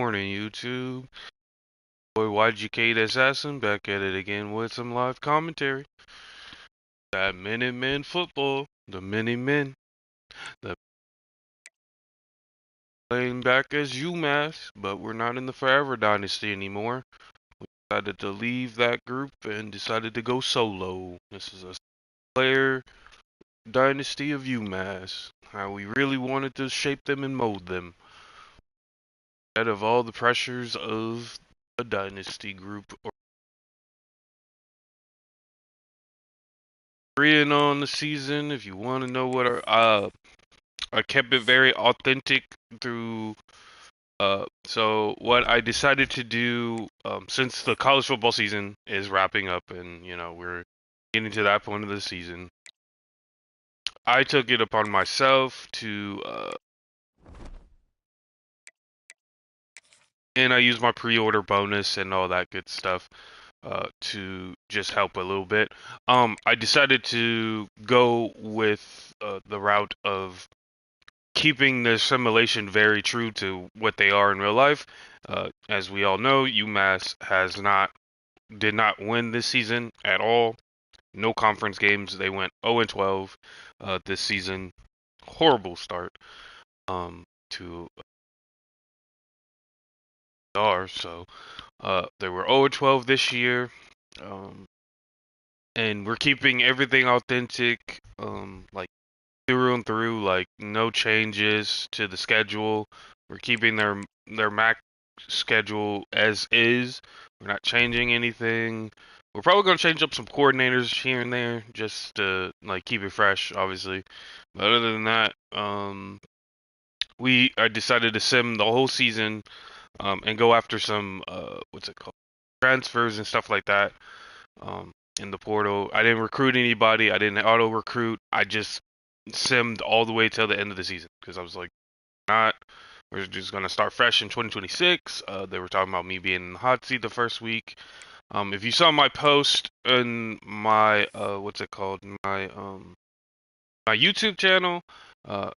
Morning, YouTube. Boy, YGK the Assassin back at it again with some live commentary. That Minuteman football, the Mini-Men, the playing back as UMass, but we're not in the Forever Dynasty anymore. We decided to leave that group and decided to go solo. This is a player dynasty of UMass. How we really wanted to shape them and mold them. Out of all the pressures of a dynasty group or agreeing on the season. If you want to know what I kept it very authentic through. So what I decided to do, since the college football season is wrapping up, and we're getting to that point of the season, I took it upon myself to, and I used my pre-order bonus and all that good stuff, to just help a little bit. I decided to go with the route of keeping the simulation very true to what they are in real life. As we all know, UMass did not win this season at all. No conference games. They went 0-12 this season. Horrible start to ours. So they were 0-12 this year. And we're keeping everything authentic, like through and through, like no changes to the schedule. We're keeping their MAC schedule as is. We're not changing anything. We're probably gonna change up some coordinators here and there just to like keep it fresh, obviously. But other than that, I decided to sim the whole season, and go after some what's it called, transfers and stuff like that. Um, in the portal, I didn't recruit anybody. I didn't auto recruit. I just simmed all the way till the end of the season because I was like, not. We're just gonna start fresh in 2026. They were talking about me being in the hot seat the first week. If you saw my post in my what's it called, my YouTube channel,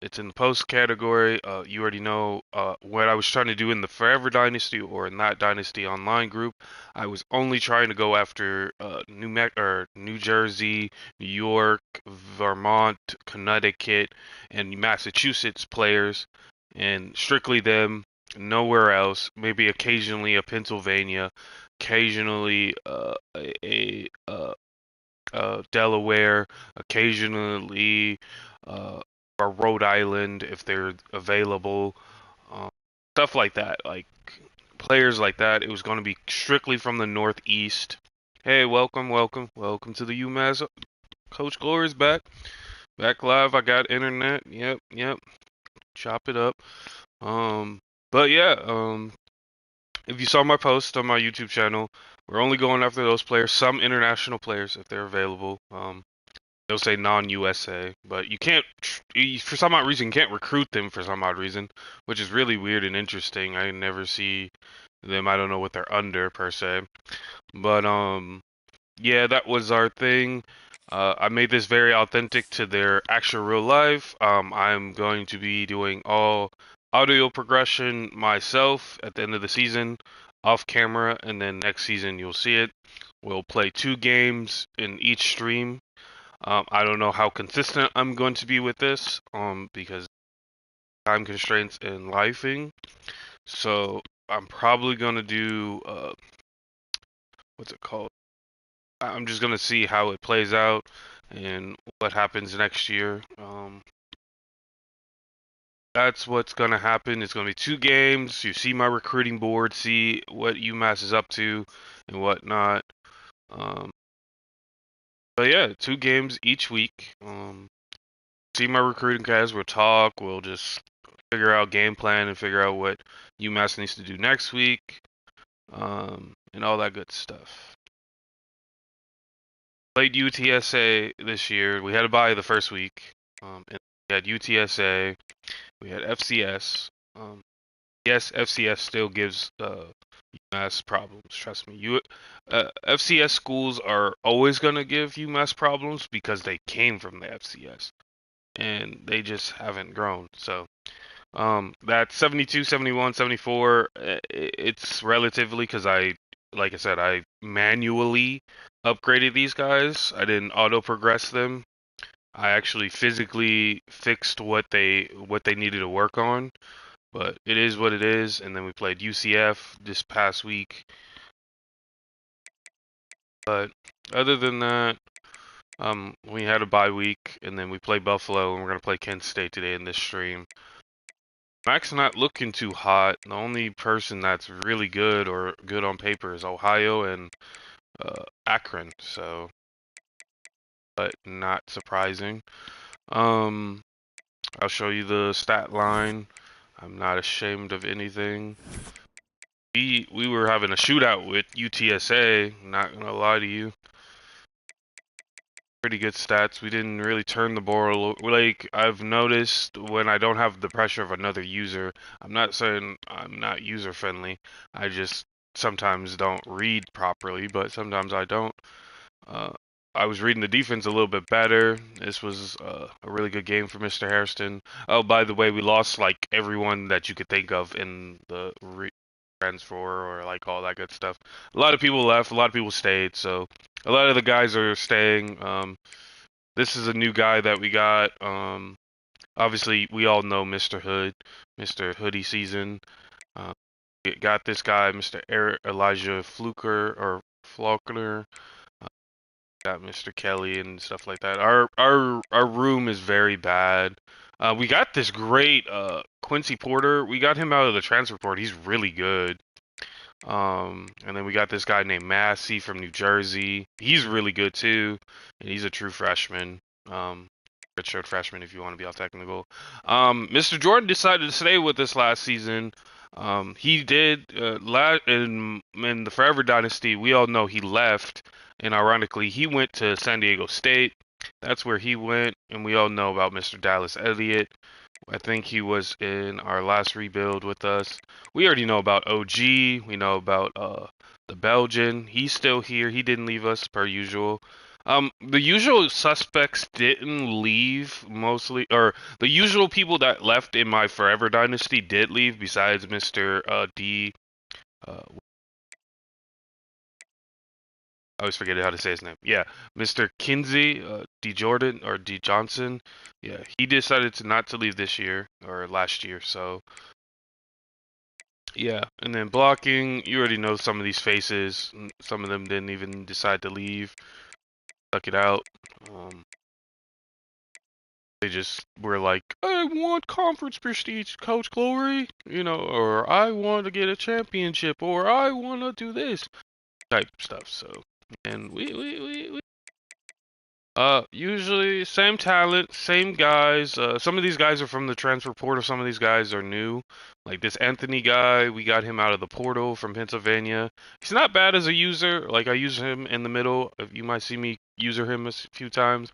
it's in the post category. You already know what I was trying to do in the Forever Dynasty or in that Dynasty online group. I was only trying to go after New Jersey, New York, Vermont, Connecticut, and Massachusetts players, and strictly them. Nowhere else. Maybe occasionally a Pennsylvania, occasionally Delaware, occasionally or Rhode Island if they're available, um, stuff like that. Like players like that. It was going to be strictly from the Northeast. Hey, welcome, welcome, welcome to the UMass. Coach Glory's back live. I got internet. Yep, yep. Chop it up. Um, but yeah, if you saw my post on my YouTube channel, we're only going after those players, some international players if they're available. They'll say non-USA, but you can't, for some odd reason, you can't recruit them for some odd reason, which is really weird and interesting. I never see them. I don't know what they're under per se, but yeah, that was our thing. I made this very authentic to their actual real life. I'm going to be doing all audio progression myself at the end of the season, off camera, and then next season you'll see it. We'll play 2 games in each stream. I don't know how consistent I'm going to be with this, because time constraints and lifing. So I'm probably gonna do what's it called? I'm just gonna see how it plays out and what happens next year. That's what's gonna happen. It's gonna be 2 games. You see my recruiting board, see what UMass is up to and whatnot. Um, but yeah, 2 games each week. See my recruiting guys. We'll talk. We'll just figure out game plan and figure out what UMass needs to do next week, and all that good stuff. Played UTSA this year. We had a bye the first week. And we had UTSA. We had FCS. Yes, FCS still gives UMass problems. Trust me. FCS schools are always gonna give UMass problems because they came from the FCS and they just haven't grown. So That 72, 71, 74, it's relatively because like I said, I manually upgraded these guys. I didn't auto progress them. I actually physically fixed what they needed to work on, but it is what it is. And then we played UCF this past week. But other than that, we had a bye week, and then we play Buffalo, and we're gonna play Kent State today in this stream. Mac's not looking too hot. The only person that's really good or good on paper is Ohio and Akron. So, but not surprising. Um, I'll show you the stat line. I'm not ashamed of anything. We were having a shootout with UTSA. Not gonna lie to you. Pretty good stats. We didn't really turn the ball. Like I've noticed when I don't have the pressure of another user. I'm not saying I'm not user friendly. I just sometimes don't read properly, but sometimes I don't. Uh, I was reading the defense a little bit better. This was a really good game for Mr. Hairston. Oh, by the way, we lost like everyone that you could think of in the transfer or like all that good stuff. A lot of people left, a lot of people stayed, so a lot of the guys are staying. This is a new guy that we got. Obviously, we all know Mr. Hood, Mr. Hoodie season. Uh, we got this guy, Mr. Elijah Fluker or Faulkner. Got Mr. Kelly and stuff like that. Our room is very bad. We got this great Quincy Porter. We got him out of the transfer portal. He's really good. And then we got this guy named Massey from New Jersey. He's really good too, and he's a true freshman. Redshirt freshman, if you want to be all technical. Mr. Jordan decided to stay with us last season. He did in the Forever Dynasty. We all know he left, and ironically, he went to San Diego State. That's where he went, and we all know about Mr. Dallas Elliott. I think he was in our last rebuild with us. We already know about OG. We know about the Belgian. He's still here. He didn't leave us per usual. The usual suspects didn't leave mostly, or the usual people that left in my Forever Dynasty did leave, besides Mr. D. I always forget how to say his name. Yeah, Mr. Kinsey, D. Jordan or D. Johnson. Yeah, he decided to not to leave this year or last year. So yeah, and then blocking. You already know some of these faces. Some of them didn't even decide to leave. Stuck it out. Um, they just were like, I want conference prestige, Coach Glory, or I want to get a championship, or I want to do this type stuff. So, and we usually same talent, same guys. Some of these guys are from the transfer portal. Some of these guys are new. Like this Anthony guy, we got him out of the portal from Pennsylvania. He's not bad as a user. Like I use him in the middle. You might see me user him a few times.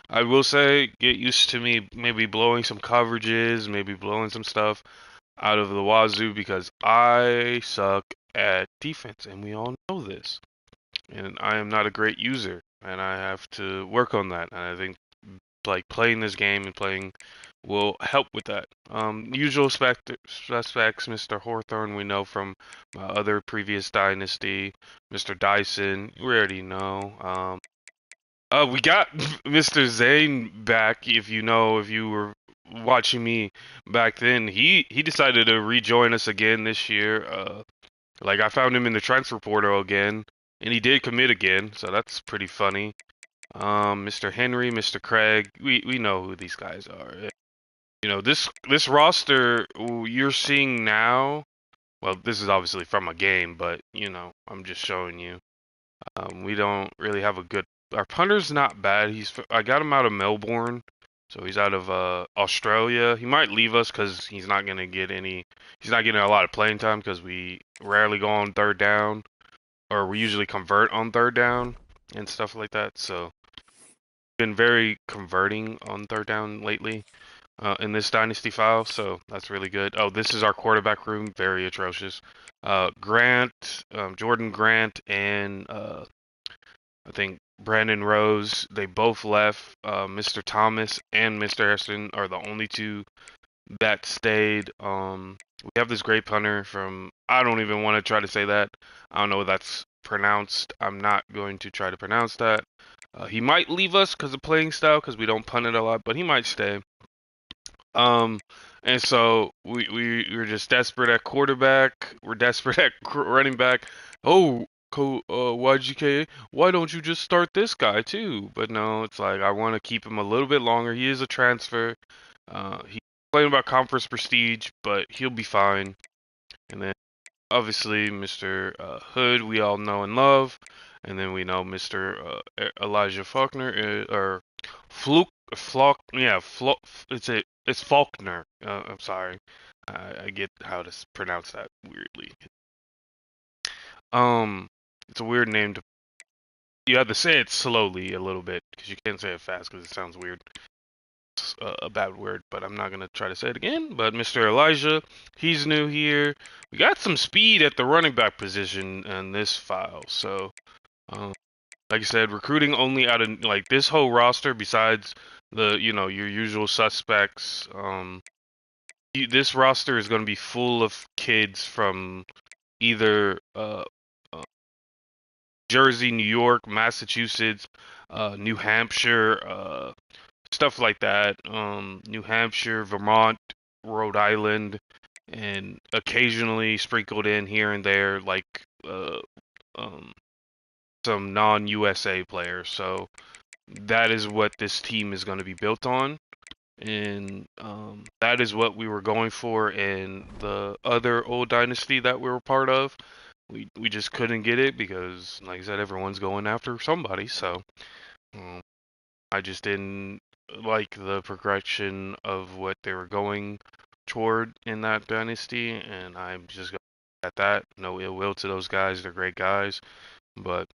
I will say, get used to me maybe blowing some coverages, maybe blowing some stuff out of the wazoo because I suck at defense, and we all know this. And I am not a great user, and I have to work on that. And I think like playing this game and playing will help with that. Usual suspects, Mr. Hawthorne, we know from my other previous dynasty. Mr. Dyson, we already know. We got Mr. Zane back. If you were watching me back then, he decided to rejoin us again this year. Like I found him in the transfer portal again, and he did commit again, so that's pretty funny. Mr. Henry, Mr. Craig, we know who these guys are. This roster you're seeing now. Well, this is obviously from a game, but I'm just showing you. We don't really have a good. Our punter's not bad. I got him out of Melbourne, so he's out of Australia. He might leave us because he's not gonna get any. He's not getting a lot of playing time because we rarely go on third down, or we usually convert on third down and stuff like that. So been very converting on third down lately in this dynasty file, so that's really good. Oh, this is our quarterback room, very atrocious. Jordan Grant, and I think Brandon Rose, they both left. Mr. Thomas and Mr. Harrison are the only two that stayed. We have this great punter from. I don't even want to try to say that. I don't know what that's pronounced. I'm not going to try to pronounce that. He might leave us because of playing style, because we don't punt it a lot, but he might stay. Um, and so we're just desperate at quarterback. We're desperate at running back. Oh, YGK, why don't you just start this guy too? But no, it's like I want to keep him a little bit longer. He is a transfer. He's playing about conference prestige, but he'll be fine. And then obviously Mr. Hood, we all know and love, and then we know Mr. Elijah Faulkner, or it's Faulkner. I'm sorry, I get how to pronounce that weirdly. Um, it's a weird name to. You have to say it slowly a little bit because you can't say it fast because it sounds weird. It's a bad word, but I'm not gonna try to say it again. But Mr. Elijah, he's new here. We got some speed at the running back position in this file, so. Um, like I said, recruiting only out of like this whole roster, besides the your usual suspects. This roster is going to be full of kids from either Jersey, New York, Massachusetts, New Hampshire, stuff like that. New Hampshire, Vermont, Rhode Island, and occasionally sprinkled in here and there, like uh, um, some non-USA players. So that is what this team is going to be built on, and that is what we were going for in the other old dynasty that we were part of. We just couldn't get it because, like I said, everyone's going after somebody. So um, I just didn't like the progression of what they were going toward in that dynasty, and I'm just going at that. No ill will to those guys; they're great guys, but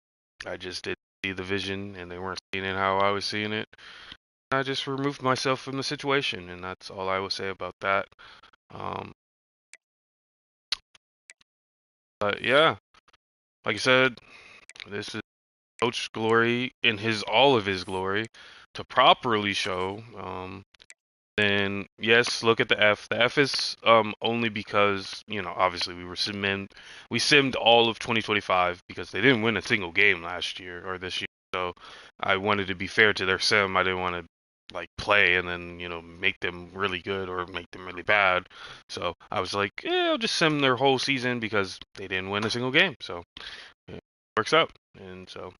I just didn't see the vision, and they weren't seeing it how I was seeing it. I just removed myself from the situation, and that's all I will say about that. Um, but yeah, like I said, this is Coach Glory in his all of his glory to properly show. Then yes, look at the F. The F is only because obviously we simmed all of 2025 because they didn't win a single game last year or this year. So I wanted to be fair to their sim. I didn't want to like play and then make them really good or make them really bad. So I was like, yeah, I'll just sim their whole season because they didn't win a single game. So it works out. And so,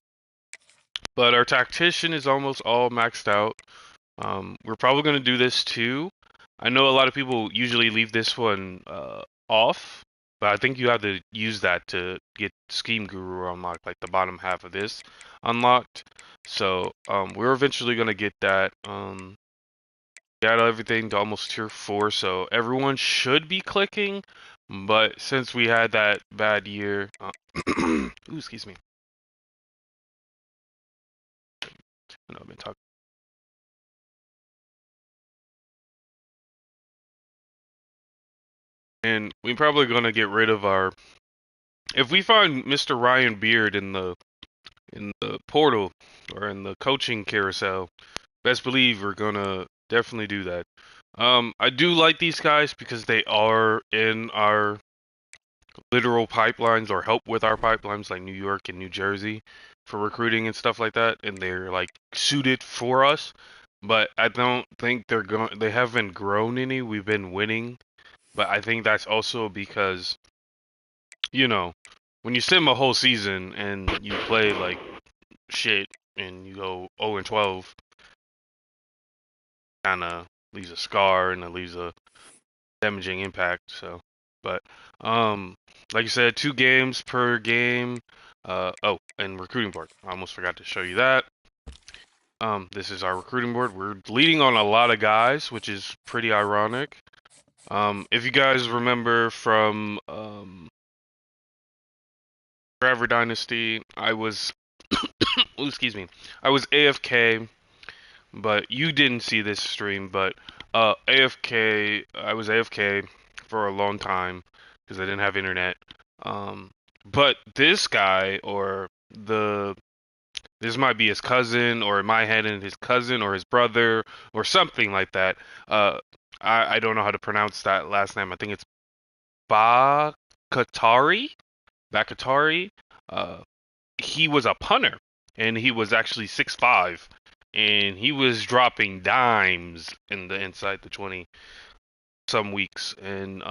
but our tactician is almost all maxed out. We're probably going to do this too. I know a lot of people usually leave this one off, but I think you have to use that to get Scheme Guru unlocked, like the bottom half of this unlocked. So we're eventually going to get that. Got everything to almost tier 4, so everyone should be clicking. But since we had that bad year, ooh, excuse me. I know I've been talking. And we're probably gonna get rid of our. If we find Mr. Ryan Beard in the portal or in the coaching carousel, best believe we're gonna definitely do that. I do like these guys because they are in our literal pipelines or help with our pipelines, like New York and New Jersey, for recruiting and stuff like that, and they're like suited for us. But I don't think they're going. They haven't grown any. We've been winning, but I think that's also because you know when you sim a whole season and you play like shit and you go 0 and 12, kind of leaves a scar and it leaves a damaging impact. So, but like I said, 2 games per game. Oh, and recruiting board. I almost forgot to show you that. This is our recruiting board. We're leading on a lot of guys, which is pretty ironic. If you guys remember from Forever Dynasty, I was, ooh, excuse me, I was AFK, but you didn't see this stream. But AFK, I was AFK for a long time because I didn't have internet. Um, but this guy, or this might be his cousin, or in my head, and his cousin or his brother or something like that. Uh, I don't know how to pronounce that last name. I think it's Bakatari. Bakatari. Uh, he was a punter, and he was actually 6'5", and he was dropping dimes in the inside the 20 some weeks, and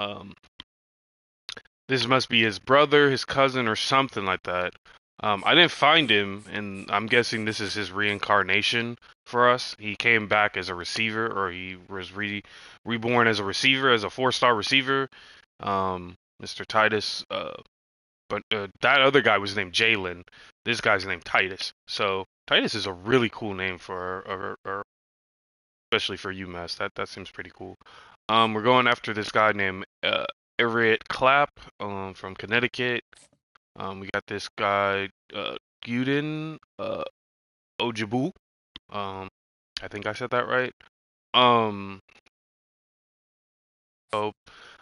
this must be his brother, his cousin, or something like that. I didn't find him, and I'm guessing this is his reincarnation for us. He came back as a receiver, or he was reborn as a receiver, as a 4-star receiver. Mr. Titus. But that other guy was named Jalen. This guy's named Titus. So Titus is a really cool name for, especially for UMass. That seems pretty cool. We're going after this guy named Everett Clapp from Connecticut. We got this guy Guden Ojibu. I think I said that right. Um, so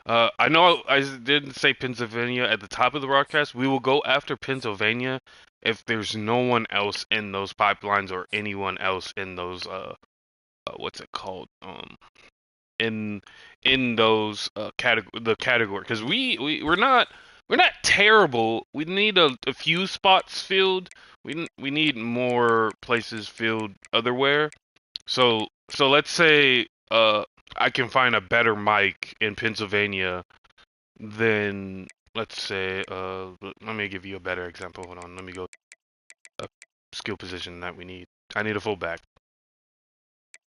I know I didn't say Pennsylvania at the top of the broadcast. We will go after Pennsylvania if there's no one else in those pipelines or anyone else in those what's it called in those category, because we're not terrible. We need a few spots filled. We need more places filled otherwhere. So let's say I can find a better mic in Pennsylvania than, let's say, let me give you a better example. Hold on, let me go a skill position that we need. I need a fullback.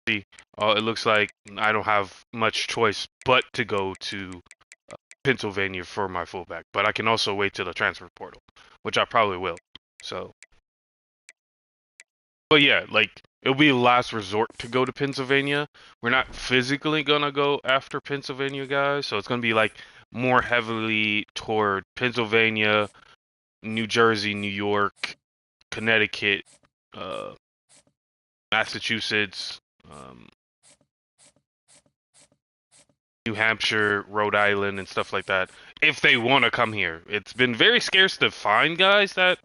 See, it looks like I don't have much choice but to go to Pennsylvania for my fullback, but I can also wait till the transfer portal, which I probably will. So, but yeah, like it'll be last resort to go to Pennsylvania. We're not physically gonna go after Pennsylvania guys, so it's gonna be like more heavily toward Pennsylvania, New Jersey, New York, Connecticut, uh, Massachusetts, New Hampshire, Rhode Island, and stuff like that. If they want to come here, it's been very scarce to find guys that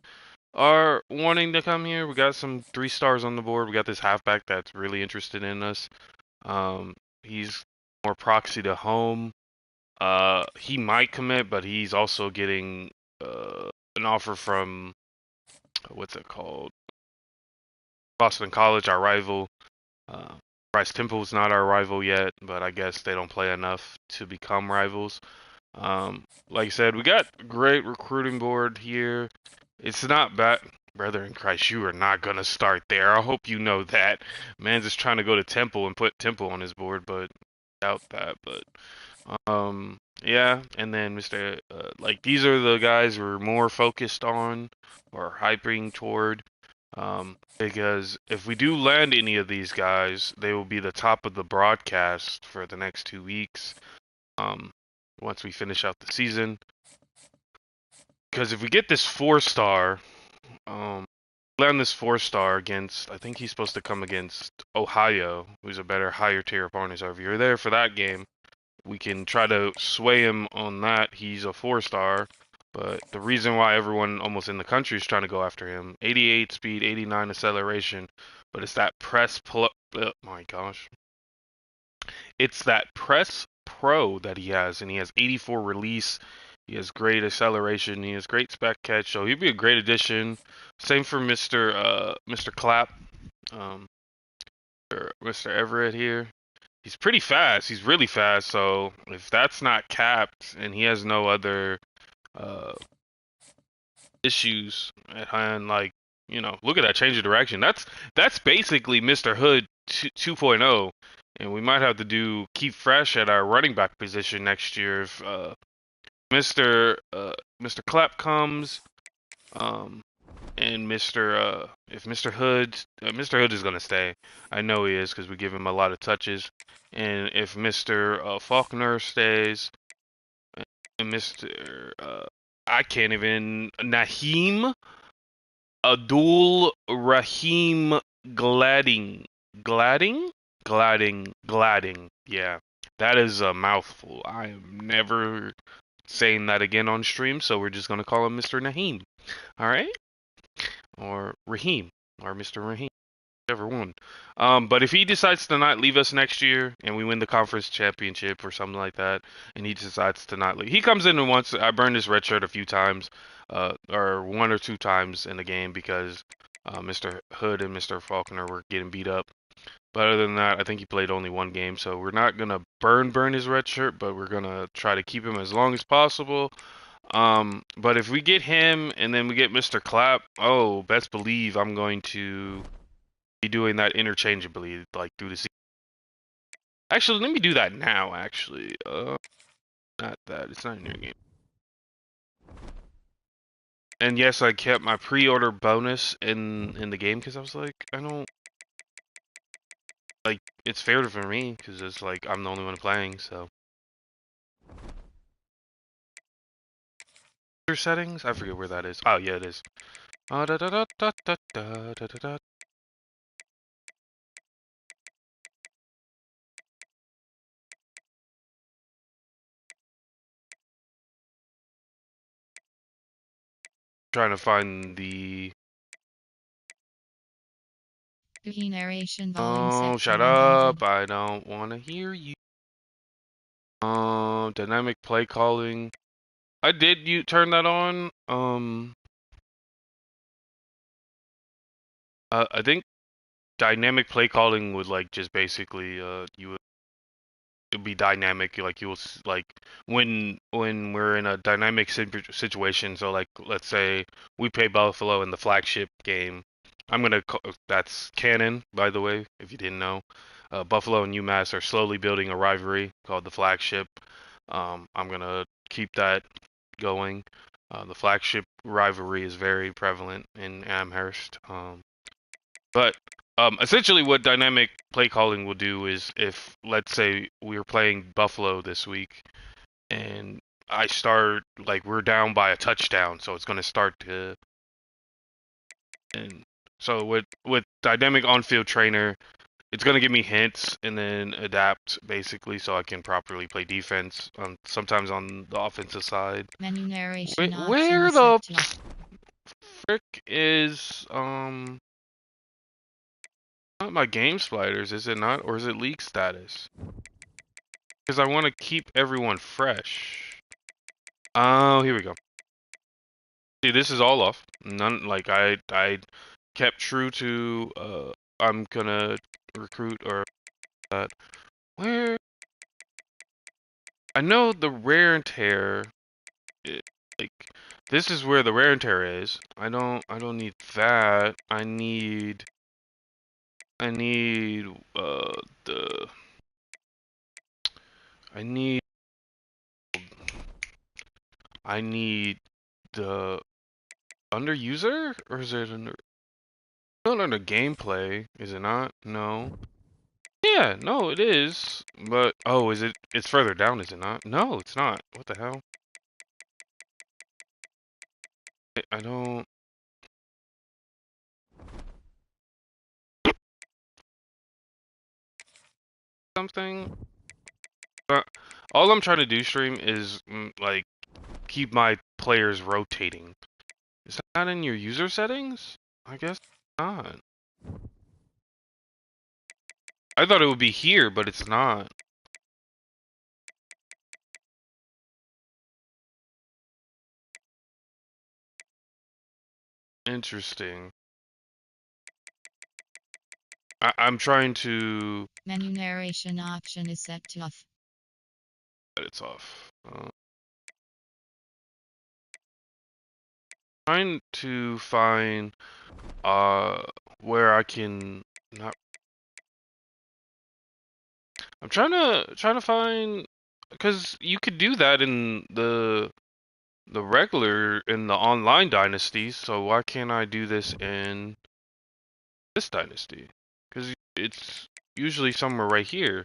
are wanting to come here. We got some 3 stars on the board. We got this halfback that's really interested in us. He's more proxy to home. He might commit, but he's also getting an offer from what's it called? Boston College, our rival. Uh, Bryce Temple's not our rival yet, but I guess they don't play enough to become rivals. Like I said, we got great recruiting board here. It's not bad. Brother in Christ, you are not gonna start there. I hope you know that. Man's just trying to go to Temple and put Temple on his board, but doubt that. But yeah. And then Mr. Like these are the guys we're more focused on or hyping toward. Because if we do land any of these guys, they will be the top of the broadcast for the next 2 weeks. Um, Once we finish out the season. Because if we get this 4-star, land this 4-star against, I think he's supposed to come against Ohio, who's a better higher tier opponent. So if you're there for that game, we can try to sway him on that. He's a 4-star, but the reason why everyone almost in the country is trying to go after him, 88 speed, 89 acceleration, but it's that oh my gosh. It's that press pro that he has, and he has 84 release. He has great acceleration. He has great spec catch, so he'd be a great addition. Same for Mr. Clapp, um, or Mr. Everett here. He's pretty fast. He's really fast. So if that's not capped and he has no other uh, issues at hand, like look at that change of direction. That's basically Mr. Hood 2.0, and we might have to keep fresh at our running back position next year if Mr. Clapp comes, and if Mr. Hood is gonna stay. I know he is because we give him a lot of touches. And if Mr. Faulkner stays, and Mr. I can't even Naheem Abdul Rahim Gladding. Yeah, that is a mouthful. I am never saying that again on stream, so we're just gonna call him Mr. Naheem. All right, or Raheem, or Mr. Raheem. whichever one. But if he decides to not leave us next year and we win the conference championship or something like that, and he decides to not leave, he comes in and once I burned his red shirt a few times, or one or two times in the game because Mr. Hood and Mr. Faulkner were getting beat up. But other than that, I think he played only one game, so we're not gonna burn his red shirt, but we're gonna try to keep him as long as possible. But if we get him and then we get Mr. Clapp, oh, best believe I'm going to be doing that interchangeably, like through the season. Actually, let me do that now. Actually, not that. It's not in your game. And yes, I kept my pre-order bonus in the game because I was like, I don't like it's fair for me because it's like I'm the only one playing. So settings, I forget where that is. Oh yeah, it is. Da, da, da, da, da, da, da, da, da. Trying to find the. Narration volume Oh, set to shut 100. up! I don't want to hear you. Dynamic play calling. I did you turn that on. I think dynamic play calling would like just basically you would it'd be dynamic like you will like when we're in a dynamic situation. So like let's say we play Buffalo in the flagship game. I'm gonna call, that's canon by the way if you didn't know. Buffalo and UMass are slowly building a rivalry called the flagship. I'm gonna keep that going. The flagship rivalry is very prevalent in Amherst. But essentially, what dynamic play calling will do is if, let's say, we're playing Buffalo this week, and I start like we're down by a touchdown, so it's going to start to. And so with dynamic on-field trainer, it's going to give me hints and then adapt basically, so I can properly play defense. Sometimes on the offensive side. Menu narration option Where is the set to frick is not my game sliders? Is it not, or is it league status? Because I want to keep everyone fresh. Oh, here we go. See, this is all off. None like I kept true to I'm gonna recruit or that. Where I know the rare and tear like this is where the rare and tear is. I don't need that. I need the I need I need the under user or is it under not under gameplay, is it not? No. Yeah, no, it is. But oh, is it? It's further down, is it not? No, it's not. What the hell? I don't something. But all I'm trying to do, stream, is like keep my players rotating. Is that not in your user settings? I guess not. I thought it would be here, but it's not. Interesting. I'm trying to. menu narration option is set to off. It's off. Trying to find where I can not. I'm trying to find because you could do that in the regular in the online dynasties. So why can't I do this in this dynasty? Because it's usually somewhere right here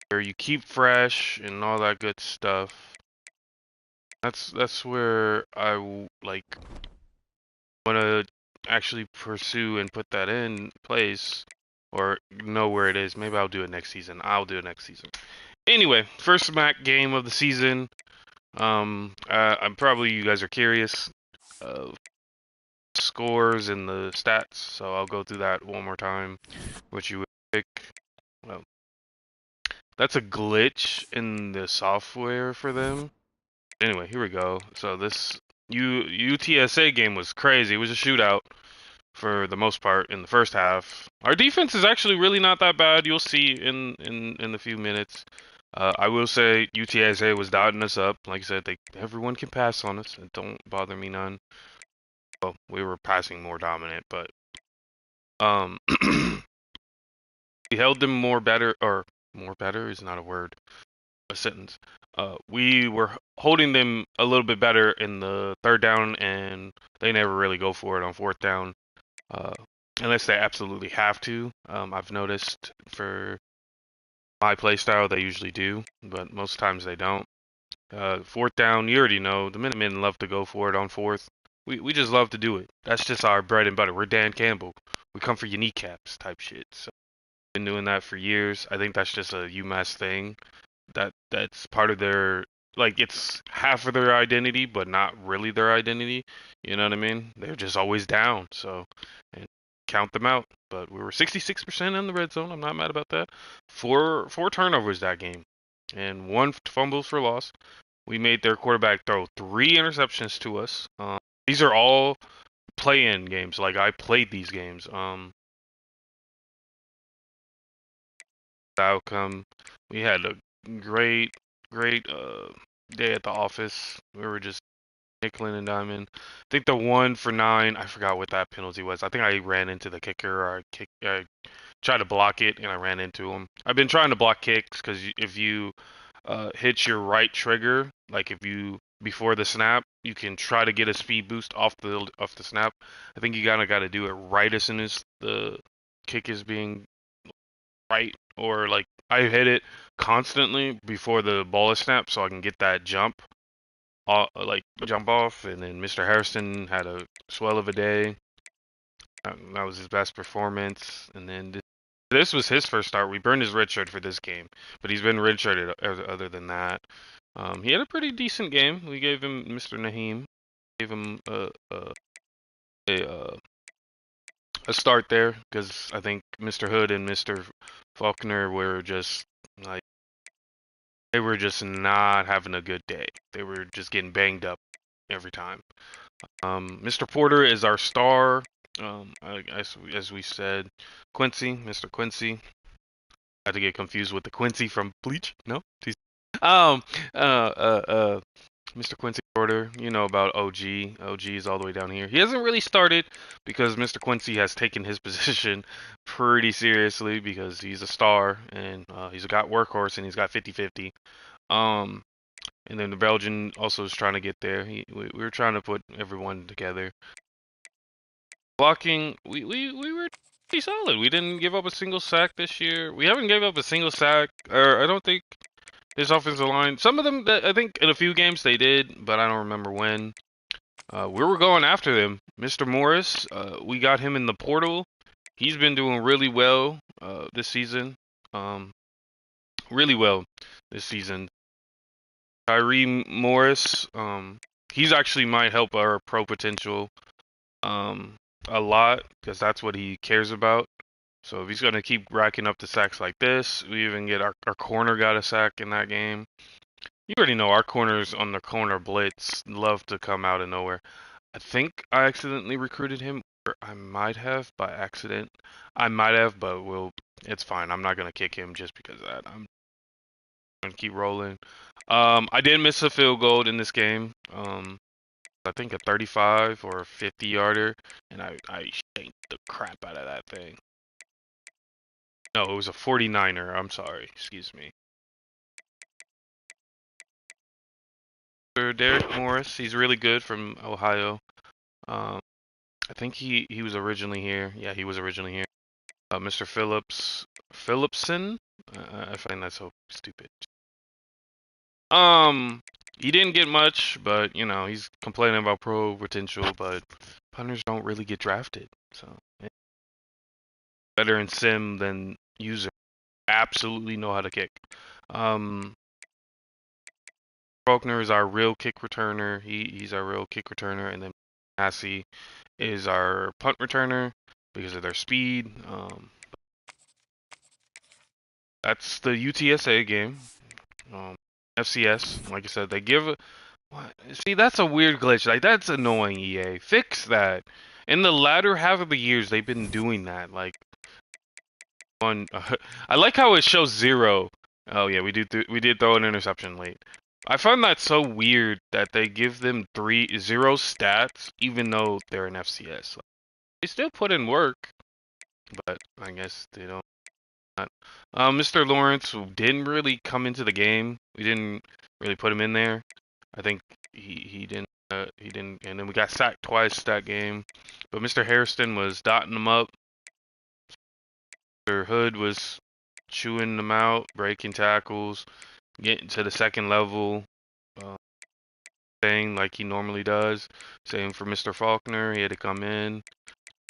where you keep fresh and all that good stuff. That's where like want to actually pursue and put that in place or know where it is. Maybe I'll do it next season. I'll do it next season. Anyway, first Mac game of the season. I'm probably you guys are curious. scores and the stats. So I'll go through that one more time. What you would pick. Well, that's a glitch in the software for them. Anyway, here we go. So this UTSA game was crazy. It was a shootout for the most part in the first half. Our defense is actually really not that bad. You'll see in the few minutes. I will say UTSA was dotting us up. Like I said, everyone can pass on us. It don't bother me none. Well, we were passing more dominant, but um, we held them more better, or more better is not a word, a sentence. We were holding them a little bit better in the third down, and they never really go for it on fourth down, uh, unless they absolutely have to. I've noticed for my play style they usually do, but most times they don't. Fourth down, you already know the Minutemen love to go for it on fourth. We just love to do it. That's just our bread and butter. We're Dan Campbell. We come for your kneecaps type shit. So been doing that for years. I think that's just a UMass thing. That's part of their, like, it's half of their identity, but not really their identity. You know what I mean? They're just always down. So and count them out. But we were 66% in the red zone. I'm not mad about that. Four turnovers that game, and one fumbles for loss. We made their quarterback throw 3 interceptions to us. These are all play-in games. Like, I played these games. The outcome, we had a great day at the office. We were just nickel and diamond. I think the 1 for 9, I forgot what that penalty was. I think I ran into the kicker, or I tried to block it and I ran into him. I've been trying to block kicks because if you hit your right trigger, like if you before the snap, you can try to get a speed boost off the snap. I think you kind of got to do it right as soon as the kick is being right, or like I hit it constantly before the ball is snapped so I can get that like jump off. And then Mr. Harrison had a swell of a day. That was his best performance. And then this was his first start. We burned his red shirt for this game, but he's been redshirted other than that. He had a pretty decent game. We gave him Mr. Naheem, gave him a, a start there because I think Mr. Hood and Mr. Faulkner were just like, they were just not having a good day. They were just getting banged up every time. Mr. Porter is our star. As we said, Quincy, Mr. Quincy. I had to get confused with the Quincy from Bleach. No, um, Mr. Quincy Porter. You know about OG. OG is all the way down here. He hasn't really started because Mr. Quincy has taken his position pretty seriously because he's a star and he's got workhorse and he's got 50-50. Um, and then the Belgian also is trying to get there. We were trying to put everyone together. Blocking, we were pretty solid. We didn't give up a single sack this year. We haven't gave up a single sack, or I don't think this offensive line. Some of them, I think in a few games they did, but I don't remember when. We were going after them. Mr. Morris, we got him in the portal. He's been doing really well this season. Um, really well this season. Tyree Morris, he's actually might help our pro potential um, a lot because that's what he cares about. So if he's going to keep racking up the sacks like this, we even get our corner got a sack in that game. You already know our corners on the corner blitz love to come out of nowhere. I think I accidentally recruited him, or I might have by accident. I might have, but it's fine. I'm not going to kick him just because of that. I'm going to keep rolling. I did miss a field goal in this game. I think a 35 or a 50 yarder, and I shanked the crap out of that thing. No, it was a 49er. I'm sorry. Excuse me. Derek Morris, he's really good from Ohio. Um, I think he was originally here. Yeah, he was originally here. Mr. Phillipson. I find that so stupid. He didn't get much, but you know he's complaining about pro potential. But punters don't really get drafted, so better in sim than user. Absolutely know how to kick. Um, Faulkner is our real kick returner. He's our real kick returner, and then Massey is our punt returner because of their speed. That's the UTSA game. FCS, like I said, they give. What? See, that's a weird glitch. Like that's annoying. EA, fix that. In the latter half of the years, they've been doing that. Like one, I like how it shows 0. Oh yeah, we did throw an interception late. I find that so weird that they give them 0 stats even though they're an FCS. Like, they still put in work, but I guess they don't. Mr. Lawrence didn't really come into the game. We didn't really put him in there. I think he didn't, and then we got sacked twice that game. But Mr. Hairston was dotting them up. Mr. Hood was chewing them out, breaking tackles, getting to the second level, uh, thing like he normally does. Same for Mr. Faulkner. He had to come in,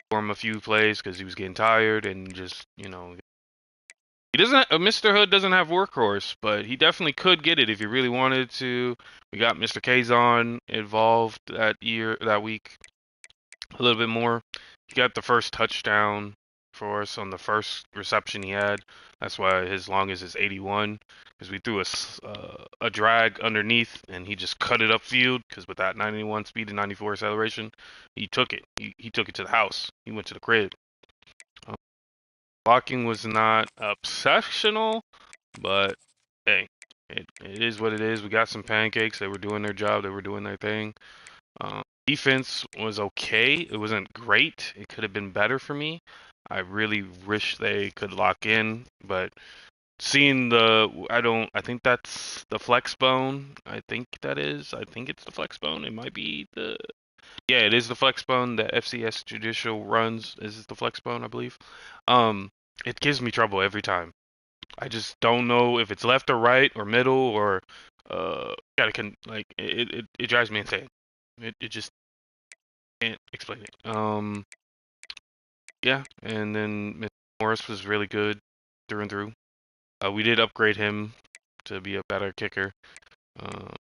form a few plays because he was getting tired and just, he doesn't. Mr. Hood doesn't have workhorse, but he definitely could get it if he really wanted to. We got Mr. Kazon involved that week, a little bit more. He got the first touchdown for us on the first reception he had. That's why his longest is 81, because we threw a drag underneath and he just cut it upfield. Because with that 91 speed and 94 acceleration, he took it. He took it to the house. He went to the crib. Blocking was not exceptional, but hey, it is what it is. We got some pancakes. They were doing their job. They were doing their thing. Defense was okay. It wasn't great. It could have been better for me. I really wish they could lock in, but seeing I think that's the flex bone. I think it's the flex bone. It might be yeah, it is the flex bone that FCS Judicial runs. Is the flex bone, I believe. It gives me trouble every time. I just don't know if it's left or right or middle or it drives me insane. It just can't explain it. Yeah, and then Mr. Morris was really good through and through. We did upgrade him to be a better kicker. Uh,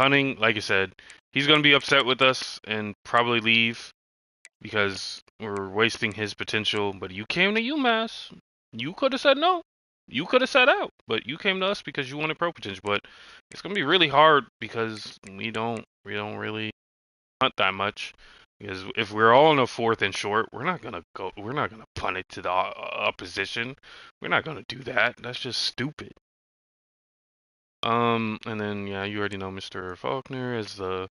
Hunting, like I said, he's gonna be upset with us and probably leave because we're wasting his potential. But you came to UMass. You could have said no. You could have sat out, but you came to us because you wanted pro potential. But it's gonna be really hard because we don't really hunt that much. Because if we're all in a fourth and short, we're not gonna punt it to the opposition. We're not gonna do that. That's just stupid. And then yeah, you already know Mr. Faulkner as the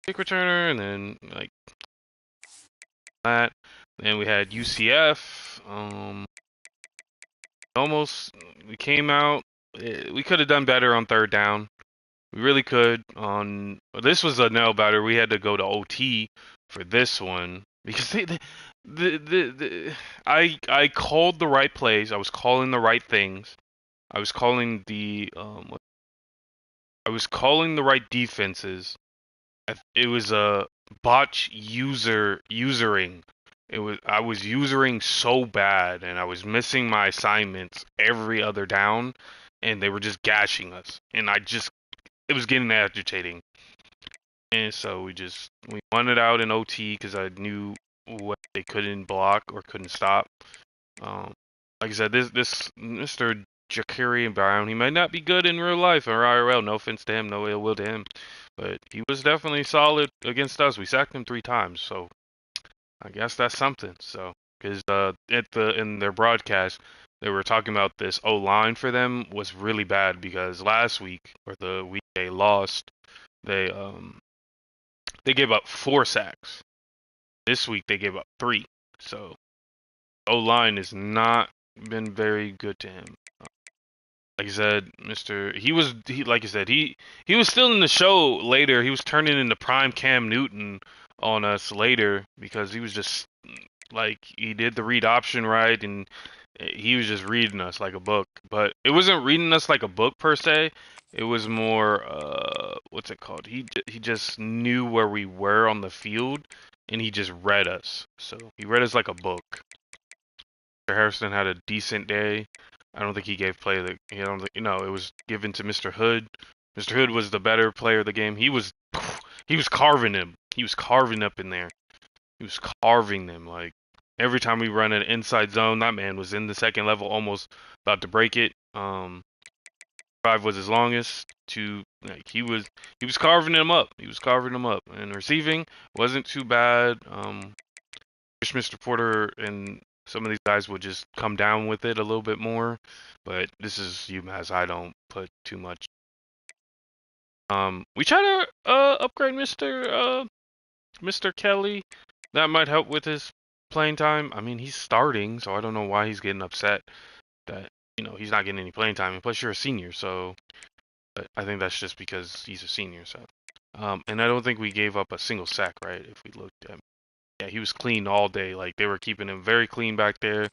kick returner, and then like that. Then we had UCF. Almost we came out. We could have done better on third down. We really could. On this was a nail biter. We had to go to OT for this one because I called the right plays. I was calling the right things. I was calling I was calling the right defenses. It was a botch usering. I was usering so bad, and I was missing my assignments every other down, and they were just gashing us, and it was getting agitating, and so we won it out in OT because I knew what they couldn't block or couldn't stop. Um, like I said, this Mr. Jakari Brown, he might not be good in real life or IRL. No offense to him, no ill will to him, but he was definitely solid against us. We sacked him 3 times, so I guess that's something. So, because in their broadcast, they were talking about this O line for them was really bad because last week or the week they lost, they gave up 4 sacks. This week they gave up 3. So O line has not been very good to him. Like I said, like I said, he was still in the show later. He was turning into prime Cam Newton on us later because he was just like he did the read option right and he was just reading us like a book. But it wasn't reading us like a book per se. It was more what's it called? He just knew where we were on the field and he just read us. So he read us like a book. Harrison had a decent day. I don't think he gave play the. I don't think, it was given to Mr. Hood. Mr. Hood was the better player of the game. He was carving him. he was carving up in there. He was carving them. Like every time we run an inside zone, that man was in the second level, almost about to break it. 5 was his longest. Like he was carving them up. He was carving them up. And receiving wasn't too bad. Wish Mr. Porter and some of these guys would just come down with it a little bit more. But this is UMass. I don't put too much. We try to upgrade Mr. Kelly. That might help with his playing time. I mean, he's starting, so I don't know why he's getting upset that he's not getting any playing time. And plus, you're a senior, so but I think that's just because he's a senior. So, and I don't think we gave up a single sack, right? If we looked at, yeah, he was clean all day. Like they were keeping him very clean back there.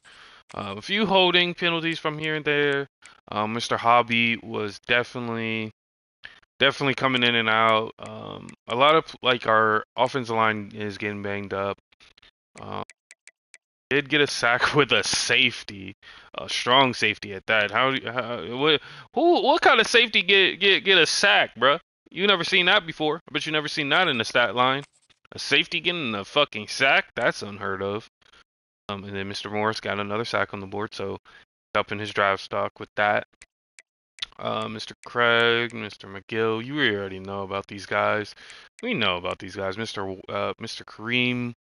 A few holding penalties from here and there. Mr. Hobby was definitely coming in and out. A lot of like our offensive line is getting banged up. Did get a sack with a safety, a strong safety at that. What kind of safety get a sack, bruh? You never seen that before. I bet you never seen that in the stat line. A safety getting a fucking sack? That's unheard of. And then Mr. Morris got another sack on the board, so up in his draft stock with that. Mr. Craig, Mr. McGill, you already know about these guys. We know about these guys. Mr. Kareem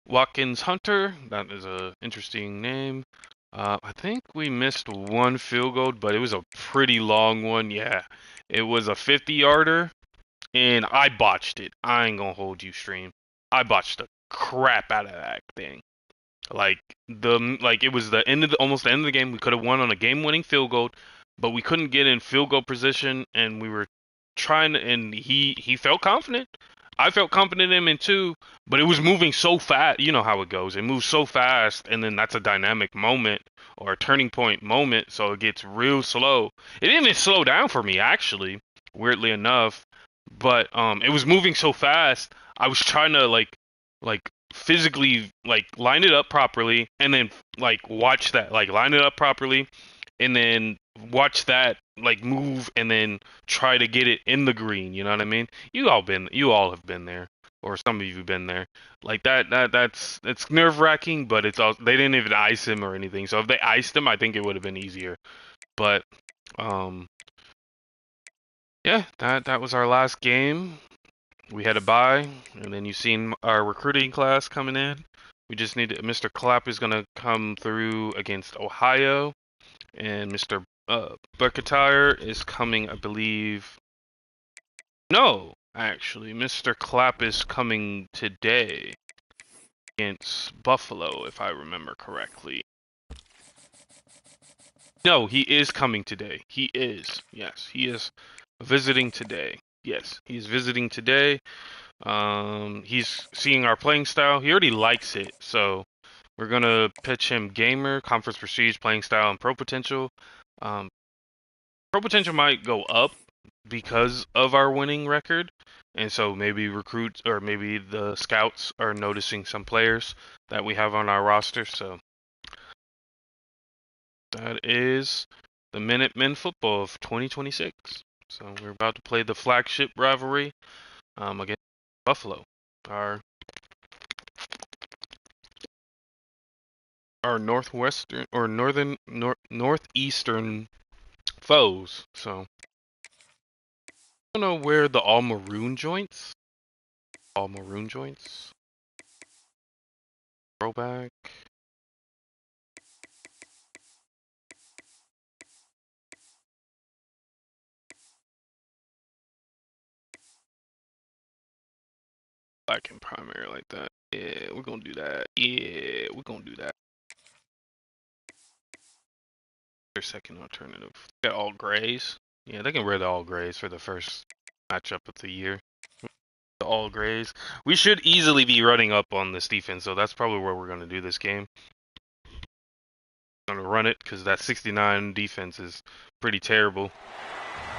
Watkins Hunter, that is a interesting name. I think we missed one field goal, but it was a pretty long one. Yeah, it was a 50-yarder, and I botched it. I ain't gonna hold you, stream. I botched the crap out of that thing. Like it was the end of almost the end of the game. We could have won on a game-winning field goal, but we couldn't get in field goal position, and we were trying to. And he felt confident. I felt confident in him too, but it was moving so fast. You know how it goes. It moves so fast, and then that's a dynamic moment or a turning point moment, so it gets real slow. It didn't even slow down for me, actually, weirdly enough. But it was moving so fast. I was trying to like physically like line it up properly, and then like watch that, like line it up properly, and then watch that like move, and then try to get it in the green. You know what I mean? You all have been there, or some of you have been there. Like it's nerve wracking, but it's also they didn't even ice him or anything. So if they iced him, I think it would have been easier. But yeah, that was our last game. We had a bye, and then you've seen our recruiting class coming in. We just need Mr. Clapp is gonna come through against Ohio, and Mr. Bucketire is coming, I believe. No, actually, Mr. Clapp is coming today against Buffalo, if I remember correctly. No, he is coming today. He is. Yes, he is visiting today. Yes, he's visiting today. He's seeing our playing style. He already likes it, so we're gonna pitch him gamer, conference prestige, playing style, and pro potential. Pro potential might go up because of our winning record, and so maybe recruits or maybe the scouts are noticing some players that we have on our roster. So that is the Minutemen football of 2026. So we're about to play the flagship rivalry against Buffalo, our northwestern or northeastern foes. So I don't know where the all maroon joints. Throwback. Black and primary like that. Yeah, we're gonna do that. Yeah, we're gonna do that. Their second alternative. Got all grays. Yeah, they can wear the all grays for the first matchup of the year. The all grays. We should easily be running up on this defense, so that's probably where we're gonna do this game. Gonna run it because that 69 defense is pretty terrible.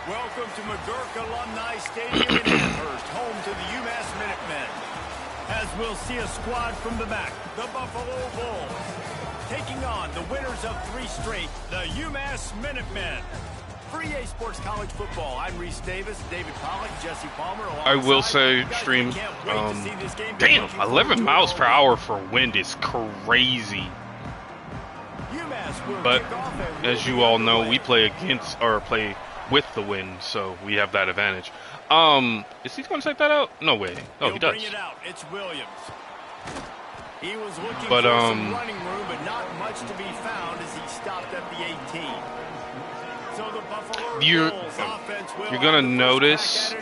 Welcome to McGurk Alumni Stadium in Amherst, home to the UMass Minutemen. As we'll see a squad from the back, the Buffalo Bulls, taking on the winners of 3 straight, the UMass Minutemen. For EA Sports College Football, I'm Reese Davis, David Pollock, Jesse Palmer. I will say, stream, damn, 11 miles per hour for wind is crazy. But as you all know, we play against or play with the wind, so we have that advantage. Is he going to take that out? No way. Oh, he does. Bring it out. It's Williams. He was looking but for some running room, but not much to be found as he stopped at the 18. So the Buffalo you're Bills gonna notice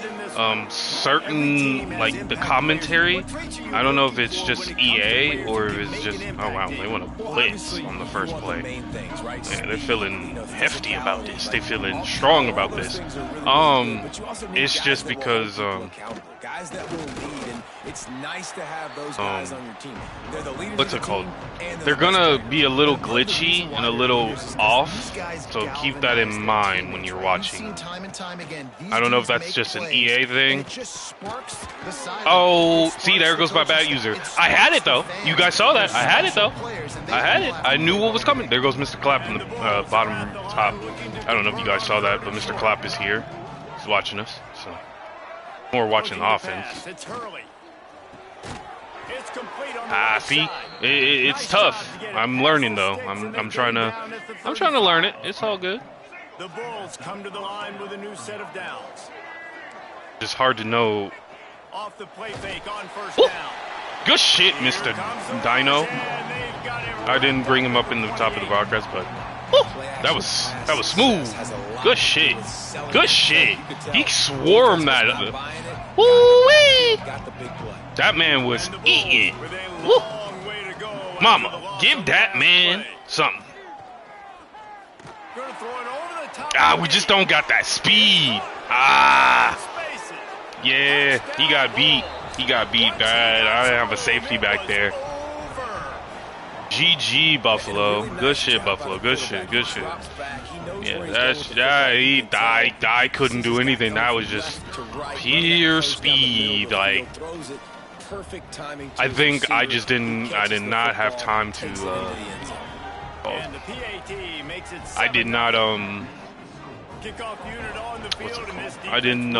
certain, like, the commentary. I don't know if it's just EA or if it's just, oh wow, they want to blitz on the first play. Man, they're feeling hefty about this. They're feeling strong about this. It's just because guys that will lead, and it's nice to have those guys on your team. They're the leaders. What's it called? They're gonna be a little glitchy and a little off, so keep that in mind when you're watching. I don't know if that's just an EA thing. Oh, see, there goes my bad user. I had it though. You guys saw that. I had it though. I had it. I knew what was coming. There goes Mr. Clapp in the bottom top. I don't know if you guys saw that, but Mr. Clapp is here. He's watching us. So more watching the offense. See, it's tough. I'm learning though. I'm trying to learn it. It's all good. The Bulls come to the line with a new set of downs. It's hard to know. Off the play fake on first Ooh. down. Good shit, Mr. Dino. I didn't bring him up in the top of the broadcast, but ooh, that was smooth. Good shit. Good shit. He swarmed that. Woo-wee. That man was eating. Woo. Mama, give that man something. We just don't got that speed. Yeah, he got beat. He got beat bad. I didn't have a safety back there. GG, Buffalo. Good shit, Buffalo. Good shit. Good shit. Yeah, he died. I couldn't do anything. That was just pure speed. Like, I think I just didn't. I did not have time to. I did not. What's it called? I didn't.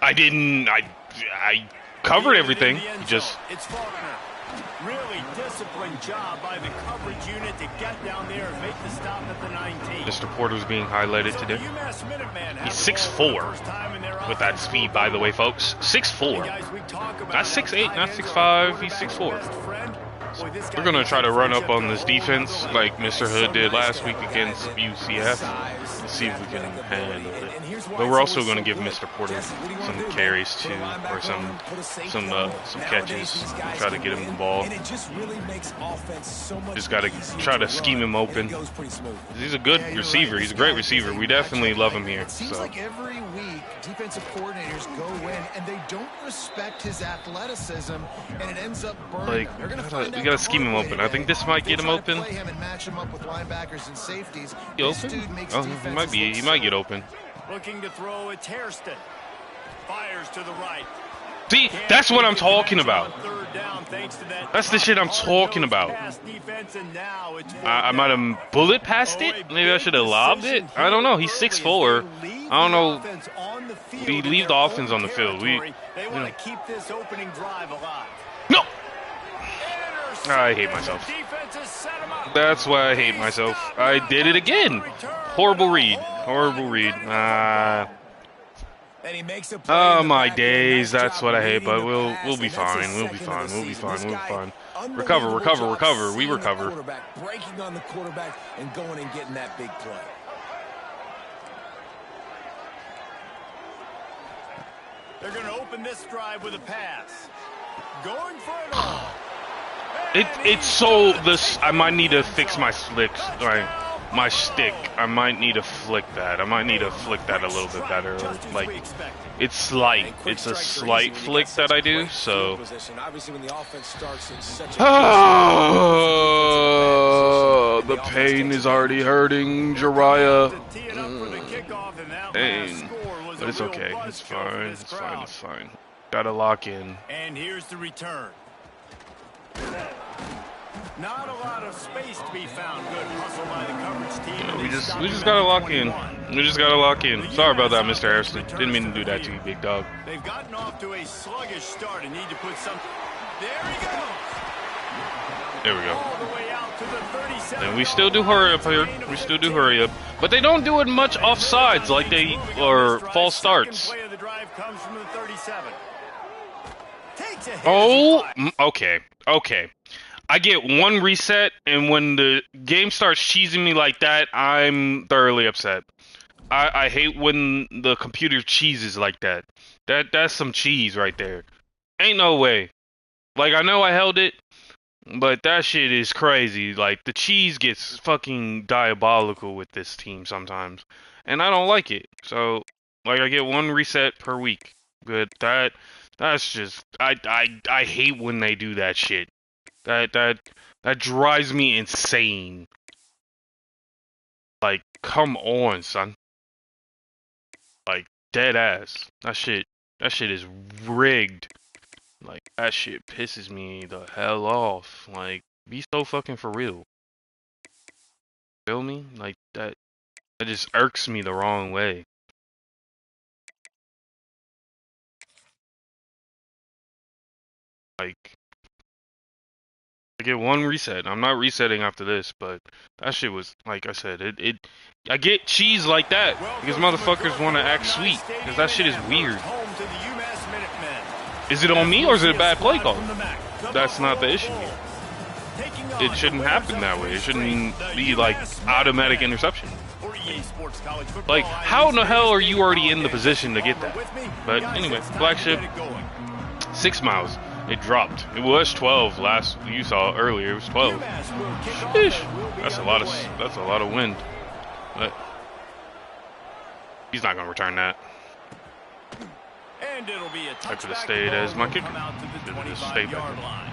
I didn't. I covered everything. Just. It's Faulkner. Really disciplined job by the coverage unit to get down there and make the stop at the 19. Mr. Porter's being highlighted today. He's 6'4" with that speed, by the way, folks. 6'4". Not 6'8", not 6'5". He's 6'4". We're gonna try to run up on this defense like Mr. Hood did last week against UCF. Let's see if we can handle it. But we're also gonna give Mr. Porter some carries too, or some catches. Try to get him the ball. Just gotta try to scheme him open. He's a good receiver. He's a great receiver. We definitely love him here. Seems like every week defensive coordinators go in and they don't respect his athleticism, and it ends up burning. Like, we gotta scheme him open. I think this might get him open. He open? Oh, he might be. He might get open. Looking to throw, it's Hairston. Fires to the right. See, that's what I'm talking about. That's the shit I'm talking about. I might have bullet passed it. Maybe I should have lobbed it. I don't know. He's 6'4". I don't know. We leave the offense on the field. They want to keep this opening drive alive. No. I hate myself. That's why I hate myself. I did it again. Horrible read. Horrible read. Oh my days, that's what I hate, but we'll be fine. We'll be fine. We'll be fine. We'll be fine. Recover. We recover. Breaking on the quarterback and going and getting that big play. They're going to open this drive with a pass. Going for it. It's so this. I might need to fix my slicks. Right. My stick, I might need to flick that. I might need to flick that a little bit better. Like, it's slight. It's a slight flick that I do, so. Oh, the pain is already hurting, Jiraiya. Pain. But it's okay. It's fine. It's fine. It's fine. Gotta lock in. And here's the return. Not a lot of space to be found. Good hustle by the coverage team. We just gotta lock in. We just gotta lock in. Sorry about that, Mr. Harrison. Didn't mean to do that to you, big dog. They've gotten off to a sluggish start and need to put some. There he goes. There we go. All the way out to the 37. And we still do hurry up here. We still do hurry up. But they don't do it much offsides like they or false starts. Second play of the drive comes from the 37. Takes a hit. Oh, okay. Okay. I get one reset, and when the game starts cheesing me like that, I'm thoroughly upset. I hate when the computer cheeses like that. That's some cheese right there. Ain't no way. Like, I know I held it, but that shit is crazy. Like, the cheese gets fucking diabolical with this team sometimes, and I don't like it. So, like, I get one reset per week. But that's just I hate when they do that shit. That drives me insane. Like, come on, son. Like, dead ass. That shit is rigged. Like, that shit pisses me the hell off. Like, be so fucking for real. Feel me? Like, that just irks me the wrong way. Like, I get one reset. I'm not resetting after this, but that shit was, like I said, I get cheese like that because motherfuckers want to act sweet because that shit is weird. Is it on me or is it a bad play call? That's not the issue here. It shouldn't happen that way. It shouldn't be like automatic interception. Like, how in the hell are you already in the position to get that? But anyway, Black Ship, 6 miles. It dropped. It was 12 last. You saw earlier. It was 12. Sheesh. That's a lot of wind. But he's not gonna return that. And it'll be a I could have stayed as my kicker. Stay back.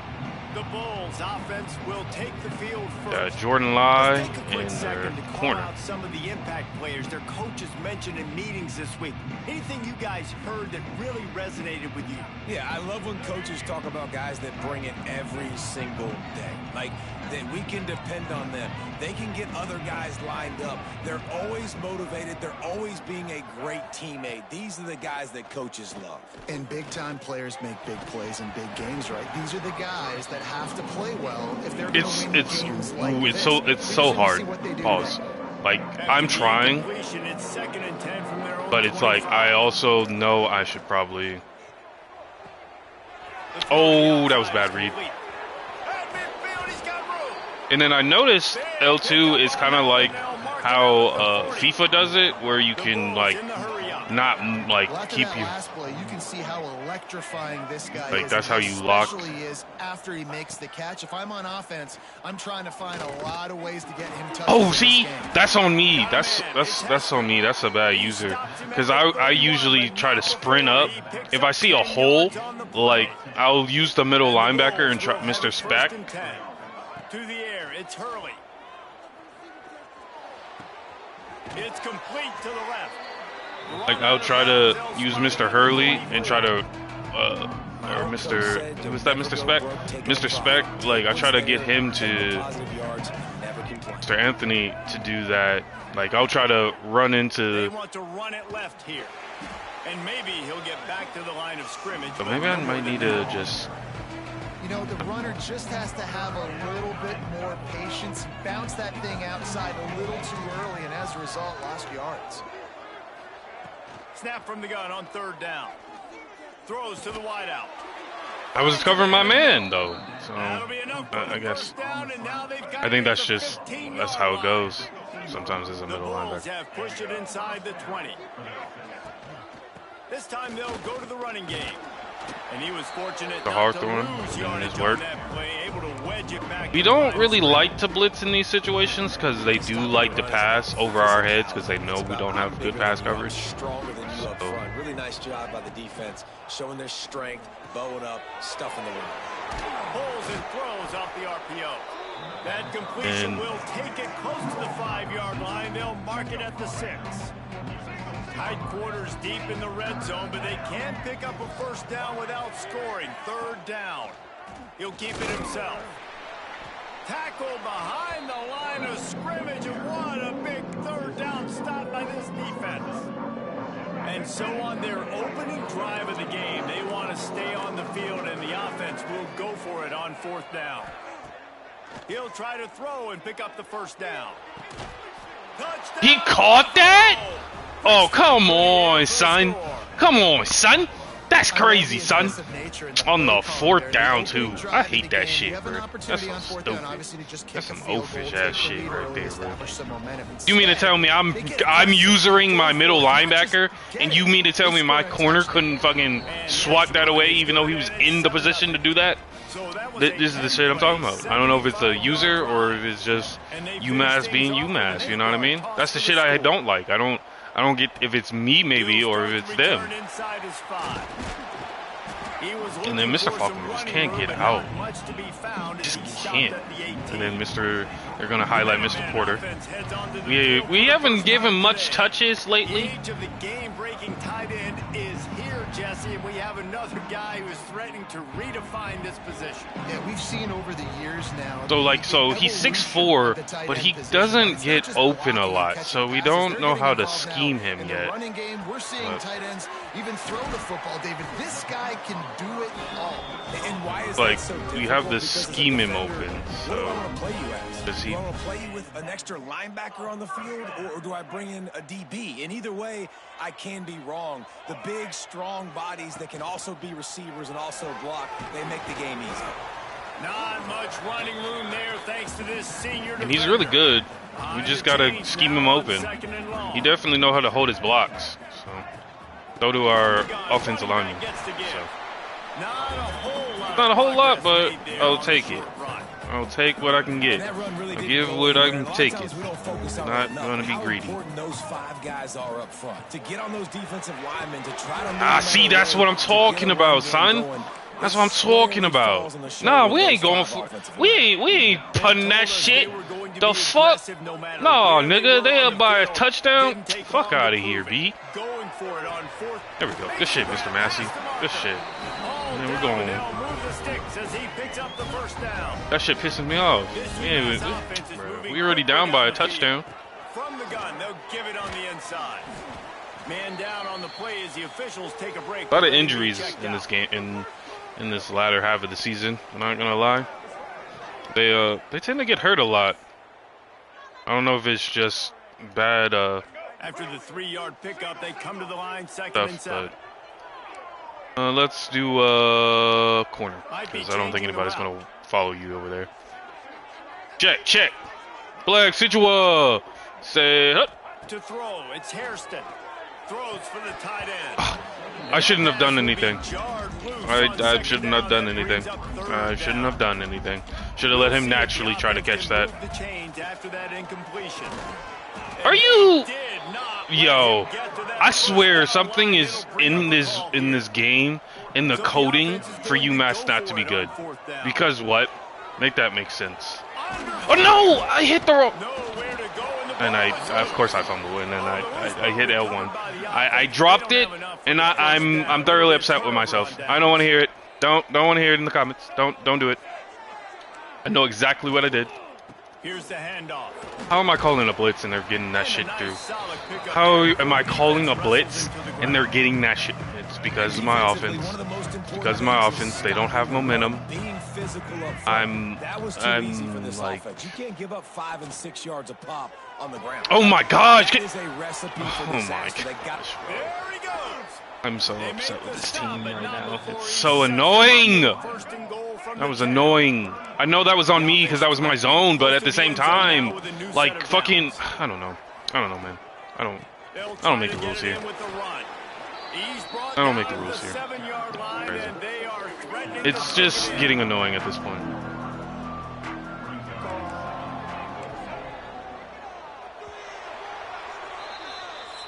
The Bulls offense will take the field first. Jordan Lai Let's take a quick in second their to call corner. out some of the impact players their coaches mentioned in meetings this week. Anything you guys heard that really resonated with you? Yeah, I love when coaches talk about guys that bring it every single day. Like, that we can depend on them. They can get other guys lined up. They're always motivated. They're always being a great teammate. These are the guys that coaches love. And big-time players make big plays in big games, right? These are the guys that have to play well if they're going to win games like this. It's so hard. Pause. Like, I'm trying, but it's like I also know I should probably. Oh, that was a bad read. And then I noticed L2 is kind of like how FIFA does it, where you can like not like keep you. You can see how electrifying this guy like is. that's how you lock. Is after he makes the catch. If I'm on offense, I'm trying to find a lot of ways to get him touched. Oh, see, that's on me. That's on me. That's a bad user. Because I usually try to sprint up. If I see a hole, like I'll use the middle linebacker and try Mr. Speck. To the air, it's Hurley. It's complete to the left. Like I'll try to use Mr. Hurley and try to, or Mr. Was that Mr. Speck? Mr. Speck. Like I try to get him to, Mr. Anthony to do that. Like I'll try to run into. They want to run it left here, and maybe he'll get back to the line of scrimmage. But maybe I might need to just. You know, the runner just has to have a little bit more patience. Bounce that thing outside a little too early, and as a result, lost yards. Snap from the gun on third down. Throws to the wideout. I was covering my man though, so I guess. I think that's how it goes. Sometimes as a middle linebacker. Have pushed it inside the 20. This time they'll go to the running game. And he was fortunate the hard throwing in his work. We don't really like to blitz in these situations because they do like to pass over our heads because they know we don't have good pass coverage. Stronger than you up front. Really nice job by the defense, showing their strength, bowing up, stuffing the run. Pulls and throws off the RPO. That completion will take it close to the 5-yard line. They'll mark it at the 6. Tight quarters deep in the red zone, but they can't pick up a first down without scoring. Third down. He'll keep it himself. Tackled behind the line of scrimmage, and what a big third down stop by this defense. And so on their opening drive of the game, they want to stay on the field, and the offense will go for it on 4th down. He'll try to throw and pick up the first down. Touchdown! He caught that? Oh, come on, son. Come on, son. That's crazy, son. On the 4th down, too. I hate that shit, bro. That's so stupid. That's some oafish ass shit right there, bro. You mean to tell me I'm usering my middle linebacker, and you mean to tell me my corner couldn't fucking swat that away even though he was in the position to do that? This is the shit I'm talking about. I don't know if it's a user or if it's just UMass being UMass, you know what I mean? That's the shit I don't like. I don't get if it's me maybe or if it's them. And then Mr. Falcon just can't get out. Just can't. And then they're gonna highlight Mr. Porter. We haven't given much touches lately. The game-breaking tight end is here, Jesse, and we have another guy who's threatening to redefine this position. Yeah, we've seen over the years now. So he's 6'4", but he doesn't get open a lot, so we don't know how to scheme him yet. Running game, we're seeing tight ends even throw the football, David. This guy can do it all. And why is Like, that so we difficult? have to Because scheme him open, What do I so want to play you as? does he? Do I want to play you with an extra linebacker on the field, or do I bring in a DB? And either way, I can be wrong. The big, strong bodies that can also be receivers and also block, they make the game easy. Not much running room there thanks to this senior And he's really good. We just gotta scheme him open. He definitely know how to hold his blocks. So, so do our offensive linemen. So, not a whole lot, but I'll take it. I'll take what I can get. I'll give what I can take it. Not gonna be greedy. Those 5 guys are up front to get on those defensive linemen to try to. Ah, see, that's what I'm talking about, son. That's what I'm talking about. Nah, we ain't going for. We ain't putting that shit. The fuck? No, nigga, they up by a touchdown. Fuck out of here, B. There we go. Good shit, Mr. Massey. Good shit. And then we're going. That shit pisses me off. We already down by a touchdown. From the gun, they'll give it on the inside. Man down on the play as the officials take a break. A lot of injuries in this game, in this latter half of the season. I'm not gonna lie. They tend to get hurt a lot. I don't know if it's just bad After the 3-yard pickup, they come to the line, second and stuff, 7. but let's do corner, because I don't think anybody's gonna follow you over there. Check. Black Situa. Say hut. To throw, it's Hairston. Throws for the tight end. I shouldn't have done anything. I shouldn't have done anything. I shouldn't have done anything. Should have let him naturally try to catch that. Are you? Yo, I swear something is in this game, in the coding for UMass not to be good. Because what? Make that make sense. Oh no! I hit the wrong. And of course I fumbled, and then I hit L1. I dropped it, and I'm thoroughly upset with myself. I don't want to hear it. Don't want to hear it in the comments. Don't do it. I know exactly what I did. Here's the handoff. How am I calling a blitz and they're getting that shit through? How am I calling a blitz and they're getting that shit? It's because of my offense. It's because of my offense. They don't have momentum. I'm like, you can't give up 5 and 6 yards a pop on the ground. oh my gosh! That is a recipe for Oh my disaster. They got gosh! There he goes. I'm so upset with this team right now. It's so annoying. That was annoying. I know that was on me because that was my zone, but at the same time, like fucking, I don't know, man. I don't make the rules here. I don't make the rules here. Crazy. It's just getting annoying at this point.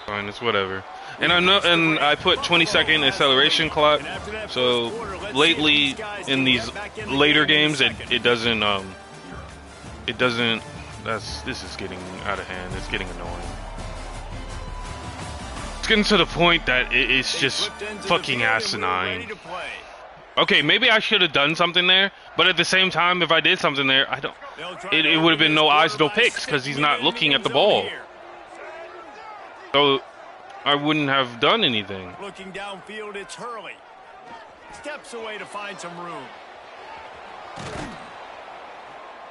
Fine, it's whatever. And I know, and I put 20-second acceleration clock. So lately in these later games, it doesn't. This is getting out of hand. It's getting annoying. It's getting to the point that it's just fucking asinine. Okay, maybe I should have done something there, but at the same time, if I did something there, I don't. It would have been no eyes, no picks because he's not looking at the ball. So I wouldn't have done anything. Looking downfield, it's Hurley. Steps away to find some room.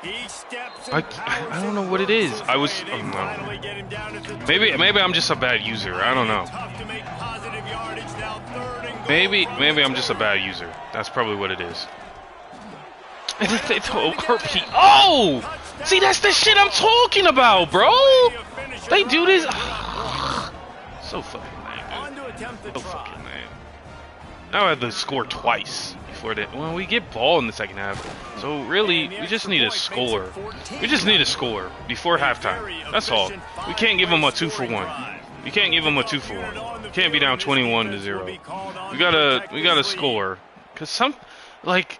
He steps I don't know what it is. I was maybe I'm just a bad user. I don't know. Maybe I'm just a bad user. That's probably what it is. They told RP. Oh, see, that's the shit I'm talking about, bro. They do this. So fucking lame, dude. So fucking lame. Now I have to score twice before that. Well, we get ball in the second half, so really we just need a score. We just need a score before halftime. That's all. We can't give them a 2-for-1. You can't give them a 2-for-1. You can't be down 21-0. We gotta score, cause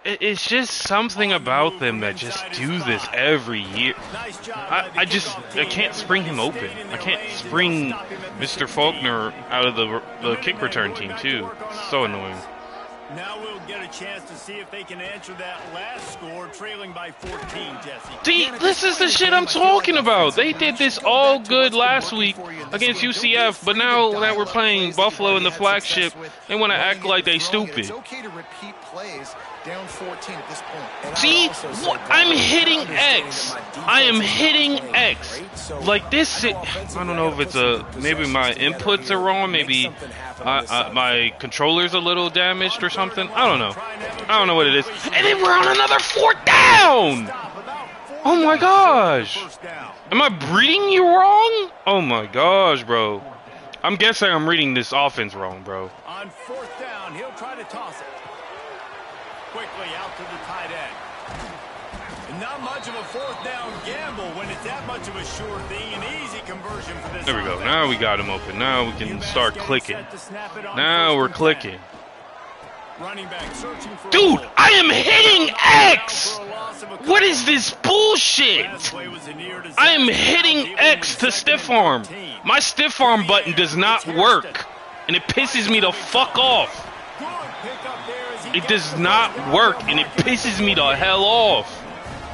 it's just something about them that just do this every year. I can't spring him open. I can't spring Mr. Faulkner out of the kick return team too. It's so annoying. Now we'll get a chance to see if they can answer that last score, trailing by 14, Jesse. See, this is the shit I'm talking about. They did this all good last week against UCF, but now that we're playing Buffalo in the flagship, they want to act like they stupid. It's okay to repeat plays down 14 at this point. See, I'm hitting X. I am hitting X. Like this, I don't know if it's maybe my inputs are wrong. Maybe my controller's a little damaged or something. I don't know. I don't know what it is. And then we're on another 4th down. Oh my gosh. Am I reading you wrong? Oh my gosh, bro. I'm guessing I'm reading this offense wrong, bro. On 4th down, he'll try to toss it. Quickly out to the tight end. And not much of a 4th down gamble when it's that much of a sure thing. An easy conversion for this. There we go. Now we got him open. Now we can start clicking. Now we're clicking. Dude, I am hitting X! What is this bullshit? I am hitting X to stiff arm. My stiff arm button does not work. And it pisses me the fuck off. It does not work, and it pisses me the hell off.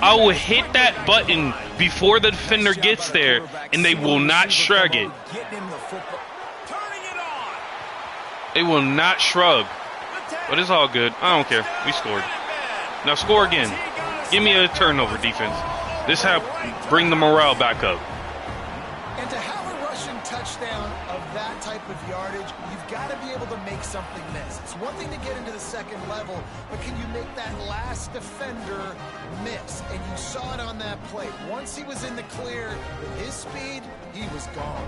I will hit that button before the defender gets there, and they will not shrug it. They will not shrug. But it's all good. I don't care. We scored. Now score again. Give me a turnover defense. This help bring the morale back up. And to have a rushing touchdown of that type of yardage, you've got to be able to make something miss. It's one thing to get into the second level, but can you make that last defender miss? And you saw it on that play. Once he was in the clear, with his speed, he was gone.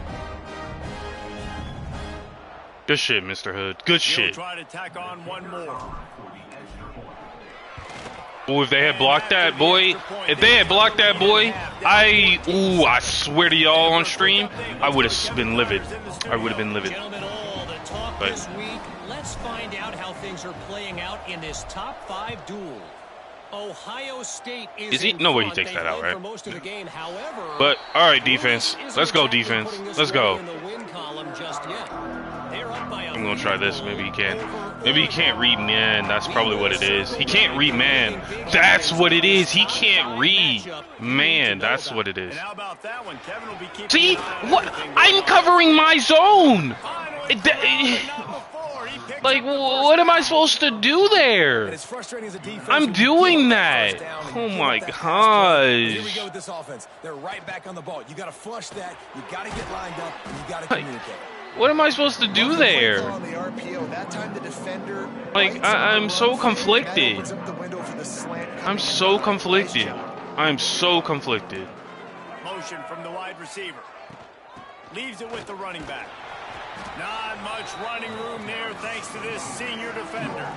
Good shit, Mr. Hood. Good shit. Try to tack on one more. Oh, if they had blocked that, boy. If they had blocked that, boy, I swear to y'all on stream, I would have been livid. I would have been livid. But this week, let's find out how things are playing out in this top 5 duel. Ohio State is he? No way he takes that out, right? But all right, defense. Let's go, defense. Let's go. I'm gonna try this. Maybe he can't. Maybe he can't read man. That's probably what it is. He can't read man. That's what it is. He can't read man. That's what it is. See what? I'm covering my zone. Like, what am I supposed to do there? I'm doing that. Oh my gosh. They're right back on the ball. You got to flush that. You got to get lined up. You got to communicate. What am I supposed to do there? Like, I'm so conflicted. I'm so conflicted. I'm so conflicted. Motion from the wide receiver. Leaves it with the running back. Not much running room there thanks to this senior defender.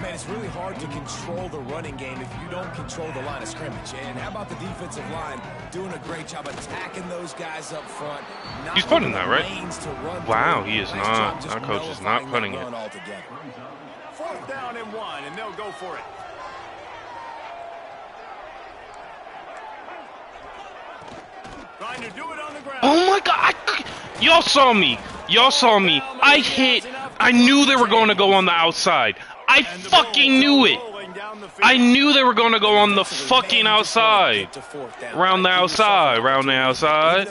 Man, it's really hard to control the running game if you don't control the line of scrimmage. And how about the defensive line doing a great job attacking those guys up front? He's punting that, right? Wow, he is not. Our coach is not punting it. 4th down and 1, and they'll go for it. Trying to do it on the ground. Oh my God! Y'all saw me. Y'all saw me. I hit. I knew they were going to go on the outside. I fucking knew it. I knew they were going to go on the fucking outside. Around the outside. Around the outside.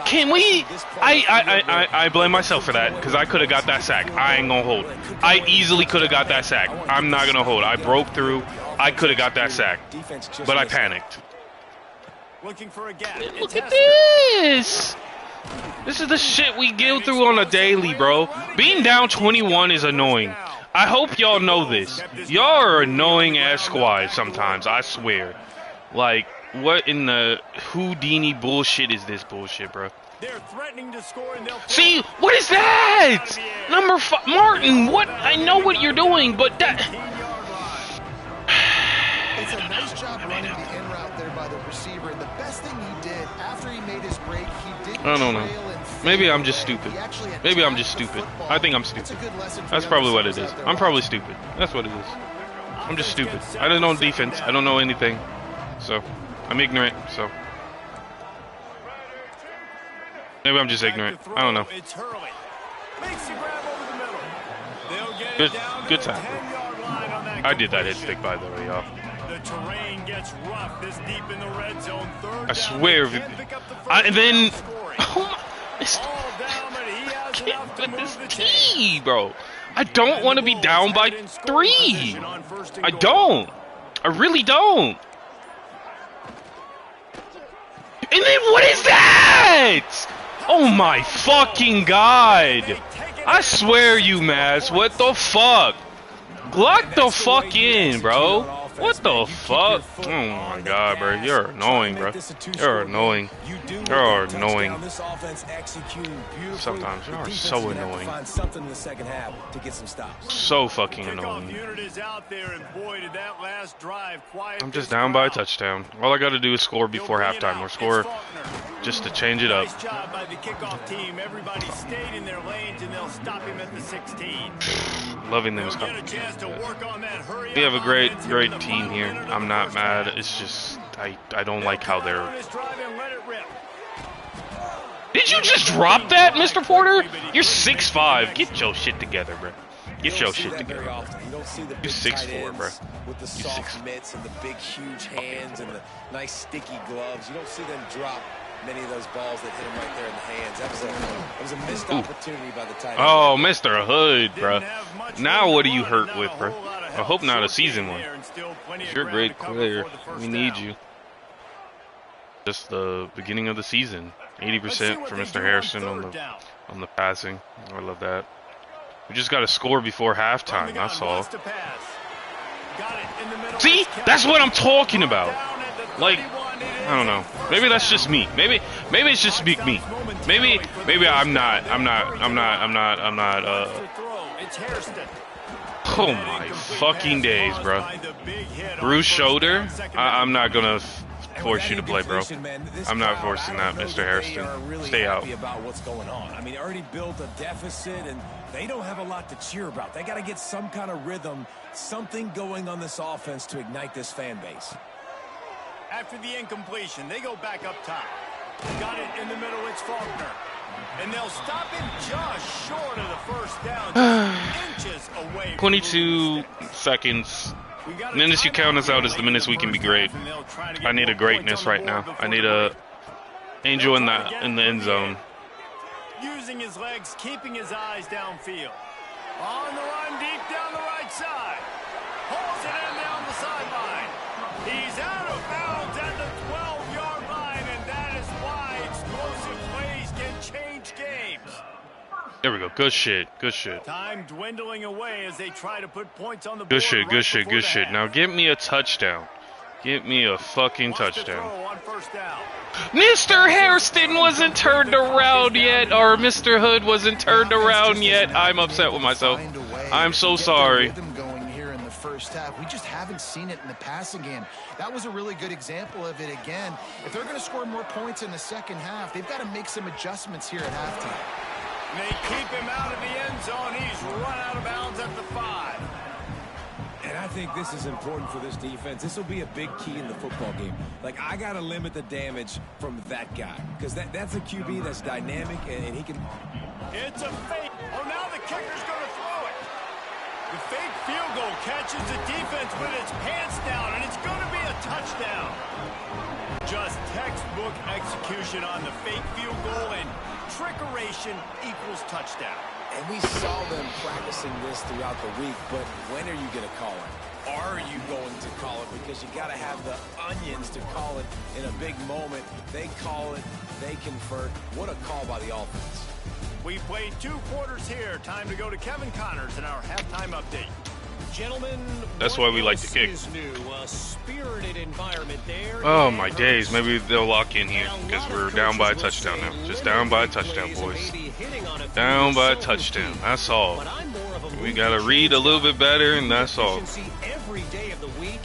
Can we? I blame myself for that because I could have got that sack. I ain't going to hold. I easily could have got that sack. I'm not going to hold. I broke through. I could have got that sack. But I panicked. Looking for a gap. Look at this. This is the shit we go through on a daily, bro. Being down 21 is annoying. I hope y'all know this. Y'all are annoying ass squad sometimes, I swear. Like, what in the Houdini bullshit is this bullshit, bro? They're threatening to score and they'll See, what is that? Number 5, Martin, what? I know what you're doing, but that... It's a nice job running the in route there by the receiver. And the best thing he did after he made his break, he didn't I don't know. trail and Maybe I'm just stupid. Maybe I'm just stupid. I think I'm stupid. That's probably what it is. I'm probably stupid. That's what it is. I'm just stupid. I don't know defense. I don't know anything. So, I'm ignorant, so. Maybe I'm just ignorant. I don't know. It's Hurley. Makes the grab over the middle. They'll get Good, it down to good the tackle. 10-yard line on that I did that hit completion. stick, by the way, y'all. The terrain gets rough this deep in the red zone. Third I down, swear. they can't pick up the first And then, down scoring. oh my, All down, but he has can't enough to with move this the chains. T, bro. I don't want to be down by 3. I don't. I really don't. And then what is that? Oh my fucking god. I swear, UMass. What the fuck? Lock the fuck in, bro. What the fuck? Oh my god, bro. You're annoying, bro. You're annoying. You're annoying. Sometimes you are so annoying. So fucking annoying. I'm just down by a touchdown. All I gotta do is score before halftime or score just to change it up. Nice job by the kickoff team. Everybody stayed in their lanes and they'll stop him at the 16. Loving them. Get a chance to work on that hurry We have a up great offense great in the team final here. minute of I'm the not first mad. half. It's just I don't like how they're. On his drive and let it rip. Did you just drop that, Mr. Porter? You're 6'5". Get your shit together, bro. Get your shit together. You're 6'4", bro. With the You're soft 6'4". mitts and the big, huge hands and the nice sticky gloves. You don't see them drop many of those balls that hit them right there in the hands. That was a missed opportunity by the tight end. Oh, Mr. Hood, bro. Now what are you hurt with, bro? I hope not a season one. You're a great player. We need you. Just the beginning of the season. 80% for Mr. Harrison on the passing. I love that. We just got to score before halftime. That's all. See, that's what I'm talking about. Like, I don't know. Maybe that's just me. Maybe it's just me. Maybe I'm not. Oh my fucking days, bro. Bruised shoulder. I'm not gonna force you to play, bro. I'm not forcing that, Mr. Harrison. Stay out. About what's going on. I mean, they already built a deficit, and they don't have a lot to cheer about. They got to get some kind of rhythm, something going on this offense to ignite this fan base. After the incompletion, they go back up top. Got it in the middle, it's Faulkner. And they'll stop him just short of the first down, just inches away from 22 seconds. Minutes you count us out as the minutes we can be great. I need a greatness right now. I need a angel in the end zone. Using his legs, keeping his eyes downfield. On the run, deep down the right side. Pulls it in down the sideline. He's out of bounds at the 12-yard line, and that is why explosive plays can change games. There we go. Good shit. Good shit. Time dwindling away as they try to put points on the board. Good shit. Good right shit. before Good the shit. half. Now get me a touchdown. Get me a fucking Wants to touchdown. throw on first down. Mr. Hairston wasn't turned around yet, or Mr. Hood wasn't turned around yet. I'm upset with myself. I'm so sorry. First half. We just haven't seen it in the passing game. That was a really good example of it again. If they're going to score more points in the second half, they've got to make some adjustments here at halftime. They keep him out of the end zone. He's run out of bounds at the 5. And I think this is important for this defense. This will be a big key in the football game. Like, I got to limit the damage from that guy, because that's a QB that's dynamic, and he can... It's a fake. Oh, now the kicker's going to throw it. The fake field goal catches the defense with its pants down, and it's going to be a touchdown. Just textbook execution on the fake field goal, and trickeration equals touchdown. And we saw them practicing this throughout the week, but when are you going to call it? Are you going to call it? Because you got to have the onions to call it in a big moment. They call it, they convert. What a call by the offense. We played 2 quarters here. Time to go to Kevin Connors in our halftime update. Gentlemen, that's why we like to kick. New, a spirited environment there. Oh my days, maybe they'll lock in here because we're down by a touchdown now. Just down by a touchdown, boys. Down by a touchdown. That's all. We gotta read a little bit better, and that's all.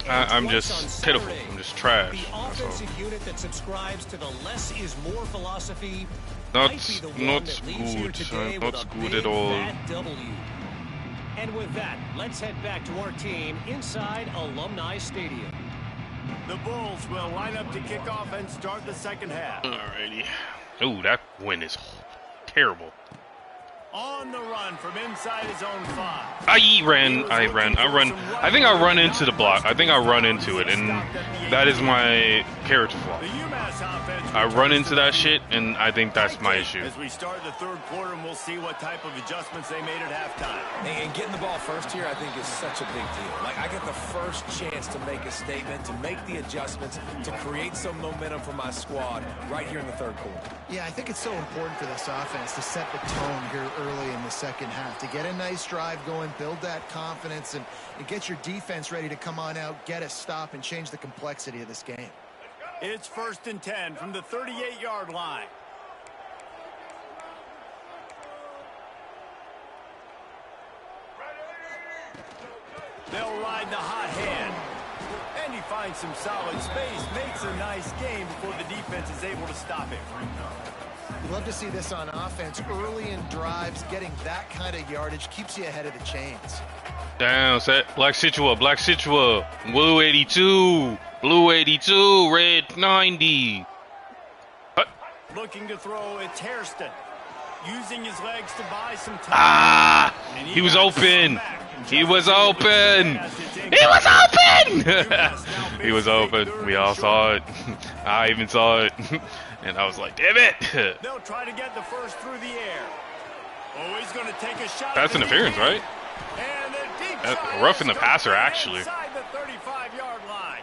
I'm just pitiful. I'm just trash. That's all. Unit that subscribes to the less is more philosophy. Not good. Not good at all. And with that, let's head back to our team inside Alumni Stadium. The Bulls will line up to kick off and start the second half. Alrighty. Ooh, that win is terrible. On the run from inside his own 5. I run. I think I run into the block. I think I run into it, and that is my character flaw. The UMass offense I run into that shit, and I think that's my issue. As we start the third quarter, and we'll see what type of adjustments they made at halftime. And getting the ball first here, I think, is such a big deal. Like, I get the first chance to make a statement, to make the adjustments, to create some momentum for my squad right here in the third quarter. Yeah, I think it's so important for this offense to set the tone here early in the second half, to get a nice drive going, build that confidence, and get your defense ready to come on out, get a stop, and change the complexity of this game. It's 1st and 10 from the 38-yard line. They'll ride the hot hand. And he finds some solid space, makes a nice game before the defense is able to stop him. You love to see this on offense. Early in drives, getting that kind of yardage keeps you ahead of the chains. Down, set. Black Situa, blue 82, blue 82, red 90. Looking to throw, it's Hairston. Using his legs to buy some time. Ah! He was open. He was open. He was open. He was open. We all saw it. I even saw it. And I was like, damn it. They'll try to get the first through the air. Oh, he's going to take a shot. That's interference, right? And a deep That's rough in the passer, actually. Inside the 35-yard line.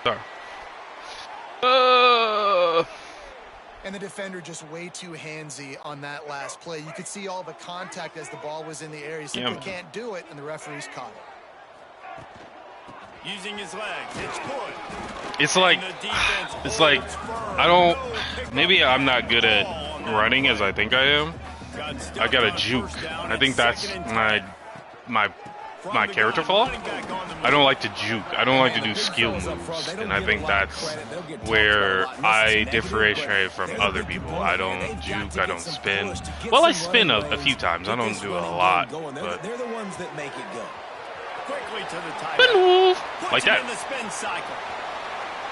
Sorry. And the defender just way too handsy on that last play. You could see all the contact as the ball was in the air. He simply can't do it, and the referees caught it. Using his legs, it's good. It's like I don't. Maybe I'm not good at running as I think I am. I got a juke. I think that's my character flaw. I don't like to juke. I don't like to do skill moves, and I think that's where I differentiate from other people. I don't juke. I don't spin. Well, I spin a few times. I don't do it a lot, but they're the ones that make it go. Quickly to the tight spin move like in that. the spin cycle.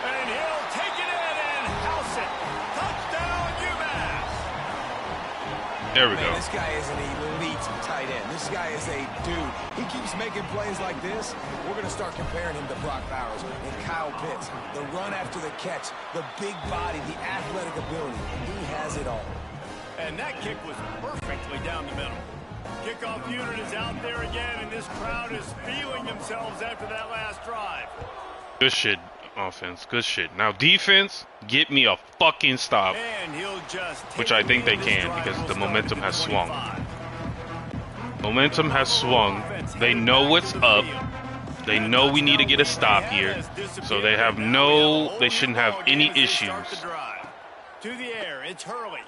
And he'll take it in and house it. Touchdown, UMass. There we go. This guy is an elite tight end. This guy is a dude. He keeps making plays like this. We're going to start comparing him to Brock Bowers and Kyle Pitts. The run after the catch, the big body, the athletic ability. He has it all. And that kick was perfectly down the middle. Kickoff unit is out there again, and this crowd is feeling themselves after that last drive. Good shit, offense. Good shit. Now defense, get me a fucking stop. And he'll just Which I think they can because the momentum has swung. Momentum has swung. They know what's up. They know we need to get a stop here. So they have they shouldn't have any issues. To the air, it's Hurley.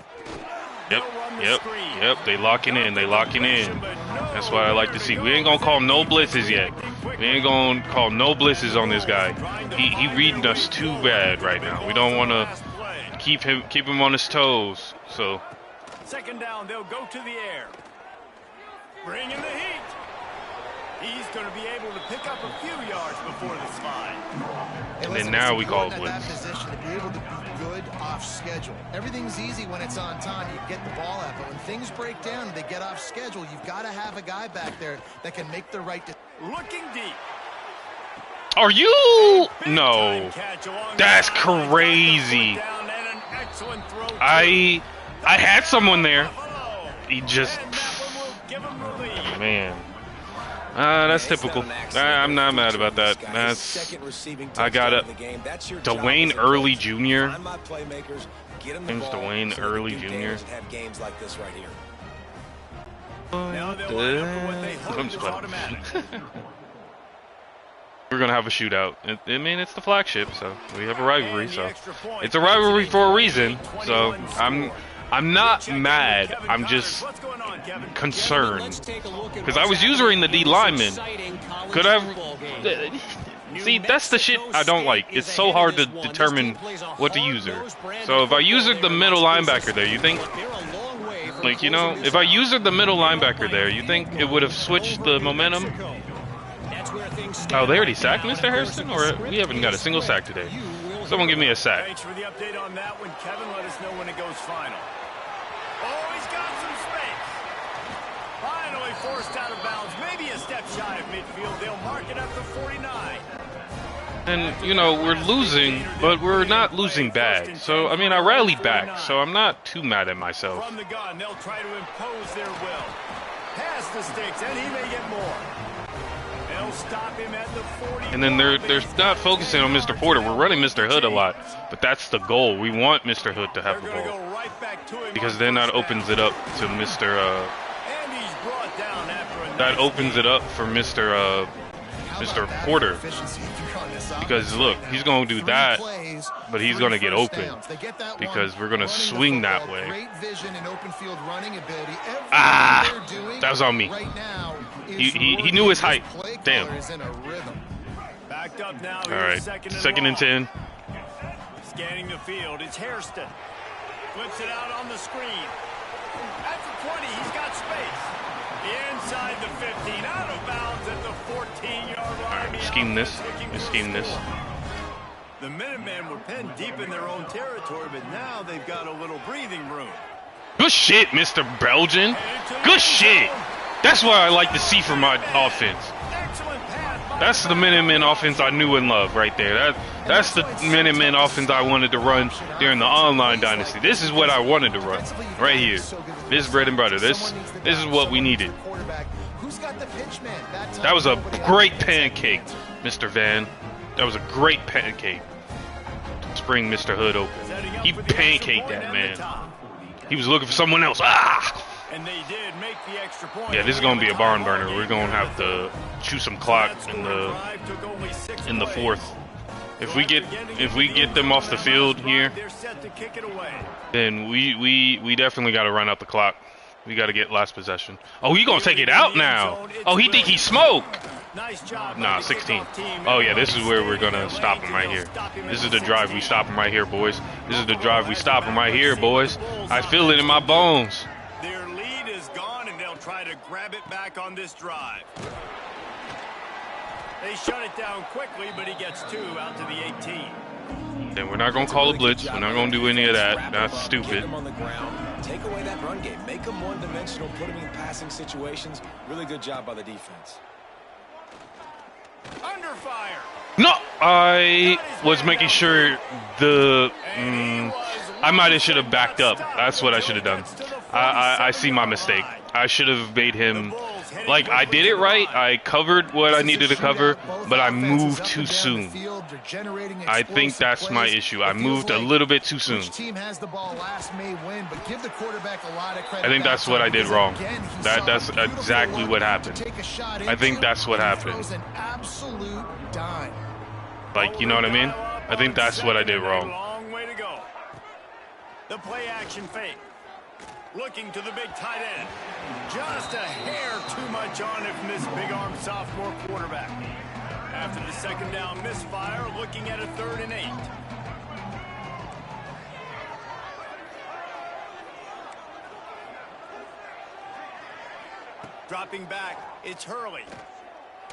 Yep. They locking in. That's what I like to see. We ain't gonna call no blitzes yet. We ain't gonna call no blitzes on this guy. He reading us too bad right now. We don't want to keep him on his toes. So second down, they'll go to the air. Bring in the heat. He's going to be able to pick up a few yards before the slide. And then now we call blitz. blitz. That position to be able to be good off schedule. Everything's easy when it's on time. You get the ball out, but when things break down and they get off schedule, you've got to have a guy back there that can make the right decision. Looking deep. Are you? No. That's That's crazy. I had someone there. He just, man. That's typical. I'm not mad about that. I got it. Dwayne Early Jr. James Dwayne Early Jr. I'm just playing. We're gonna have a shootout. I mean, it's the flagship, so we have a rivalry. So it's a rivalry for a reason. So I'm not mad. I'm just concerned because I was using the D lineman. Could I? See, that's the shit I don't like. It's so hard to determine what to use her. So if I use the middle linebacker there, you think, like, you know, if I use the middle linebacker there, you think it would have switched the momentum? Oh, they already sacked Mr. Hairston, or we haven't got a single sack today. Someone give me a sack. Thanks for the update on that one, Kevin. Let us know when it goes final. Oh, he's got some space. Finally forced out of bounds. Maybe a step shy of midfield. They'll mark it up to 49. And, you know, we're losing, but we're not losing bad. So, I mean, I rallied back, so I'm not too mad at myself. From the gun, they'll try to impose their will. Past the sticks, and he may get more. They'll stop him at the 40. And then they're not focusing on Mr. Porter. We're running Mr. Hood a lot, but that's the goal. We want Mr. Hood to have the ball because then that opens it up to Mr. That opens it up for Mr. Porter. Because look, he's going to do that, but he's going to get open because we're going to swing that way. Ah, that was on me. He knew his height. Damn. All right, 2nd and 10. Scanning the field, it's Hairston. Flips it out on the screen. At the 20, he's got space. Inside the 15, out of bounds at the 14-yard line. All right, scheme this. Scheme this. The Minutemen were penned deep in their own territory, but now they've got a little breathing room. Good shit, Mr. Belgian. Good shit. That's what I like to see from my offense. That's the Minutemen offense I knew and loved right there. That's the Minutemen offense I wanted to run during the online dynasty. This is what I wanted to run right here. This is bread and butter. This is what we needed. That was a great pancake, Mr. Van. That was a great pancake. Spring Mr. Hood open. He pancaked that, man. He was looking for someone else. Ah! And they did make the extra point. Yeah, this is gonna be a barn burner. We're gonna have to chew some clock in the fourth. If we get them off the field here, then we definitely got to run out the clock. We got to get last possession. Oh, he gonna take it out now. Oh, he think he smoked. Nah, 16. Oh yeah, this is where we're gonna stop him right here. This is the drive we stop him right here, boys. This is the drive we stop him right here, boys. I feel it in my bones. Their lead is gone, and they'll try to grab it back on this drive. They shut it down quickly, but he gets 2 out to the 18. Then we're not gonna call a blitz. We're not gonna do any of that. That's stupid. Take away that run game. Make them one-dimensional. Put them in passing situations. Really good job by the defense. Under fire. No, I was making sure the. I might have should have backed up. That's what I should have done. I see my mistake. I should have made him. Like, I did it right. I covered what I needed to cover, but I moved too soon. I think that's my issue. I moved a little bit too soon. I think that's what I did wrong. That's exactly what happened. I think that's what happened. Like, you know what I mean? I think that's what I did wrong. Long way to go. The play action fake. Looking to the big tight end. Just a hair too much on it from this big-arm sophomore quarterback. After the second down misfire, looking at a 3rd and 8. Dropping back, it's Hurley.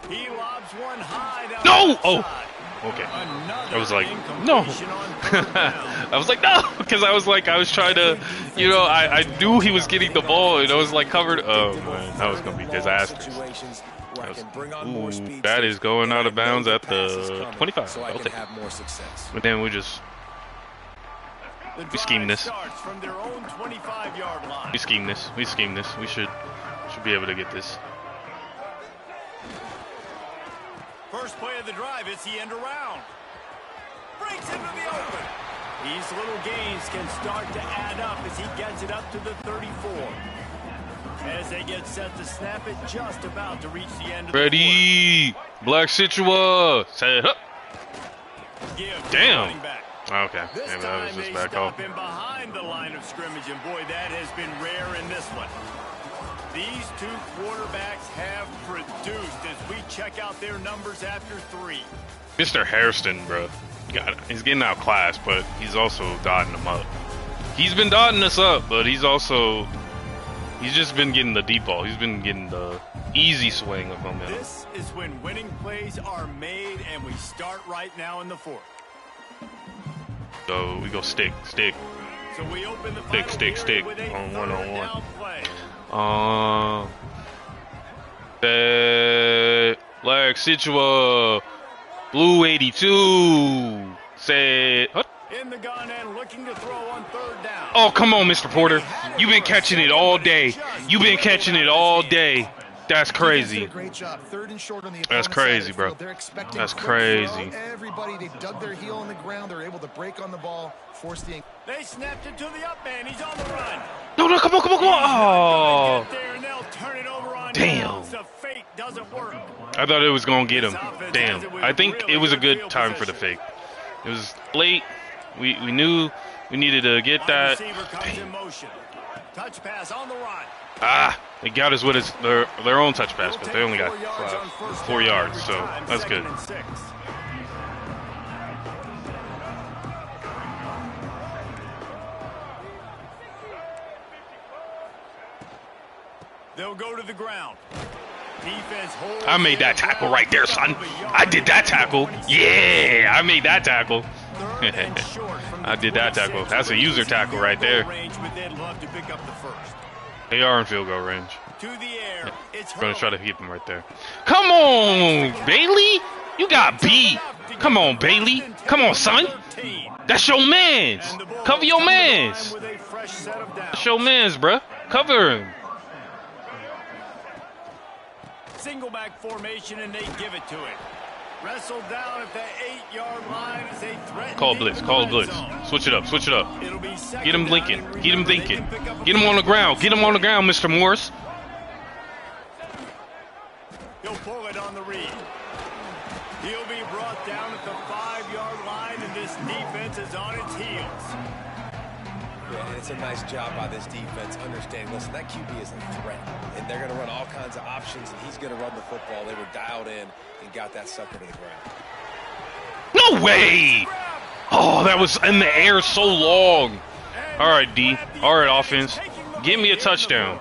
He lobs one high down No! the Oh, side. okay. Another I was like, no. incompletion on third down. I was like, no, because I was trying to, you know, I knew he was getting the ball, and I was like covered. Oh man, that was gonna be disastrous. Ooh, that is going out of bounds at the 25. So I I'll can take it. have more success. But then we scheme this. Starts from their own 25-yard line. We scheme this. We scheme this. We should be able to get this. First play of the drive, it's the end around. Breaks into the open. These little gains can start to add up as he gets it up to the 34. As they get set to snap it, just about to reach the end of the Ready, Black Situa. Set up. quarter. Give to the Damn. running back. Okay, This maybe that time was they just back stop off. him behind the line of scrimmage, and boy, that has been rare in this one. These two quarterbacks have produced as we check out their numbers after 3. Mr. Hairston, bro. He's getting outclassed, but he's also dotting them up. He's been dotting us up, but he's just been getting the deep ball. He's been getting the easy swing of momentum. This is when winning plays are made, and we start right now in the 4th. So we go stick. So we open the Stick, final stick, period stick with a on third one-on-one. down play. Black Situa, Blue 82, said, what? In the gun and looking to throw on 3rd down. Oh, come on, Mr. Porter. You've been catching it all day. You've been catching it all day. That's crazy. Great job. 3rd and short on the That's opponent's crazy, side of the bro. field. They're expecting That's quick crazy. throw. Everybody, they dug their heel on the ground. They're able to break on the ball, force the. They snapped it to the up man. He's on the run. No, come on. Oh, Get there and they'll turn it over on damn. downs. The fake doesn't work. I thought it was going to get him. Damn. I think it was a good time for the fake. It was late. We knew we needed to get Wide that. receiver comes in motion. Touch pass on the run. They got us with their own touch pass, but they only got 4 yards, so that's good. 2nd and 6. They'll go to the ground. Defense holds. I made that tackle right there, son. I did that tackle. Yeah, I made that tackle. I did that tackle. That's a user tackle right there. They are in field goal range. To the air. It's I'm going to try to keep them right there. Come on, Bailey. You got beat. Come on, Bailey. Come on, son. That's your mans. Cover your mans. That's your mans, bruh. Cover him. Single back formation, and they give it to it. Wrestled down at the 8-yard line as they threaten. Call blitz. Call blitz. Switch it up. Switch it up. It'll be Get him blinking. Get him thinking. Get him on the ground. Get him on the ground, Mr. Morris. He'll pull it on the read. He'll be brought down at the 5-yard line, and this defense is on its heels. Yeah, and it's a nice job by this defense understanding, listen, that QB is a threat, and they're going to run all kinds of options, and he's going to run the football. They were dialed in and got that sucker to the ground. No way! Oh, that was in the air so long. All right, D. All right, offense. Give me a touchdown.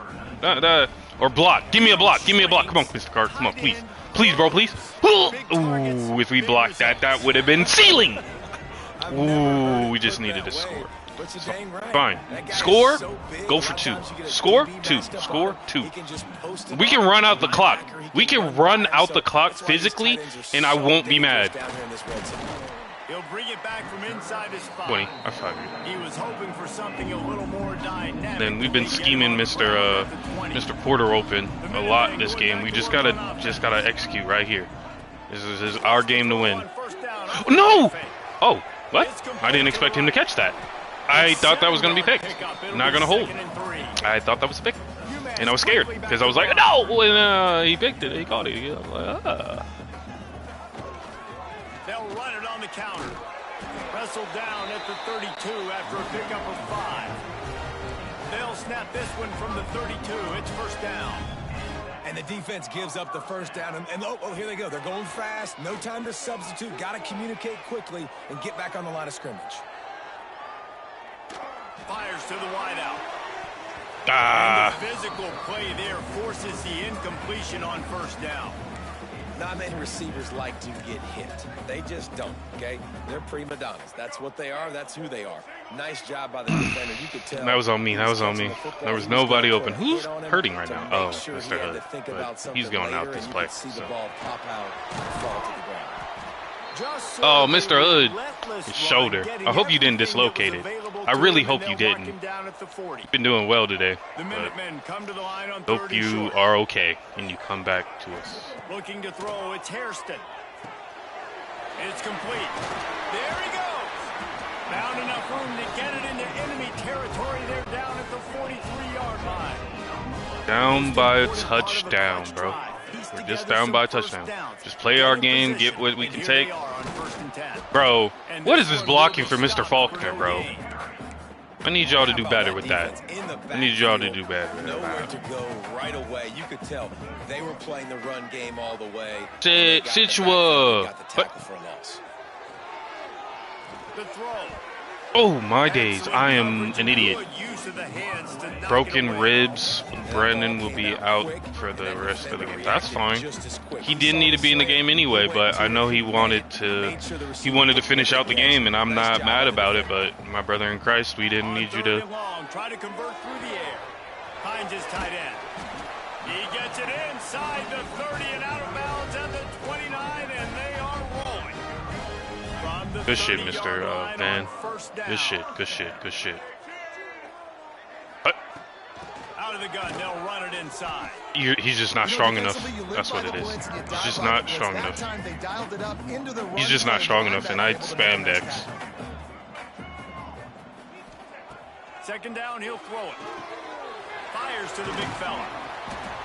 Or block. Give me a block. Give me a block. Come on, Mr. Carter. Come on, please. Please, bro, please. Ooh, if we blocked that, that would have been ceiling. Ooh, we just needed to score. Fine. Score, go for 2. Score, 2. Score, 2. We can run out the clock. We can run out the clock physically, and I won't be mad. He'll bring it back from inside his spot. 20. I 5 you. He was hoping for something a little more dynamic. Then we've been scheming Mr. Porter open a lot this game. We just gotta execute right here. This is our game to win. No! Oh, what? I didn't expect him to catch that. I thought that was gonna be picked. Not gonna hold. I thought that was a pick, and I was scared because I was like, no! And he picked it. He caught it. I was like, ah. They'll run it on the counter. Wrestled down at the 32 after a pickup of 5. They'll snap this one from the 32. It's first down. And the defense gives up the first down. And oh, here they go. They're going fast. No time to substitute. Got to communicate quickly and get back on the line of scrimmage. Fires to the wideout. Ah. And the physical play there forces the incompletion on first down. Not many receivers like to get hit. They just don't, okay? They're prima donnas. That's what they are. That's who they are. Nice job by the defender. You could tell. That was on me. That was on me. There was nobody open. Who's hurting right now? Oh, Mr. Hood. But he's going out this play. So. Oh, Mr. Hood, his shoulder. I hope you didn't dislocate it. I really hope you didn't. You've been doing well today. But hope you are okay and you come back to us. Looking to throw, it's Hairston. It's complete. There he goes. Found enough room to get it into enemy territory. They're down at the 43-yard line. Down by a touchdown, bro. We're just down by a touchdown. Just play our game, get what we can take. Bro, what is this blocking for Mr. Faulkner, bro? I need y'all to do better with that. I need y'all to do better. Nowhere to go right away. You could tell they were playing the run game all the way. Situa. Oh my days, I am an idiot. Broken ribs. Brandon will be out for the rest of the game. That's fine. He didn't need to be in the game anyway, but I know he wanted to finish out the game, and I'm not mad about it. But my brother in Christ, we didn't need you to. Try to convert through the air. Finds his tight end. He gets it inside the 30 and out of bounds at the 29, and they are rolling. Good shit, Mr. Van. Good shit, good shit, good shit. Out of the gun, they'll run it inside. He's just not strong enough. That's what it is. He's just not strong enough. He's just not strong enough, and I spammed X. Second down, he'll throw it. Fires to the big fella.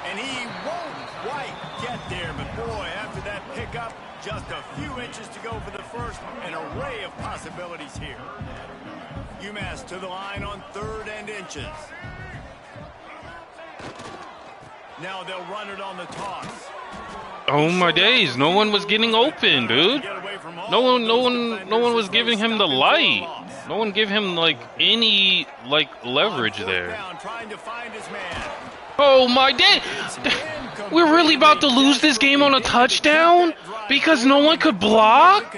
And he won't quite get there, but boy, after that pickup, just a few inches to go for the first. An array of possibilities here. UMass to the line on 3rd and inches. Now they'll run it on the toss. Oh my days, no one was getting open, dude. No one was giving him the light. No one gave him like any leverage there. Oh my day. We're really about to lose this game on a touchdown because no one could block?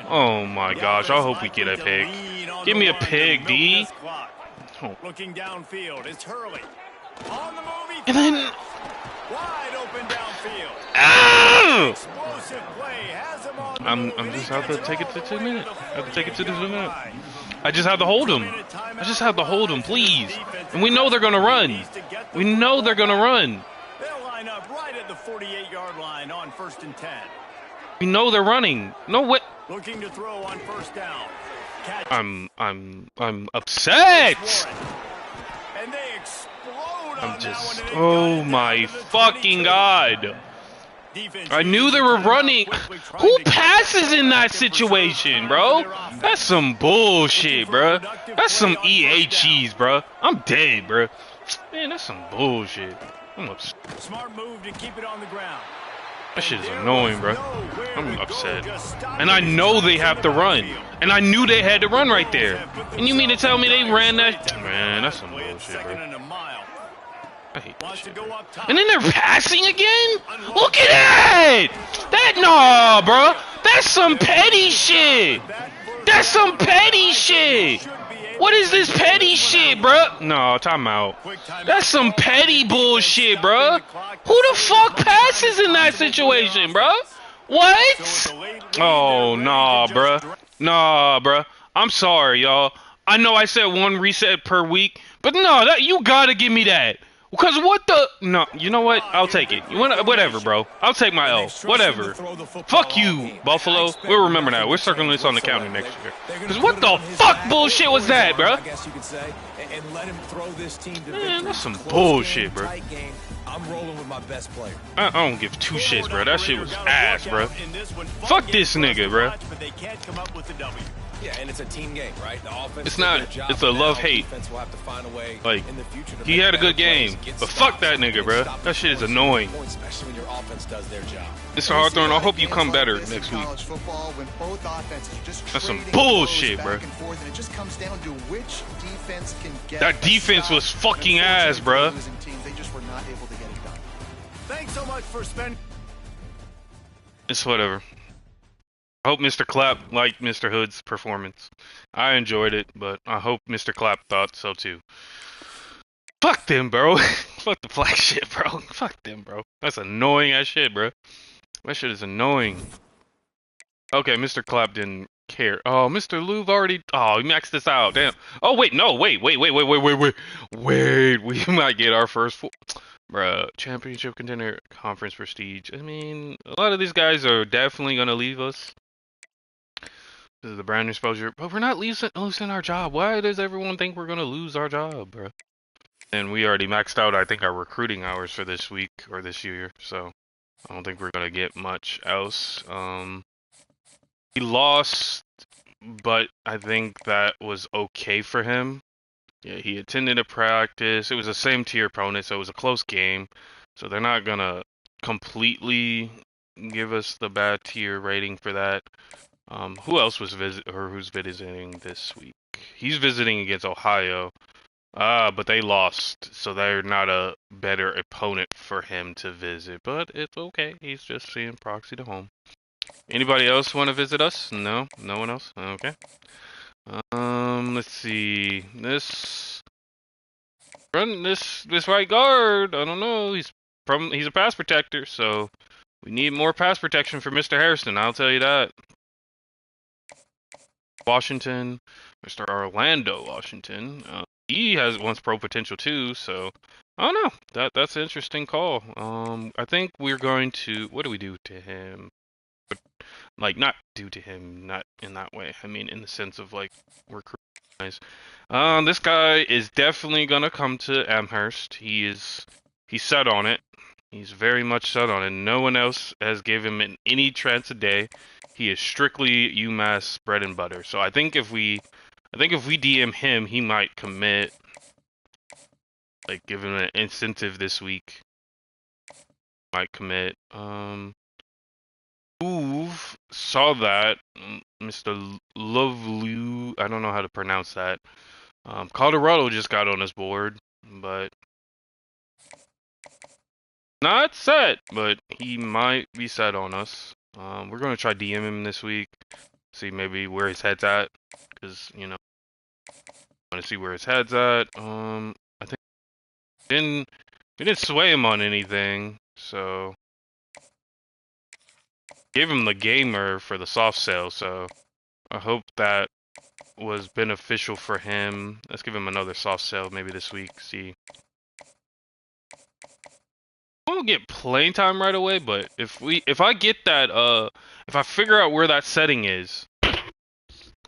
Oh my gosh, I hope we get a pick. Give me a pick, D. Oh. Looking downfield, it's Hurley. On the move, and then wide open downfield. Ah! Explosive play has him on the I'm just have to take it to 2 minutes. I have to take it to the 2 minutes. I just have to hold him. I just have to hold him, please. And we know they're gonna run. We know they're gonna run. They'll line up right at the 48-yard line on 1st and 10. We know they're running. No way. Looking to throw on 1st down. Catch. I'm upset. And they explode I'm on just, that one, oh my fucking god. I knew they were running. Who passes in that situation, bro? That's some bullshit, bro. That's some EA cheese, bro. I'm dead, bro. Man, that's some bullshit. I'm upset. Smart move to keep it on the ground. That shit is annoying, bro. I'm upset. And I know they have to run. And I knew they had to run right there. And you mean to tell me they ran that? Man, that's some bullshit, bro. I hate that shit. And then they're passing again? Look at that! Nah, bro. That's some petty shit. That's some petty shit. What is this petty shit, bro? No, time out. That's some petty bullshit, bro. Who the fuck passes in that situation, bro? What? Oh, nah, bro. Nah, bro. I'm sorry, y'all. I know I said 1 reset per week, but no, you gotta give me that. Because what the... No, you know what? I'll take it. Whatever, bro. I'll take my L. Whatever. Fuck you, Buffalo. We'll remember that. We're circling this on the counter next year. Because what the fuck bullshit was that, bro? Man, that's some bullshit, bro. I'm rolling with my best player. I don't give 2 shits, bro. That shit was ass, bro. Fuck this nigga, bro. Yeah, and it's a team game, right? The offense it's not. It's a love-hate. Like, he had a good game, but fuck that nigga, bro. That shit is annoying. Especially when your offense does their job. It's a hard throwing. I hope you come better next week. That's some bullshit, bro. That defense was fucking ass, bro. Thanks so much for spending. It's whatever. I hope Mr. Clapp liked Mr. Hood's performance. I enjoyed it, but I hope Mr. Clapp thought so too. Fuck them, bro. Fuck the flag shit, bro. Fuck them, bro. That's annoying as shit, bro. That shit is annoying. Okay, Mr. Clapp didn't care. Oh, Mr. Louvre already. Oh, he maxed this out. Damn. Oh, wait, no, wait. We might get our first four. Bruh, championship contender, conference prestige. I mean, a lot of these guys are definitely gonna leave us. This is the brand new exposure, but we're not losing our job. Why does everyone think we're gonna lose our job, bro? And we already maxed out, I think, our recruiting hours for this week or this year, so I don't think we're gonna get much else. He lost, but I think that was okay for him. Yeah, he attended a practice. It was the same tier opponent, so it was a close game. So they're not gonna completely give us the bad tier rating for that. Who else was who's visiting this week? He's visiting against Ohio. But they lost, so they're not a better opponent for him to visit. But it's okay. He's just seeing proxy to home. Anybody else want to visit us? No? No one else? Okay. Let's see. This right guard, I don't know. He's a pass protector, so we need more pass protection for Mr. Harrison, I'll tell you that. Washington, Mr. Orlando Washington. He wants pro potential too, so I don't know. That's an interesting call. I think we're going to, what do we do to him? Like, not do to him, not in that way. I mean, in the sense of like recruit guys. This guy is definitely gonna come to Amherst. He's set on it. He's very much set on it. No one else has given him any chance a day. He is strictly UMass bread and butter. So I think if we DM him, he might commit. Like, give him an incentive this week. Might commit. Move saw that Mr. Lovelu. I don't know how to pronounce that. Colorado just got on his board, but not set. But he might be set on us. We're gonna try DM him this week. See maybe where his head's at, because you know, want to see where his head's at. I think we didn't sway him on anything, so gave him the gamer for the soft sale. So I hope that was beneficial for him. Let's give him another soft sale maybe this week. See. I won't get playing time right away, but if I get that if I figure out where that setting is,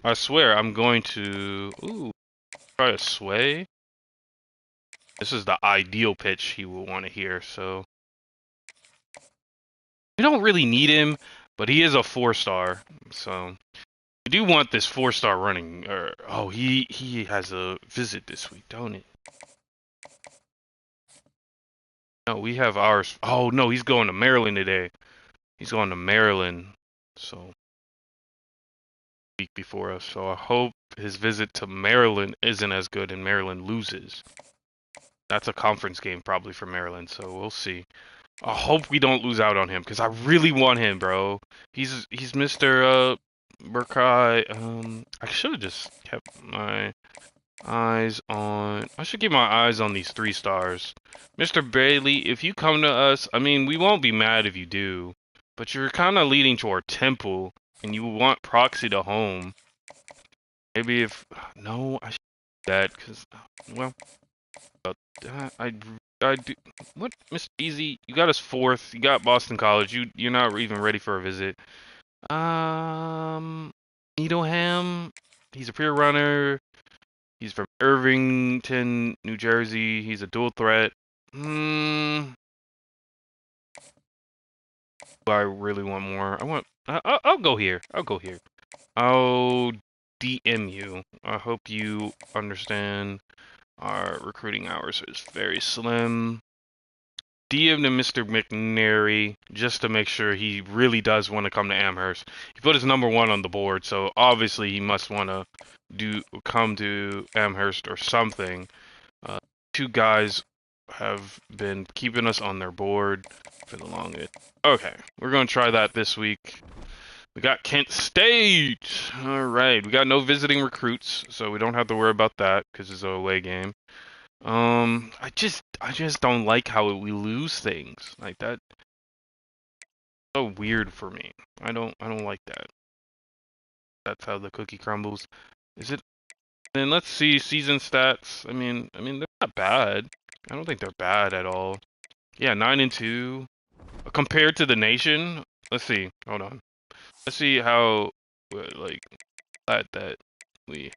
I swear I'm going to try a sway. This is the ideal pitch he will want to hear, so we don't really need him, but he is a 4-star, so we do want this 4-star running. Or oh, he has a visit this week, don't it? No, we have ours. Oh no, he's going to Maryland today. He's going to Maryland, so week before us. So I hope his visit to Maryland isn't as good and Maryland loses. That's a conference game probably for Maryland, so we'll see. I hope we don't lose out on him because I really want him, bro. He's Mr. Burkai. I should have just kept my eyes on. I should keep my eyes on these 3 stars. Mr. Bailey, if you come to us, I mean, we won't be mad if you do, but you're kind of leading to our temple, and you want proxy to home. Maybe if no, I should do that because well, I do. What, Mr. Easy? You got us 4th. You got Boston College. You're not even ready for a visit. Needleham. He's a pure runner. He's from Irvington, New Jersey. He's a dual threat. I really want more. I'll go here. I'll go here. I'll DM you. I hope you understand. Our recruiting hours is very slim. DM to Mr. McNary just to make sure he really does want to come to Amherst. He put his number 1 on the board, so obviously he must want to come to Amherst or something. 2 guys. have been keeping us on their board for the longest. Okay, we're going to try that this week. We got Kent State. All right, we got no visiting recruits, so we don't have to worry about that because it's an away game. I just don't like how we lose things like that. So weird for me. I don't like that. That's how the cookie crumbles. Is it? Then let's see season stats. I mean they're not bad. I don't think they're bad at all. Yeah, 9-2 compared to the nation. Let's see. Hold on. Let's see how like that we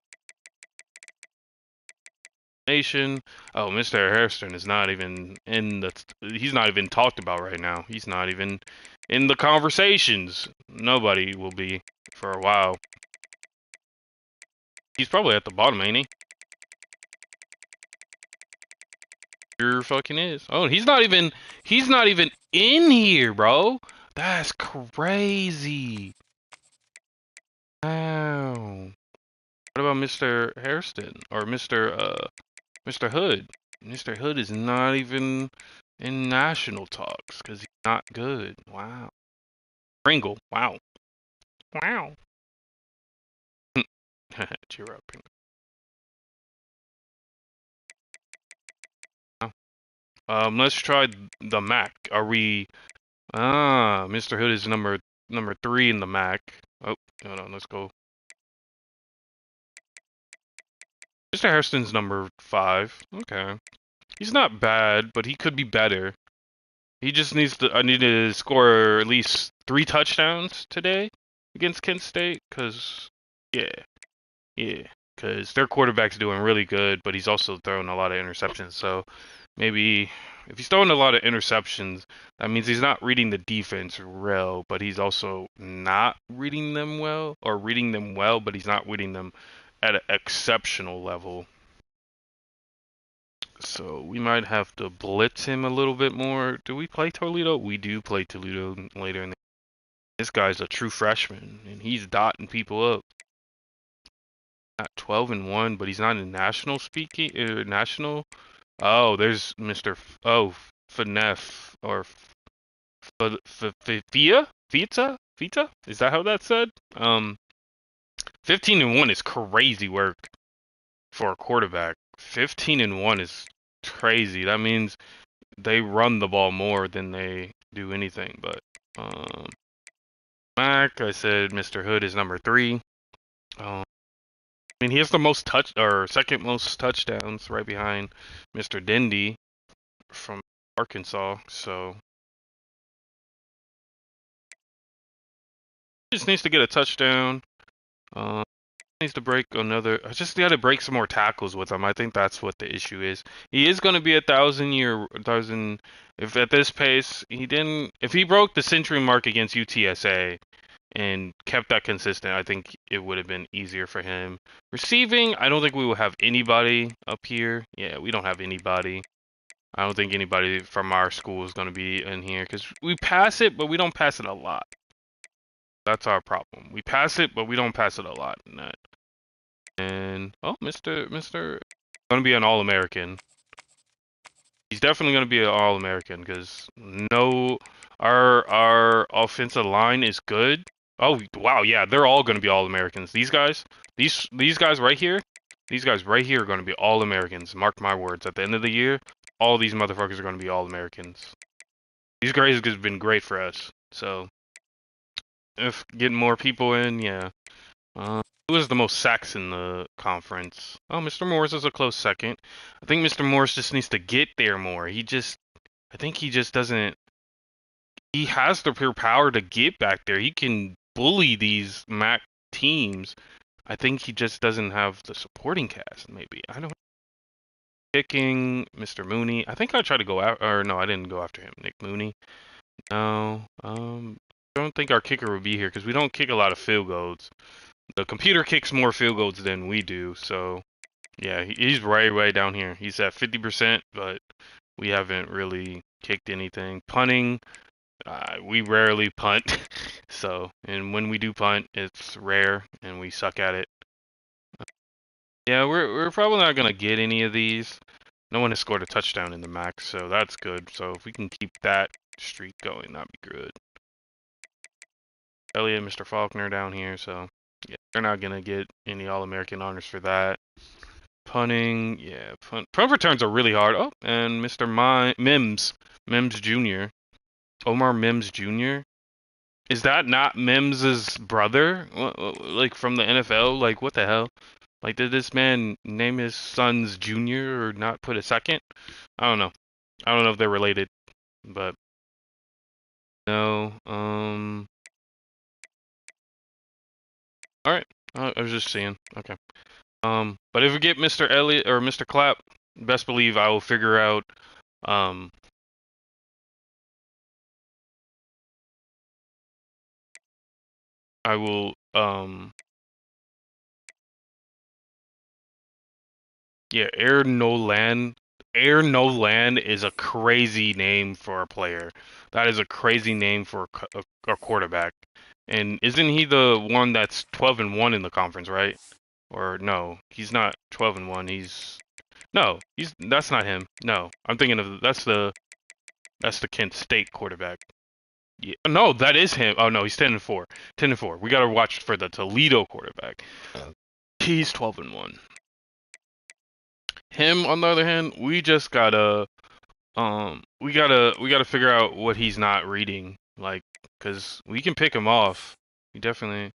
nation. Oh, Mr. Hairston is not even in the. He's not even talked about right now. He's not even in the conversations. Nobody will be for a while. He's probably at the bottom, ain't he? Sure fucking is. Oh, he's not even in here, bro. That's crazy. Wow. What about Mr. Hairston or Mr. Hood? Mr. Hood is not even in national talks because he's not good. Wow. Pringle. Wow. Wow. Cheer up, Pringle. Let's try the Mac. Are we? Mr. Hood is number 3 in the Mac. Oh, hold on. Let's go. Mr. Hairston's number 5. Okay. He's not bad, but he could be better. He just needs to. I need to score at least 3 touchdowns today against Kent State, cause yeah, cause their quarterback's doing really good, but he's also throwing a lot of interceptions. So maybe if he's throwing a lot of interceptions, that means he's not reading the defense well, but he's also not reading them well, or reading them well, but he's not reading them at an exceptional level. So we might have to blitz him a little bit more. Do we play Toledo? We do play Toledo later in the. This guy's a true freshman, and he's dotting people up. At 12-1, but he's not in national speaking. National. Oh, there's Mr. Fnef or Fita. Is that how that's said? 15-1 is crazy work for a quarterback. 15-1 is crazy. That means they run the ball more than they do anything. But Mac, I said Mr. Hood is number 3. I mean, he has the most second most touchdowns, right behind Mr. Dendy from Arkansas. So he just needs to get a touchdown. Needs to break another. I just got to break some more tackles with him. I think that's what the issue is. He is going to be 1,000. If at this pace if he broke the century mark against UTSA and kept that consistent, I think it would have been easier for him. Receiving, I don't think we will have anybody up here. Yeah, we don't have anybody. I don't think anybody from our school is going to be in here because we pass it, but we don't pass it a lot. That's our problem. We pass it, but we don't pass it a lot. And Mr. Gonna be an All-American. He's definitely gonna be an All-American because our offensive line is good. Oh wow, yeah, they're all gonna be All-Americans. These guys right here, are gonna be All-Americans. Mark my words. At the end of the year, all these motherfuckers are gonna be All-Americans. These guys have been great for us. So if getting more people in, yeah. Who has the most sacks in the conference? Oh, Mr. Morris is a close second. I think Mr. Morris just needs to get there more. I think he just doesn't. He has the pure power to get back there. He can bully these MAC teams. I think he just doesn't have the supporting cast. Maybe I don't. Kicking Mr. Mooney. I think I tried to go out. Or no, I didn't go after him. Nick Mooney. No. I don't think our kicker would be here because we don't kick a lot of field goals. The computer kicks more field goals than we do, so yeah, he's way down here. He's at 50%, but we haven't really kicked anything. Punting, we rarely punt, so, and when we do punt, it's rare, and we suck at it. Yeah, we're probably not gonna get any of these. No one has scored a touchdown in the MAC, so that's good. So if we can keep that streak going, that'd be good. Elliott, Mr. Faulkner down here, so yeah, they're not gonna get any All-American honors for that. Punting, yeah, punt returns are really hard. Oh, and Mr. Mims Jr. Omar Mims Jr. Is that not Mims's brother? Like from the NFL? Like what the hell? Like did this man name his sons Junior or not put a second? I don't know. I don't know if they're related, but no. All right. I was just seeing. Okay. But if we get Mr. Elliott or Mr. Clapp, best believe I will figure out I will yeah, Air Nolan is a crazy name for a player. That is a crazy name for a quarterback. And isn't he the one that's 12-1 in the conference, right? Or no, he's not 12-1. That's not him. No, I'm thinking of that's the Kent State quarterback. Yeah, no, that is him. Oh no, he's 10-4. 10-4. We gotta watch for the Toledo quarterback. He's 12-1. Him, on the other hand, we just gotta we gotta figure out what he's not reading, like, cause we can pick him off. We definitely.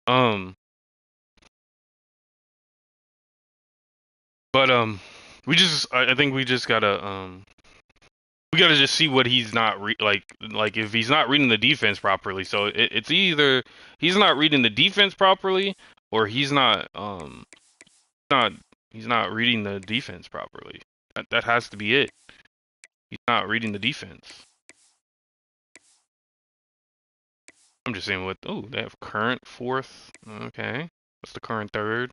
Oh. But I think we just gotta just see what he's not like if he's not reading the defense properly. So it's either he's not reading the defense properly or he's not reading the defense properly. That has to be it. He's not reading the defense. I'm just saying what. Oh, they have current fourth. Okay, what's the current third?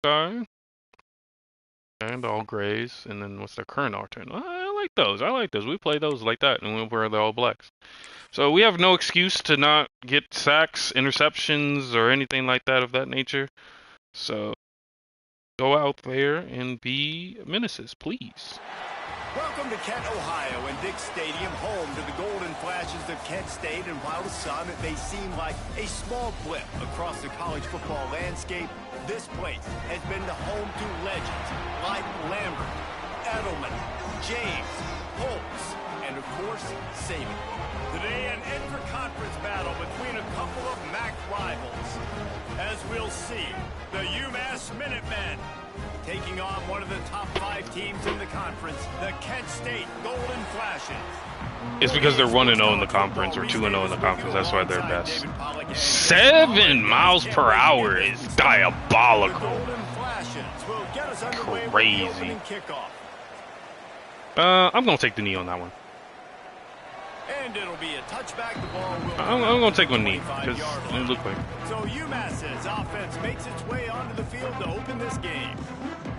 Sorry. And all grays, and then what's their current alternate? I like those. I like those. We play those like that, and we wear the all blacks. So we have no excuse to not get sacks, interceptions, or anything like that of that nature. So go out there and be menaces, please. Welcome to Kent, Ohio, and Dick Stadium, home to the golden flashes of Kent State. And while to some it may seem like a small blip across the college football landscape, this place has been the home to legends like Lambert, Edelman, James, Holtz, and of course, Saban. Today, an inter-conference battle between a couple of MAC rivals. As we'll see, the UMass Minutemen taking on one of the top 5 teams in the conference, the Kent State Golden Flashes. It's because they're 1-0 in the conference or 2-0 in the conference. That's why they're best. 7 miles per hour is diabolical. Crazy. I'm gonna take the knee on that one. And it'll be a touchback. The ball will I'm gonna take one knee because it looked like. So UMass's offense makes its way onto the field to open this game.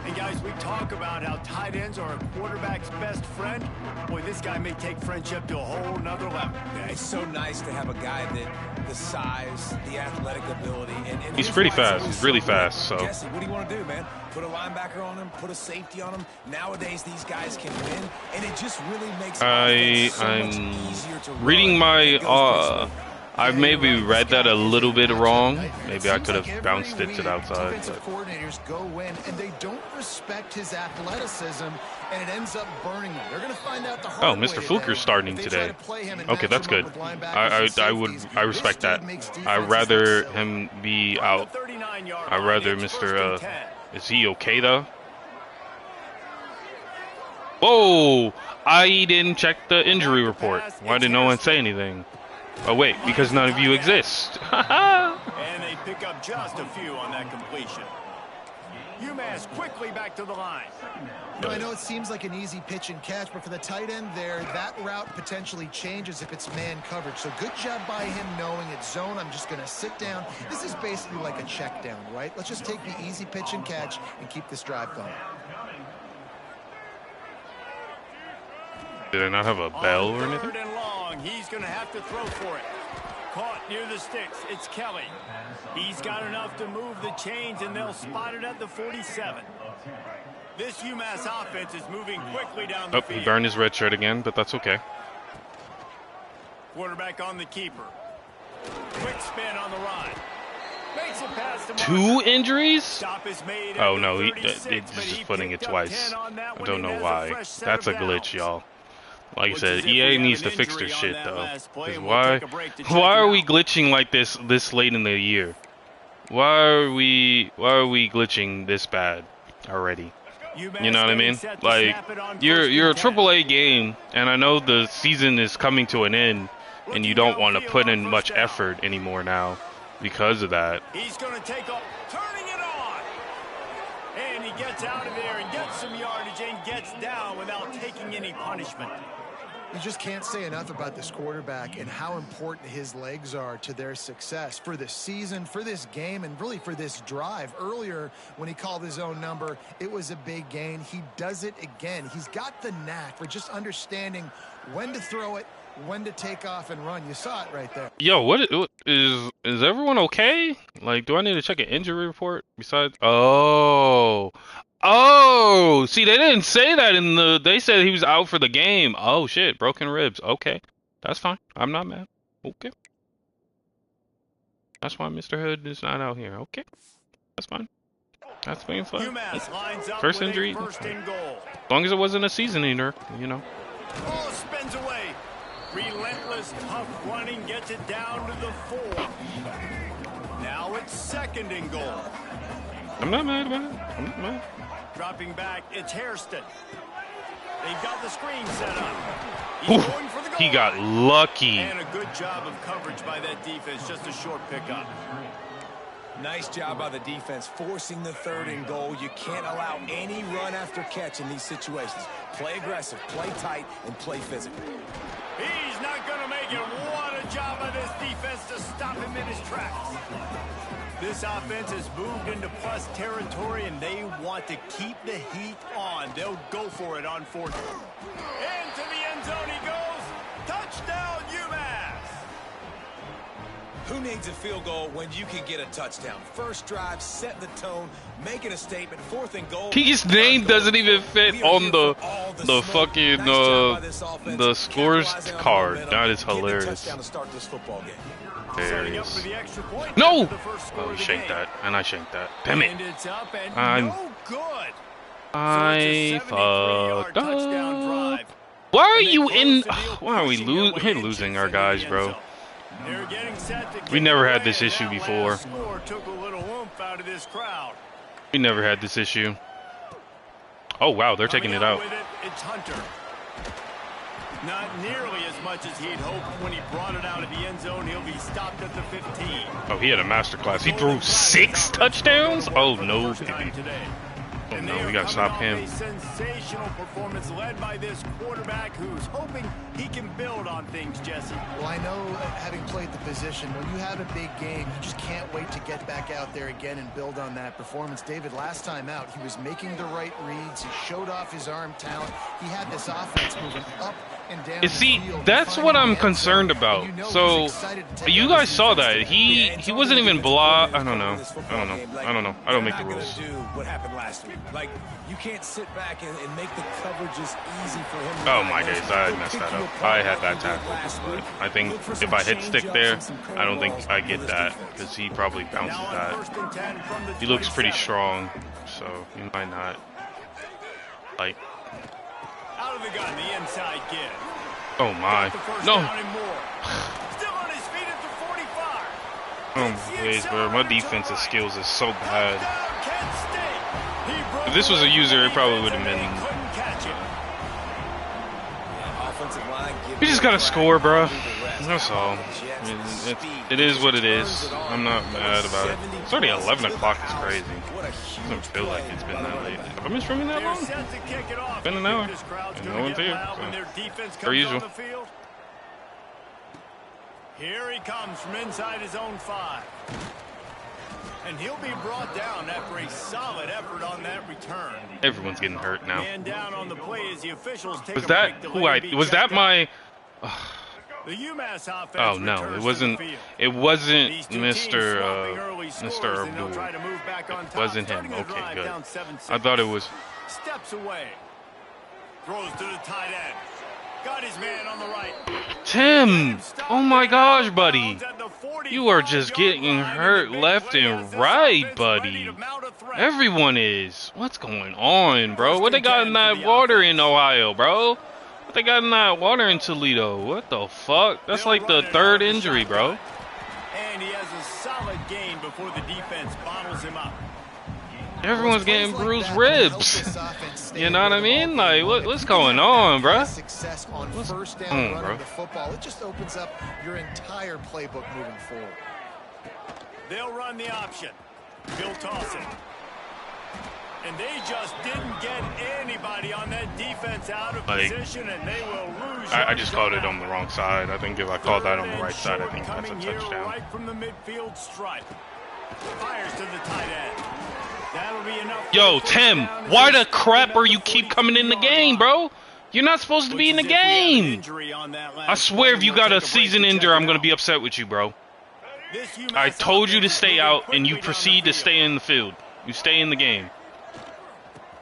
And guys, we talk about how tight ends are a quarterback's best friend. Boy, this guy may take friendship to a whole nother level. Yeah, it's so nice to have a guy that the size, the athletic ability, and he's pretty fast. He's really fast. So Jesse, what do you want to do, man? Put a linebacker on him, put a safety on him. Nowadays, these guys can win, and it just really makes it so much easier to reading my I maybe read that a little bit wrong. Maybe I could have bounced it to the outside. Defensive coordinators go in, and they don't respect his athleticism, and it ends up burning them. They're going to find out the hard way. Mr. Fluker's starting today. Okay, that's good. I respect that. I'd rather him be out. I'd rather Mr. Is he okay though? Whoa! I didn't check the injury report. Why did no one say anything? Oh wait, because none of you exist. And they pick up just a few on that completion. UMass quickly back to the line. Now, I know it seems like an easy pitch and catch, but for the tight end there, that route potentially changes if it's man coverage. So good job by him knowing it's zone. I'm just going to sit down. This is basically like a check down, right? Let's just take the easy pitch and catch and keep this drive going. Did I not have a bell or anything? Third and long, he's going to have to throw for it. caught near the sticks. It's Kelly. He's got enough to move the chains, and they'll spot it at the 47. This UMass offense is moving quickly down the field. He burned his red shirt again, but that's okay. Quarterback on the keeper. Quick spin on the ride. Makes it past the mark. 2 injuries? Stop is made Oh at no, the he's 36, but just he putting it picked up twice. 10 on that I one. don't He know has a why. fresh set That's a of glitch, downs. y'all. Like I Looks said, as if we EA have needs an to fix their injury on shit that though. last play, 'Cause and we'll take a break to check why it are we out. glitching like this late in the year? Why are we glitching this bad already? UMass You know what I getting mean? set to Like snap it on you're first a and 10. AAA game, and I know the season is coming to an end, and you don't want to put in much effort anymore now because of that. He's going to take off, turning it on. And he gets out of there and gets some yardage and gets down without taking any punishment. You just can't say enough about this quarterback and how important his legs are to their success for this season, for this game, and really for this drive. Earlier, when he called his own number, it was a big gain. He does it again. He's got the knack for just understanding when to throw it, when to take off and run. You saw it right there. Yo, what is everyone okay? Like, do I need to check an injury report besides? Oh, see, they didn't say that in the. They said he was out for the game. Oh shit, broken ribs. Okay, that's fine. I'm not mad. Okay, that's why Mr. Hood is not out here. Okay, that's fine. That's being fine. UMass lines up First with injury. a first and goal. As long as it wasn't a season eater, you know. Oh, spins away. Relentless, tough running gets it down to the 4. Now it's second and goal. I'm not mad about it. I'm not mad. Dropping back, it's Hairston. They've got the screen set up. He's Oof, going for the goal. he got lucky. And a good job of coverage by that defense. Just a short pickup. Nice job by the defense forcing the third and goal. You can't allow any run after catch in these situations. Play aggressive, play tight, and play physical. He's not going to make it. What a job by this defense to stop him in his tracks. This offense has moved into plus territory, and they want to keep the heat on. They'll go for it on 4th. Into the end zone he goes. Touchdown, UMass. Who needs a field goal when you can get a touchdown? First drive, set the tone, making a statement. 4th and goal. His name doesn't even fit on the fucking the scores card. That is hilarious. There it is. No! Oh, he shanked that, and I shanked that. Damn it! I'm. I fucked up. Why are you in? Why are we losing our guys, bro? We never had this issue before. We never had this issue. Oh wow, they're taking it out. It's Hunter. Not nearly as much as he'd hoped when he brought it out of the end zone. He'll be stopped at the 15. Oh, he had a masterclass. He threw 6 touchdowns? Oh no, baby. Oh no, we gotta stop him. A sensational performance led by this quarterback who's hoping he can build on things, Jesse. Well, I know, having played the position, when you have a big game, you just can't wait to get back out there again and build on that performance. David, last time out, he was making the right reads. He showed off his arm talent. He had this offense moving up and down the See, field, that's what I'm concerned about. So, you guys saw that. He wasn't even blah. I don't know. I don't make the rules. What happened last week? Like, you can't sit back and make the coverages easy for him. Oh my days, I messed that up. I had that tackle, but I think if I hit stick there, I don't think I get that, because he probably bounces that. He looks pretty strong, so he might not. Like, out of the gun, the inside kid. Oh my. No. Still on his feet at the 45. Oh my days, bro. My defensive skills is so bad. If this was a user, it probably would have been. We just gotta score, bro. That's all. It is what it is. I'm not mad about it. It's already 11 o'clock. It's crazy. It doesn't feel like it's been that late. Have I been streaming that long? It's been an hour. And no one's here. So, per usual. Here he comes from inside his own 5. And he'll be brought down after a solid effort on that return. Everyone's getting hurt now. Man down on the play as the officials take Was that who I was that my The UMass offense Oh no, it wasn't. It wasn't Mr. Abdul. It wasn't him. Okay, good. I thought it was. Steps away. Throws to the tight end. Got his man on the right. Tim! Oh my gosh, buddy. You are just getting hurt left and right, buddy. Everyone is. What's going on, bro? What they got in that water in Ohio, bro? What they got in that water in Toledo? What the fuck? That's like the third injury, bro. And he has a solid gain before the defense bottles him up. Everyone's getting bruised ribs. You know what I mean? Like, what's going on, bro? Success on first down running the football. It just opens up your entire playbook moving forward. They'll run the option. Bill tossing. And they just didn't get anybody on that defense out of position, and they will lose. I just called it on the wrong side. I think if I called that on the right side, I think that's a touchdown. Right from the midfield stripe. Fires to the tight end. That'll be enough. Yo, Tim, why the crap are you keep coming in the game, bro? You're not supposed to be in the game. I swear if you got a season injury, I'm going to be upset with you, bro. I told you to stay out, and you proceed to stay in the field. You stay in the game.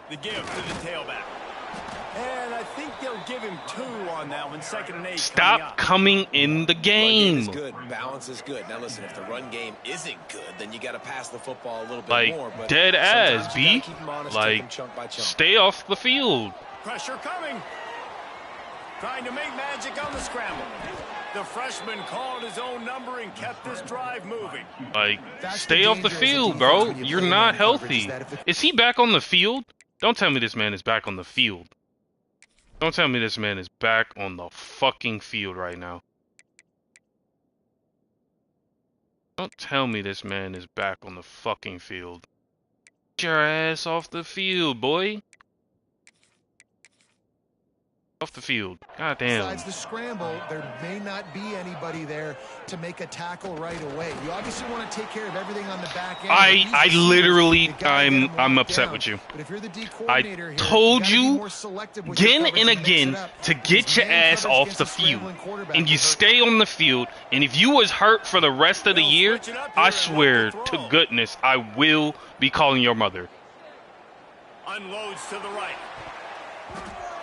The give to the tailback. And I think they'll give him 2 on that one. 2nd and 8. Stop coming in the game. Is good. Balance is good. Now listen, if the run game isn't good, then you got to pass the football a little bit like, more. But dead ass, B. Honest, like, chunk by chunk. stay off the field. Pressure coming. Trying to make magic on the scramble. The freshman called his own number and kept this drive moving. Like, stay off the field, bro. You're not healthy. Is he back on the field? Don't tell me this man is back on the field. Don't tell me this man is back on the fucking field right now. Don't tell me this man is back on the fucking field. Get your ass off the field, boy. Off the field. God damn. Besides the scramble, there may not be anybody there to make a tackle right away. You obviously want to take care of everything on the back end. I literally, I'm upset with you. But if you're the D I coordinator here, told you you gotta be more selective with your again coverage and mix it again up. to get Because your man ass coverage off against the a field. scrambling quarterback And you will hurt. stay on the field. And if you was hurt for the rest of the year, I swear to goodness, I will be calling your mother. Unloads to the right.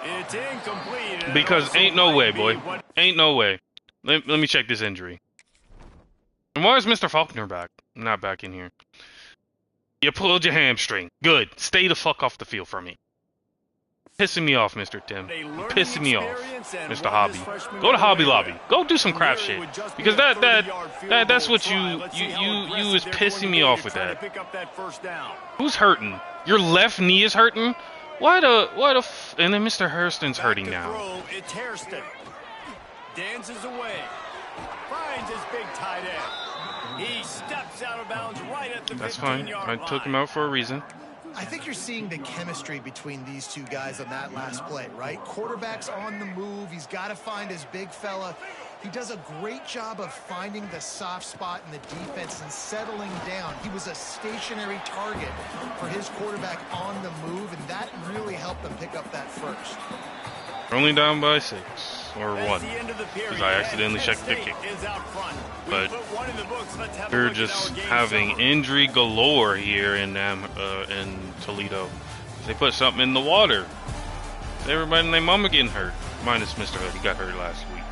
It's incomplete. Because ain't no way, boy. Ain't no way. Let me check this injury. And why is Mr. Faulkner back? Not back in here. You pulled your hamstring. Good. Stay the fuck off the field for me. Pissing me off, Mr. Tim. Pissing me off, Mr. Hobby. Go to Hobby Lobby. Go do some craft shit. Because that's what you is pissing me off with that. Who's hurting? Your left knee is hurting? And then Mr. Hurston's hurting now. It's Hairston. Dances away. Finds his big tight end. He steps out of bounds right at the 15-yard line. That's fine. I took him out for a reason. I think you're seeing the chemistry between these two guys on that last play, right? Quarterback's on the move. He's got to find his big fella. He does a great job of finding the soft spot in the defense and settling down. He was a stationary target for his quarterback on the move, and that really helped them pick up that first. We're only down by 6 or 1 because I accidentally checked the kick. But we're just having injury galore here in Toledo. They put something in the water. Everybody and their mama getting hurt, minus Mr. Hood. He got hurt last week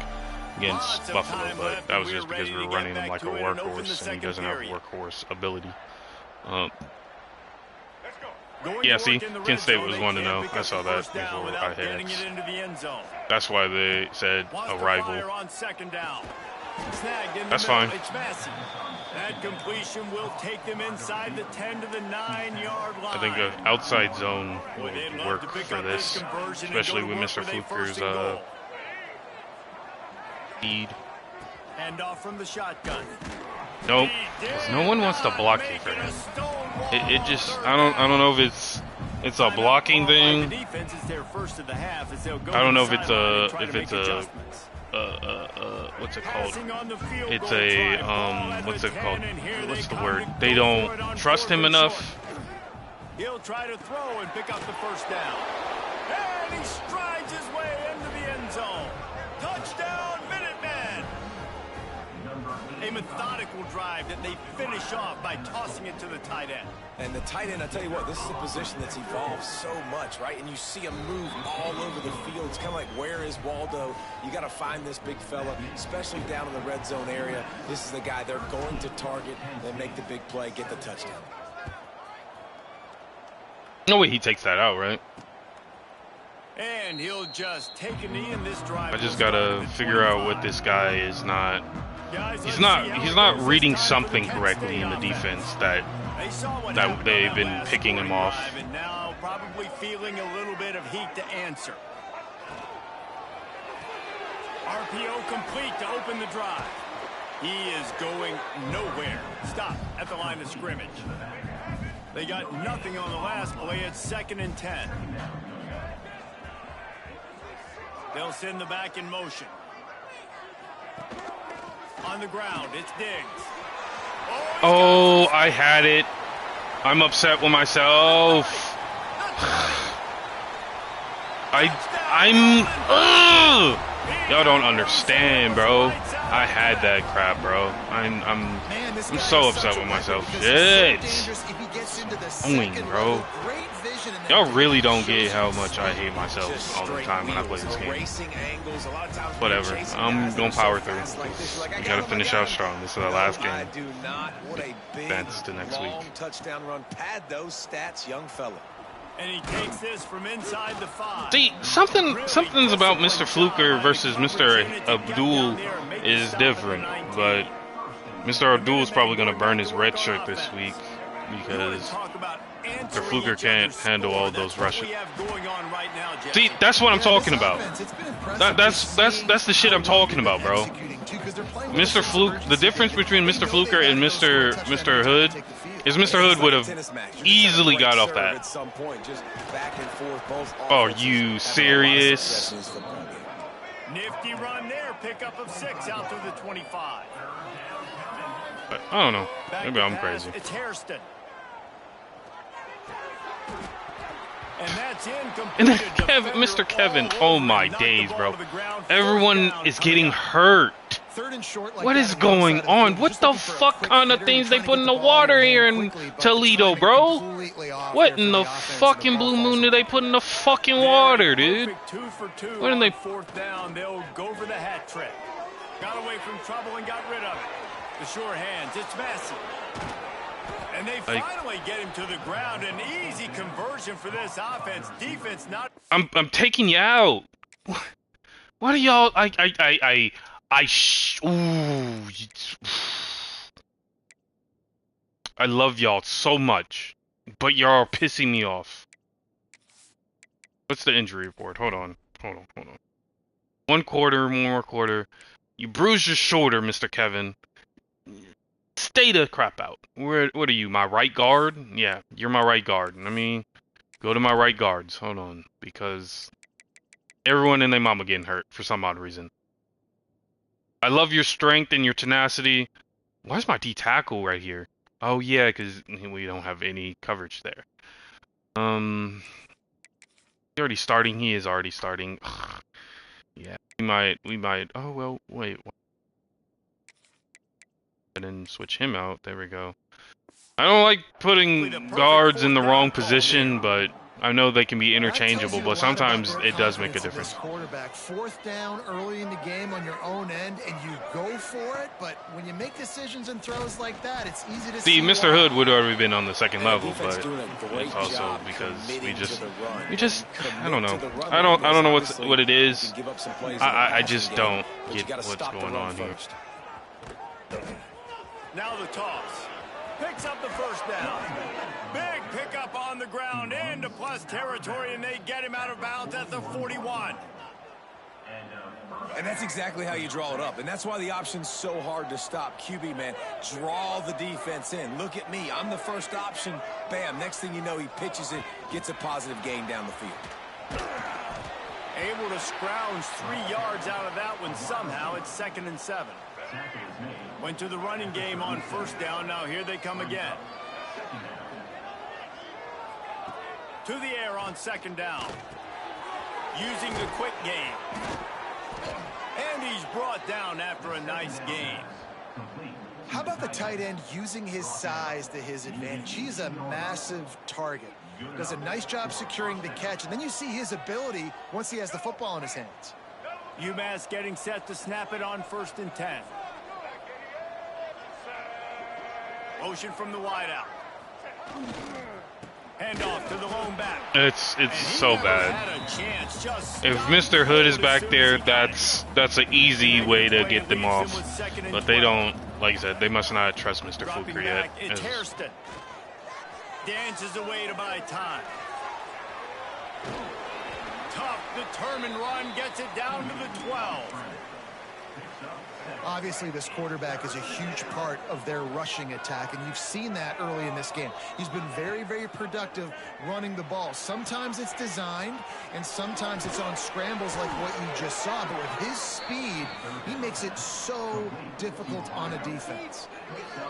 against Buffalo, but that was just because we were running him like a workhorse, and he doesn't have workhorse ability. Yeah, see, Kent State was 1-0. I saw that before I hit X. That's why they said a rival. That's fine. That completion will take them inside the 10 to the 9-yard line. I think an outside zone would work for this, especially with Mr. Fluker's speed. Hand off from the shotgun. Nope, because no one wants to block you for him. It just, I don't know if it's a blocking thing. I don't know if it's a what's it called? It's a what's it called? What's the word? They don't trust him enough. He'll try to throw and pick up the first down. And he strides his way into the end zone. Touchdown, Minuteman! A methodical drive that they finish off by tossing it to the tight end. And the tight end, I tell you what, this is a position that's evolved so much, right? And you see him move all over the field. It's kind of like, where is Waldo? You got to find this big fella, especially down in the red zone area. This is the guy they're going to target and make the big play, get the touchdown. No way he takes that out, right? And he'll just take a knee in this drive. I just gotta figure out what this guy is not. He's not reading something correctly in the defense that they've been picking him off. And now probably feeling a little bit of heat to answer. RPO complete to open the drive. He is going nowhere. Stop at the line of scrimmage. They got nothing on the last play. It's 2nd and 10. They'll send the back in motion. On the ground, it's Diggs. Oh, I had it. I'm upset with myself. Y'all don't understand, bro. I had that crap, bro. I'm so upset with myself. Shit. Annoying, bro. Y'all really don't get how much I hate myself all the time when I play this game. Whatever. I'm gonna power through. We gotta finish out strong. This is our last game. Advance to next week. Touchdown run. Pad those stats, young fella. And he takes this from inside the 5. See, something's about Mr. Fluker versus Mr. Abdul is different, but Mr. Abdul is probably gonna burn his red shirt this week because Mr. Fluker can't handle all those rushes. See, that's what I'm talking about. That's the shit I'm talking about, bro. Mr. Fluke, the difference between Mr. Fluker and Mr. Hood is Mr. Hood would have easily got off that. Oh, are you serious? Nifty run there, pickup of 6 out to the 25. I don't know. Maybe I'm crazy. It's Hairston. And that's incomplete. And then Kevin, Mr. Kevin, oh my days, bro. Everyone is getting hurt. What is going on? What the fuck kind of things they put in the water here in Toledo, bro? What in the fucking blue moon do they put in the fucking water, dude? What did they? 4th down, they'll go for the hat trick. Got away from trouble and got rid of it. The sure hands, it's Massey. And they finally get him to the ground. An easy conversion for this offense. Defense not. I'm taking you out. What are y'all? I love y'all so much, but y'all are pissing me off. What's the injury report? Hold on. 1 quarter, 1 more quarter. You bruised your shoulder, Mr. Kevin. Stay the crap out. What are you, my right guard? Yeah, you're my right guard. I mean, go to my right guards. Hold on, because everyone and their mama getting hurt for some odd reason. I love your strength and your tenacity. Why's my D tackle right here? Oh yeah, because we don't have any coverage there. He's already starting. He is already starting. Yeah, we might. Oh well, wait. And switch him out. There we go. I don't like putting guards in the wrong position, but I know they can be interchangeable, but sometimes it does make a difference. Quarterback, 4th down early in the game on your own end, and you go for it. But when you make decisions and throws like that, it's easy to see. Mr. Hood would have already been on the 2nd level, but it's also because we just I don't know. I don't know what it is. I just don't get what's going on here. Now the toss. Picks up the 1st down. Big pickup on the ground into plus territory, and they get him out of bounds at the 41. And that's exactly how you draw it up. And that's why the option's so hard to stop. QB, man, draw the defense in. Look at me. I'm the first option. Bam. Next thing you know, he pitches it, gets a positive gain down the field. Able to scrounge 3 yards out of that one somehow. It's 2nd and 7. Went to the running game on 1st down. Now here they come again. To the air on 2nd down. Using the quick game. And he's brought down after a nice gain. How about the tight end using his size to his advantage? He's a massive target. Does a nice job securing the catch, and then you see his ability once he has the football in his hands. UMass getting set to snap it on 1st and 10. Motion from the wideout. Handoff to the lone back. It's so bad. If Mr. Hood is back there, that's an easy way to get them off. But they don't, like I said, they must not trust Mr. Fluker yet. It's Hairston. Dances away to buy time. Tough, determined run gets it down to the 12. Obviously, this quarterback is a huge part of their rushing attack, and you've seen that early in this game. He's been very, very productive running the ball. Sometimes it's designed, and sometimes it's on scrambles like what you just saw. But with his speed, he makes it so difficult on a defense.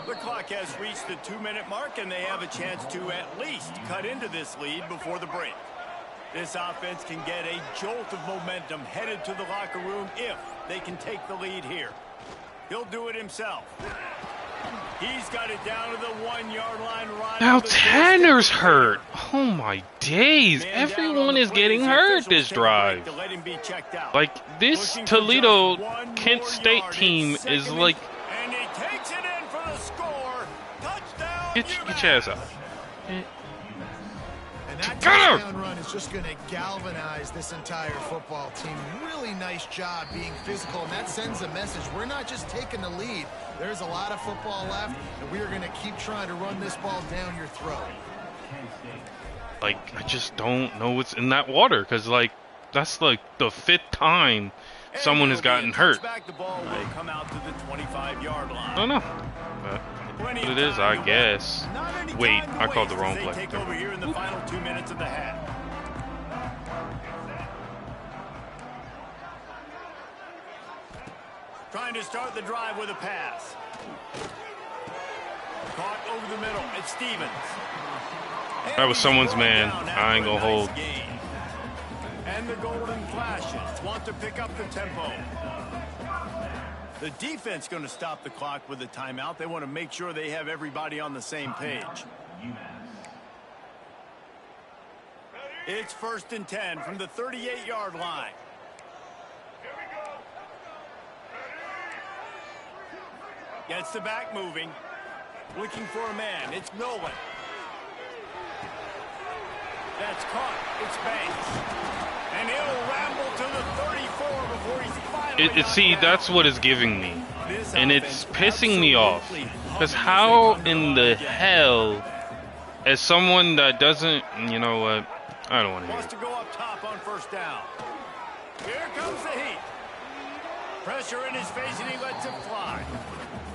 The clock has reached the 2-minute mark, and they have a chance to at least cut into this lead before the break. This offense can get a jolt of momentum headed to the locker room if they can take the lead here. He'll do it himself. He's got it down to the 1-yard line. Now Tanner's hurt. Oh my days. Everyone is getting hurt this drive. Like, this Toledo Kent State team is like... And he takes it in for the score. Touchdown. Get your ass out. That touchdown run is just going to galvanize this entire football team. Really nice job being physical, and that sends a message. We're not just taking the lead. There's a lot of football left, and we are going to keep trying to run this ball down your throat. Like, I just don't know what's in that water, because, like, that's, like, the 5th time someone has gotten hurt. The ball will come out to the 25-yard line. I don't know. What it is, I guess. Wait, I called the wrong play. Take over here in the final 2 minutes of the half. Trying to start the drive with a pass. Caught over the middle. It's Stevens. That was someone's man. I ain't gonna hold. And the golden flashes want to pick up the tempo. The defense going to stop the clock with a timeout. They want to make sure they have everybody on the same page. It's 1st and 10 from the 38-yard line. Gets the back moving. Looking for a man. It's Nolan. That's caught. It's Banks. And he'll ramble to the 34 before he's finally... See, that's what it's giving me. And it's pissing me off. Because how in the hell, as someone that doesn't... You know what? I don't want to hear it. To go up top on 1st down. Here comes the heat. Pressure in his face, and he lets it fly.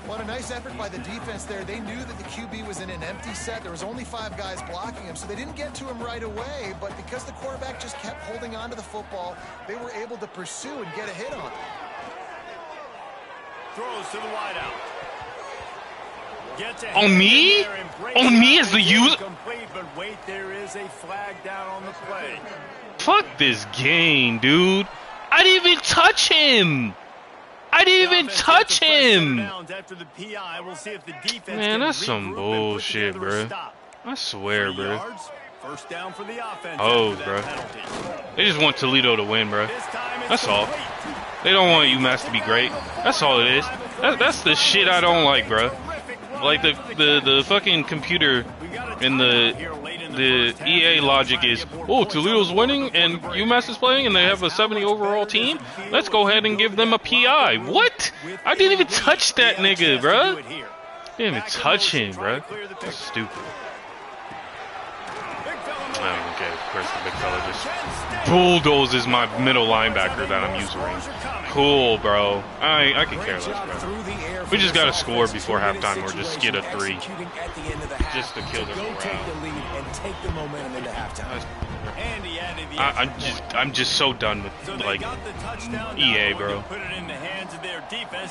What a nice effort by the defense there. They knew that the QB was in an empty set. There was only 5 guys blocking him, so they didn't get to him right away. But because the quarterback just kept holding on to the football, they were able to pursue and get a hit on him. Throws to the wideout. On me? On me as the user? Complete, but wait, there is a flag down on the play. Fuck this game, dude. I didn't even touch him. I didn't even touch him. Man, that's some bullshit, bro. I swear, bro. First down for the offense. Oh, bro. They just want Toledo to win, bro. That's all. They don't want UMass to be great. That's all it is. That's the shit I don't like, bro. Like the fucking computer and the EA logic is, oh, Toledo's winning and UMass is playing and they have a 70 overall team. Let's go ahead and give them a PI. What? I didn't even touch that nigga, bro. Didn't even touch him, bro. That's stupid. Okay, of course the big fella just bulldozes my middle linebacker that I'm using. Cool, bro. I can care less, bro. We just got to score before halftime or just get a 3. Just to kill them I'm just so done with, like, EA, bro.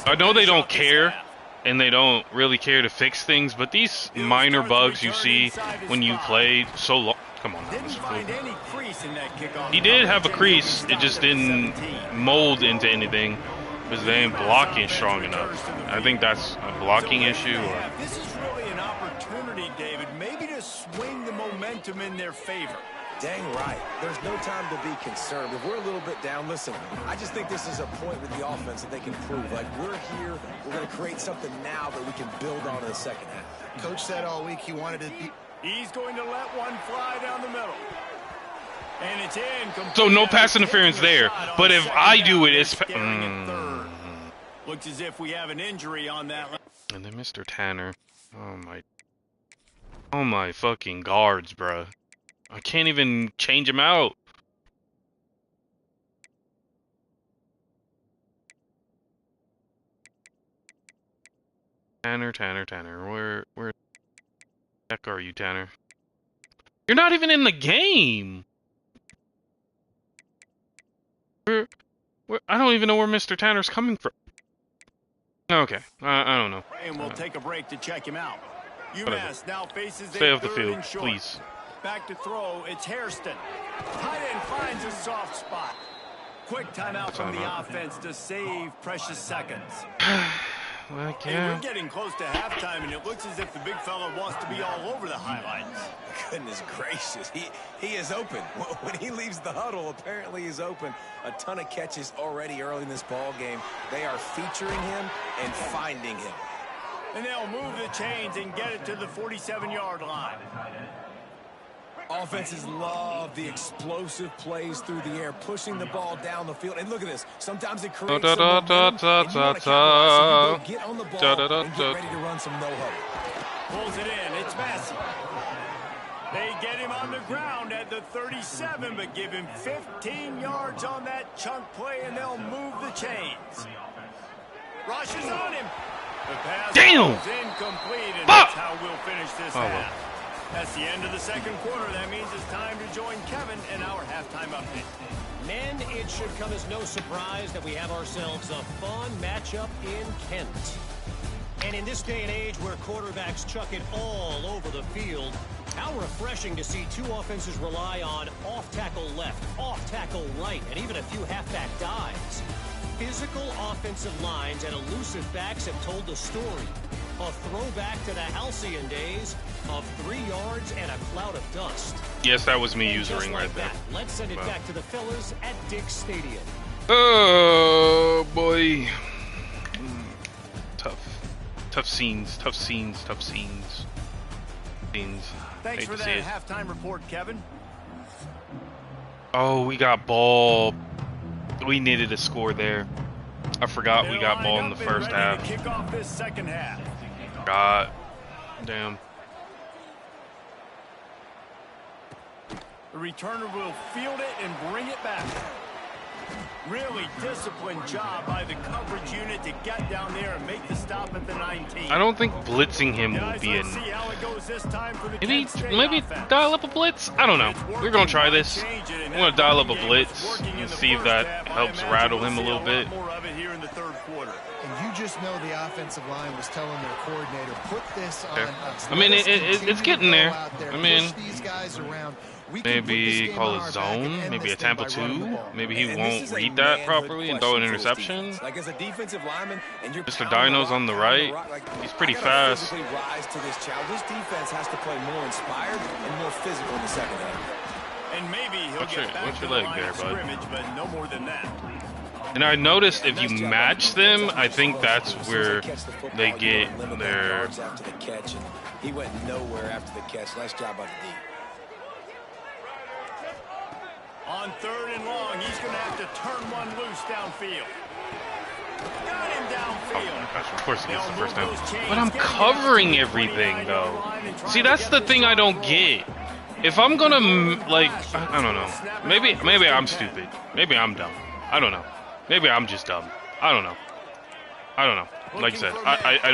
I know they don't care, and they don't really care to fix things, but these minor bugs you see when you play so long. Come on, he did have a crease. It just didn't mold into anything. because they ain't blocking strong enough. I think that's a blocking issue. Or... This is really an opportunity, David, maybe to swing the momentum in their favor. Dang right. There's no time to be concerned. If we're a little bit down, listen, I just think this is a point with the offense that they can prove. Like, we're here, we're going to create something now that we can build on in the second half. Coach said all week he wanted to be... He's going to let one fly down the middle. And it's in. So no pass interference there. But if I do it, it's... Looks as if we have an injury on that. And then Mr. Tanner. Oh my fucking guards, bruh. I can't even change him out. Tanner. Where the heck are you, Tanner? You're not even in the game. Where I don't even know where Mr. Tanner's coming from. Okay, I don't know. And we'll take a break to check him out. UMass now faces Stay a off the third field, and short. please. Back to throw, it's Hairston. Tight end finds a soft spot. Quick timeout from the offense to save precious seconds. Well, Hey, we're getting close to halftime, and it looks as if the big fella wants to be all over the highlights. Goodness gracious, he is open. When he leaves the huddle, apparently he's open. A ton of catches already early in this ball game. They are featuring him and finding him. And they'll move the chains and get it to the 47-yard line. Offenses love the explosive plays through the air, pushing the ball down the field. And look at this. Sometimes it creates some momentum, and you want to capitalize. So you go get on the ball and get ready to run some no-huddle. Pulls it in. It's Massey. They get him on the ground at the 37, but give him 15 yards on that chunk play, and they'll move the chains. Rushes on him. The pass is incomplete, and that's how we'll finish this half. That's the end of the second quarter. That means it's time to join Kevin in our halftime update. Men, it should come as no surprise that we have ourselves a fun matchup in Kent. And in this day and age where quarterbacks chuck it all over the field, how refreshing to see two offenses rely on off-tackle left, off-tackle right, and even a few halfback dives. Physical offensive lines and elusive backs have told the story. A throwback to the halcyon days of 3 yards and a cloud of dust. Yes, that was me And using just like right there. that, let's send it back to the fellas at Dick's Stadium. Oh boy. Tough scenes. Thanks Hate for to see that it. halftime report, Kevin. Oh, we got ball. We needed a score there. I forgot we got ball in the first half. Kick off this second half. God damn. The returner will field it and bring it back. Really disciplined job by the coverage unit to get down there and make the stop at the 19. I don't think blitzing him will be Let's see how it goes this time for the maybe dial up a blitz. I don't know. We're gonna try this. I'm gonna dial up a blitz and see if that helps rattle him a little bit. More of it here in the third quarter. And you just know the offensive line was telling their coordinator, put this on us. I mean, it's getting there. I mean, push these guys around. maybe call a zone, maybe a Tampa 2. Maybe he won't read that properly and throw an interception. Like as a defensive lineman, and you're Mr. Dino's on the right. He's pretty fast. Rise to this challenge. This defense has to play more inspired and more physical in the second half. And maybe he'll get back What's to your the leg line there, of bud? scrimmage, but no more than that. And I noticed if you match them, I think that's where they get their... After the catch, and he went nowhere after the catch. Nice job by the D. On third and long, he's going to have to turn one loose downfield. Got him downfield. Gosh, of course he gets the first down. But I'm covering everything, though. See, that's the thing I don't get. If I'm gonna, like, I don't know. Maybe I'm stupid. Maybe I'm dumb. I don't know. Maybe I'm just dumb. I don't know. Like I said, I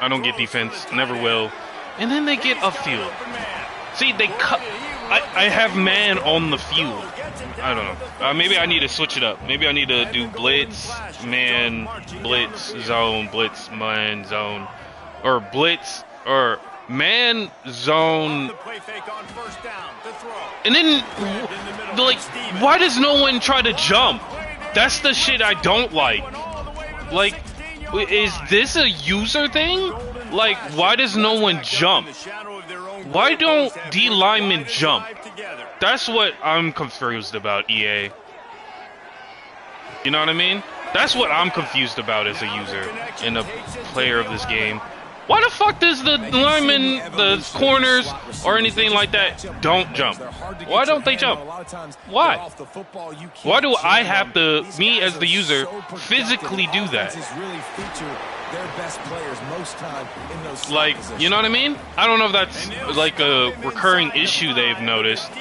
don't get defense. Never will. And then they get upfield. See, they cut. I have man on the field. I don't know. Maybe I need to switch it up. Maybe I need to do blitz, man, blitz, zone, blitz, man, zone, or blitz, or man, zone. And then, like, why does no one try to jump? That's the shit I don't like. Like, is this a user thing? Like, why does no one jump? Why don't D linemen jump? That's what I'm confused about, EA. You know what I mean? That's what I'm confused about as a user and a player of this game. Why the fuck does the linemen, the corners, or anything like that don't jump? Why don't they jump? Why? Why do I have to, me as the user, physically do that? Like, you know what I mean? I don't know if that's like a recurring issue they've noticed,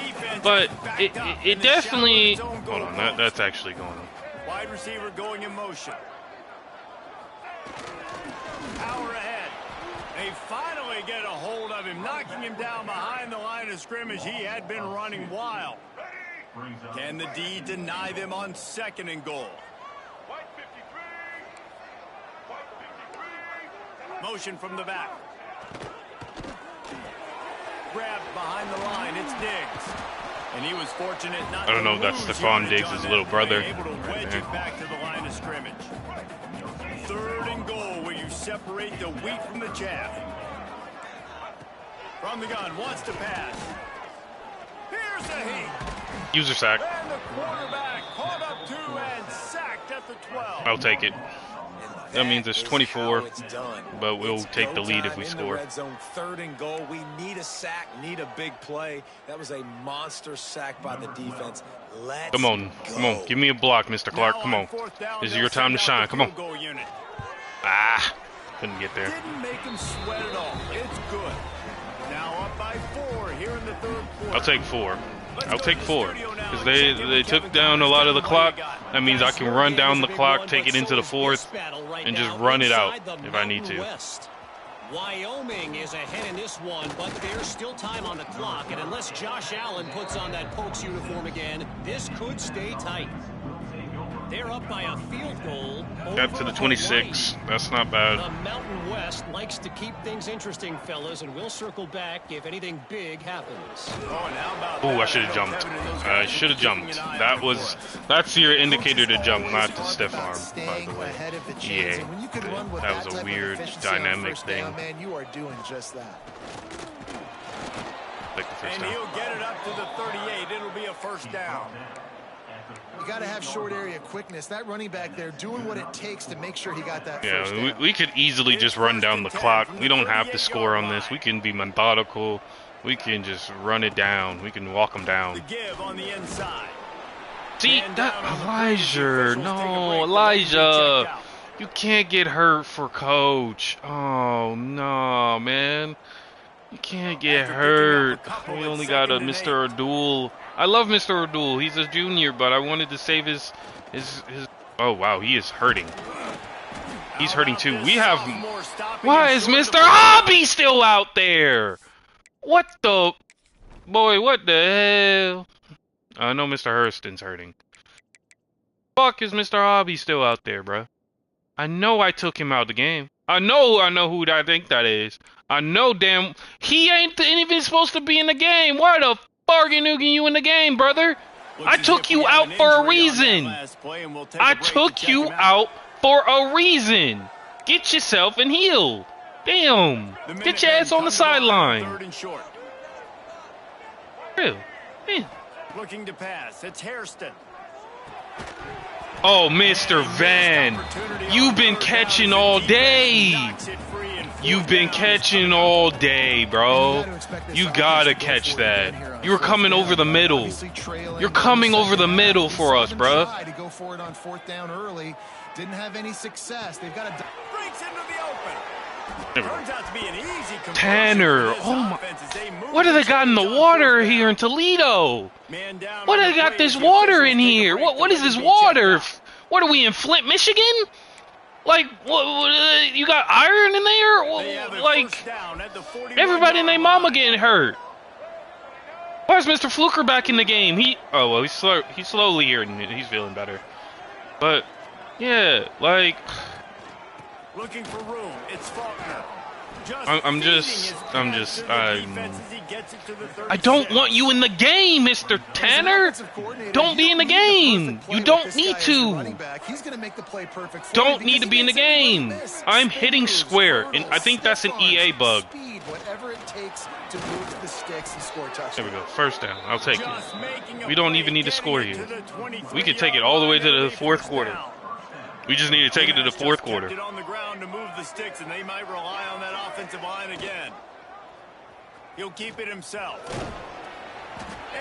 but it definitely... Hold on, that's actually going on. Wide receiver going in motion. Power ahead. They finally get a hold of him, knocking him down behind the line of scrimmage. He had been running wild. Can the D deny them on 2nd and goal? Motion from the back. Grabbed behind the line. It's Diggs. And he was fortunate not I don't know if that's Stephon Diggs' little brother. Able to wedge it back to the line of scrimmage. 3rd and goal, where you separate the wheat from the chaff. From the gun, wants to pass. Here's the heat. User sack. And the quarterback caught up to and sacked at the 12. I'll take it. That means it's 24, but we'll take the lead if we score. Red zone, 3rd and goal. We need a sack, need a big play. That was a monster sack by the defense. Come on, give me a block, Mr. Clark. Come on, this is your time to shine. Come on. Ah, couldn't get there. Didn't make him sweat at all. It's good. Now up by 4 here in the 3rd quarter. I'll take 4. I'll take 4 because they took down a lot of the clock. That means I can run down the clock, take it into the 4th, and just run it out if I need to. Wyoming is ahead in this one, but there's still time on the clock, and unless Josh Allen puts on that Pokes uniform again, this could stay tight. They're up by a field goal. Got to the 26. That's not bad. The Mountain West likes to keep things interesting, fellas, and we'll circle back if anything big happens. Oh, I should have jumped. I should have jumped. That's your indicator to jump, not to stiff arm, by the way. Yeah, that was a weird dynamic thing. Man, you are doing just that. Like the first And down. he'll get it up to the 38. It'll be a 1st down. You got to have short area quickness. That running back there doing what it takes to make sure he got that Yeah, first down. we could easily just run down the clock. We don't have to score on this. We can be methodical. We can just run it down. We can walk them The down. give on the inside. See, that Elijah. No, Elijah. You can't get hurt for coach. Oh, no, man. You can't get hurt. We only got a Mr. Abdul. I love Mr. Abdul. He's a junior, but I wanted to save his. Oh, wow, he is hurting. He's hurting too. We have. Why is Mr. Hobby still out there? What the? Boy, what the hell? I know Mr. Hurston's hurting. Fuck is Mr. Hobby still out there, bruh? I know I took him out of the game. I know who I think that is. I know damn he ain't even supposed to be in the game. Why the bargain noogie you in the game, brother? I took you out for a reason. I took you out for a reason. Get yourself and heal. Damn. Get your ass on the sideline. Real. Man. Looking to pass. It's Hairston. Oh, Mr. Van, you've been catching all day. You've been catching all day, bro. You gotta catch that. You're coming over the middle. You're coming over the middle for us, bro. To go for it on 4th down early. Didn't have any success. They've got to Breaks into the open. Turns out to be an easy Tanner, oh my. What do they got in the water here in Toledo? What do they got this water in here? What is this water? What are we in Flint, Michigan? Like, what you got iron in there? Like, everybody and their mama getting hurt. Why is Mr. Fluker back in the game? He's slowly here and he's feeling better. But, yeah, like... Looking for room. It's Faulkner. I don't want you in the game, Mr. Tanner. Don't be in the game. You don't need to. Don't need to be in the game. I'm hitting square, and I think that's an EA bug. There we go. First down. I'll take it. We don't even need to score here. We can take it all the way to the fourth quarter. We just need to take it to the fourth quarter. On the ground to move the sticks, and they might rely on that offensive line again. He'll keep it himself.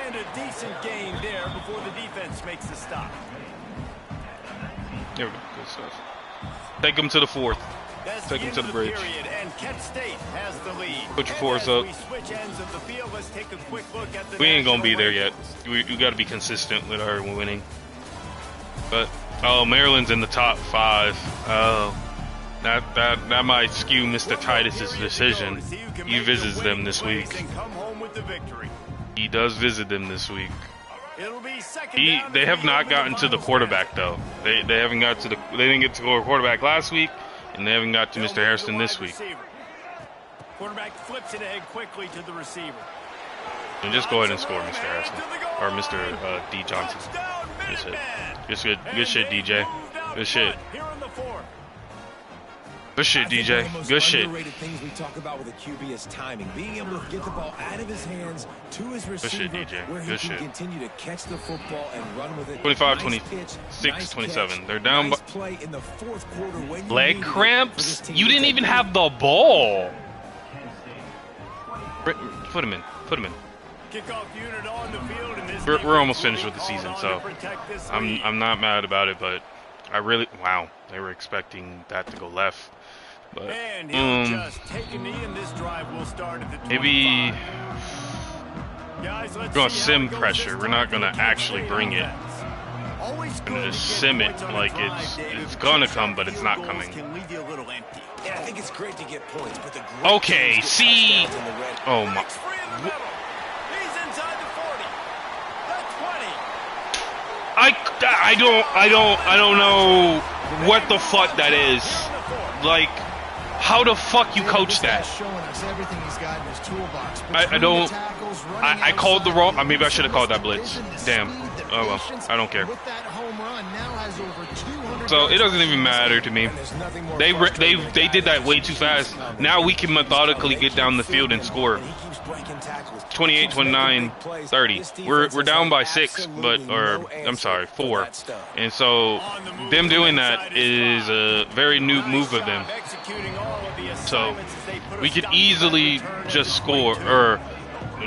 And a decent gain there before the defense makes the stop. There we go. Good stuff. Take them to the fourth. Take them to the bridge. And Kent State has the lead. Put your fours up. We ain't gonna be there yet. We got to be consistent with our winning. But oh, Maryland's in the top 5. Oh, that might skew Mr. Titus's decision. He visits them this week. He does visit them this week. They have not gotten to the quarterback though. They haven't got to the. They didn't get to go to quarterback last week, and they haven't got to Mr. Hairston this week. Quarterback flips it ahead quickly to the receiver. And just go ahead and score, Mr. Hairston or Mr. D. Johnson. Good shit. Good shit, DJ. Good shit. Good shit, DJ. Good shit. Underrated things we talk about with a QB is timing, being able to get the ball out of his hands to his receiver, good shit, DJ. where he Good can shit. continue to catch the football and run with it. 25, Nice 26, pitch, 27. catch, They're down nice by play in the fourth quarter when you leg needed it for cramps. this team You to didn't take even the have the ball. Put him in. Put him in. Kickoff unit on the field, and this We're almost finished with the called season, on so to protect this lead. I'm not mad about it, but I really they were expecting that to go left. But And he'll just take a knee, and this drive will start at the 25. maybe Guys, we're let's gonna see how sim it goes pressure. this We're time not for the gonna Kent actually State bring it. offense. Always We're good gonna to just get sim it points on a like drive, Dave. it's gonna Short come, but it's field not goals coming. Can leave you a little empty. And I think it's great to get points, but the great Okay, teams get see. touchdowns in the red. Oh my. Looks free in the middle. He's inside the 40. The 20. I don't know what the fuck that is. Like, how the fuck you coach that? I don't. I called the wrong. Maybe I should have called that blitz. Damn. Oh well. I don't care. So it doesn't even matter to me. They did that way too fast. Now we can methodically get down the field and score. 28, 29, 30. We're down by 6, I'm sorry, 4. And so them doing that is a very new move of them. So we could easily just score or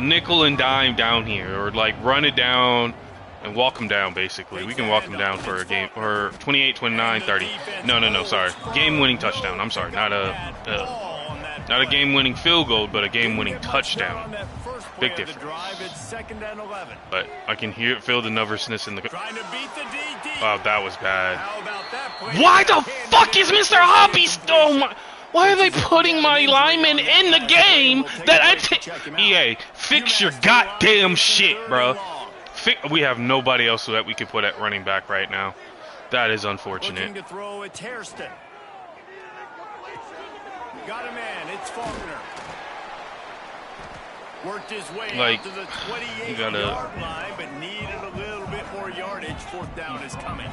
nickel and dime down here, or like run it down and walk them down. Basically, we can walk them down for a game, or 28, 29, 30. No, sorry, game-winning touchdown. I'm sorry, not a game-winning field goal, but a game-winning touchdown. Big difference. But I can feel the nervousness in the. Wow, that was bad. Why the fuck is Mr. Hoppy still? Why are they putting my lineman in the game that EA, fix your goddamn shit, bro. We have nobody else that we can put at running back right now. That is unfortunate. Looking to throw, it's Hairston. Got a man, it's Faulkner. Worked his way out to the 28-yard line, but needed a little bit more yardage. Fourth down is coming.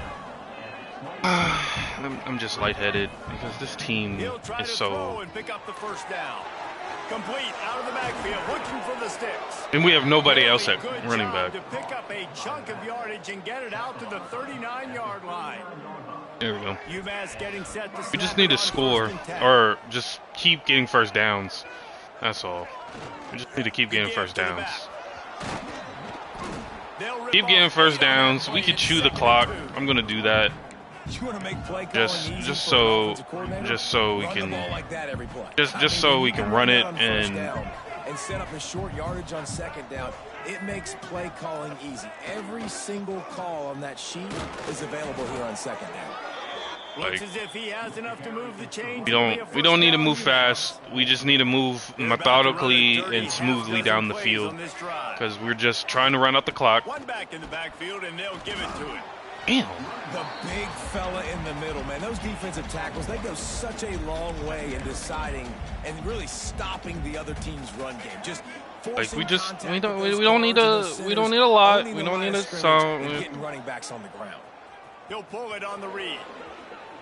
I'm just lightheaded because this team is so. And pick up the first down. Complete out of the backfield, looking for the sticks. And we have nobody else at running back. To pick up a chunk of yardage and get it out to the 39-yard line. There we go. UMass getting set to We just need to score or just keep getting first downs. That's all. We just need to keep getting first downs. Keep getting first downs. We can chew the clock. I'm gonna do that. Just so we can run it and set up a short yardage on second down. It makes play calling easy. Every single call on that sheet is available here on second down. Looks as if he has enough to move the chains. We don't need to move fast. We just need to move methodically and smoothly down the field because we're just trying to run out the clock. One back in the backfield, and they'll give it to him. Damn. The big fella in the middle, man. Those defensive tackles, they go such a long way in deciding and really stopping the other team's run game. Just Like we forcing don't need a lot. We don't need a song. Getting running backs on the ground. He'll pull it on the read.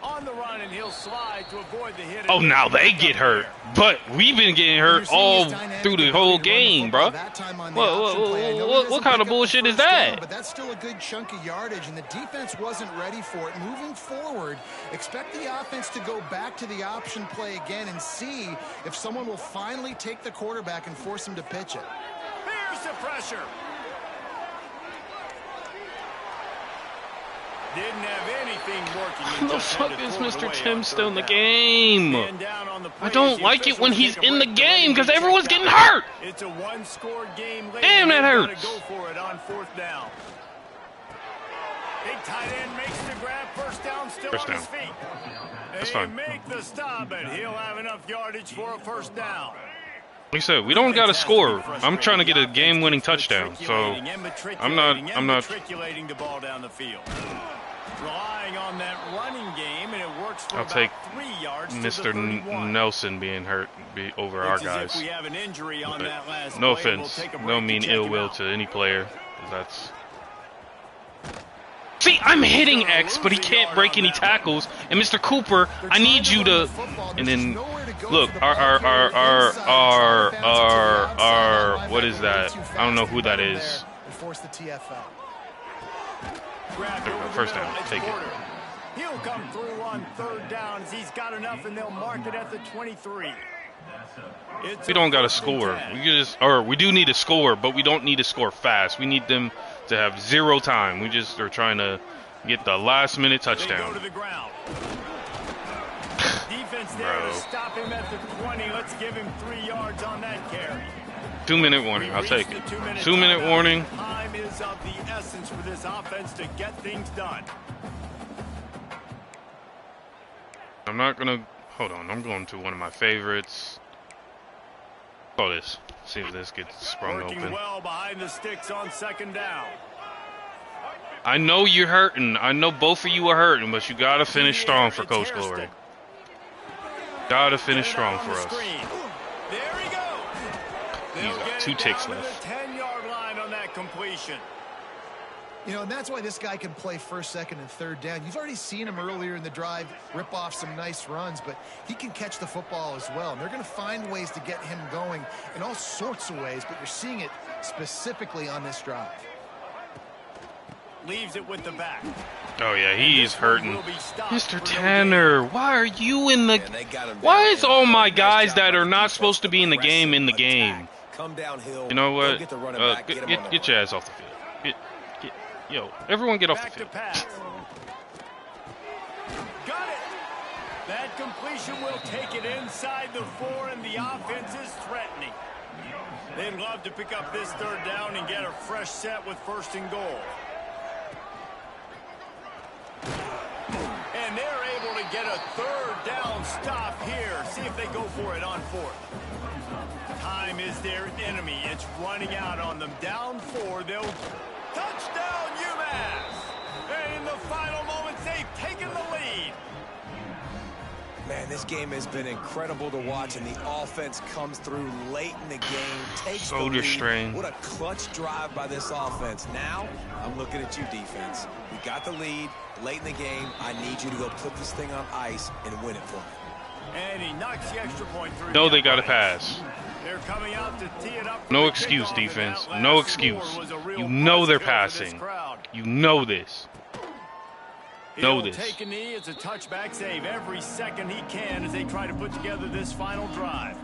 On the run, and he'll slide to avoid the hit. Oh, now they get hurt. But we've been getting hurt all through the whole game, bro. What kind of bullshit is that? But that's still a good chunk of yardage, and the defense wasn't ready for it. Moving forward, expect the offense to go back to the option play again and see if someone will finally take the quarterback and force him to pitch it. Here's the pressure. Didn't have anything working. How the fuck is Mr. Tim still in the game? I don't like it when he's in the game because everyone's getting hurt. It's a one-score game. Damn, that hurts. Go for it on fourth down. Big tight end makes the grab. First down, still on his feet. That's They fine. make the stop, but he'll have enough yardage for a first down. Like I said, we don't got to score. I'm trying to get a game-winning touchdown, so I'm not. Matriculating the ball down the field. Relying on that running game, and it works for I'll take 3 yards to Mr. the 31. Nelson being hurt over our Looks as if guys. we have an injury on that last No play, and we'll offense, take a break no to mean check ill him will out. to any player. That's. See, I'm hitting X, but he can't break any tackles. And Mr. Cooper, I need you to. And then, look, what is that? I don't know who that is. Force the TFL. First down, take it. He'll come through on third down as he's got enough, and they'll mark it at the 23. We don't got to score. We do need to score, but we don't need to score fast. We need them to have 0 time. We just are trying to get the last-minute They go touchdown. to the ground. Defense there to stop him at the 20. Let's give him 3 yards on that carry. 2-minute warning. I'll take it. 2-minute warning. Time is of the essence for this offense to get things done. I'm not gonna. Hold on. I'm going to one of my favorites. Oh, this. See if this gets sprung Working open. well behind the sticks on second down. I know you're hurting. I know both of you are hurting, but you gotta finish strong for Coach Glory. Gotta finish strong for us. There he goes. He's got 2 ticks left. 10-yard line on that completion. You know, and that's why this guy can play first, second, and third down. You've already seen him earlier in the drive rip off some nice runs, but he can catch the football as well. And they're going to find ways to get him going in all sorts of ways, but you're seeing it specifically on this drive. Leaves it with the back. Oh yeah, he's hurting. Mr. Tanner, why are you in the? Why is all my guys that are not supposed to be in the game in the game? Come downhill. You know what? Get the running back, Get your ass off the field. Yo, everyone get off the Back to field. pass. Got it. That completion will take it inside the 4, and the offense is threatening. They'd love to pick up this third down and get a fresh set with first and goal. And they're able to get a third down stop here. See if they go for it on fourth. Time is their enemy. It's running out on them. Down 4. They'll touchdown UMass. And in the final moments, they've taken the lead. Man, this game has been incredible to watch, and the offense comes through late in the game, takes the Shoulder lead. strain. What a clutch drive by this offense. Now, I'm looking at you, defense. We got the lead late in the game. I need you to go put this thing on ice and win it for me. And he knocks the extra point through. No, they got to pass. They're coming out to tee it up for No the excuse, kickoff, and defense. that No last excuse. score was a real You know they're buzz kill for this passing. crowd. You know this. Know He'll this. take a knee. It's a touchback save every second he can as they try to put together this final drive.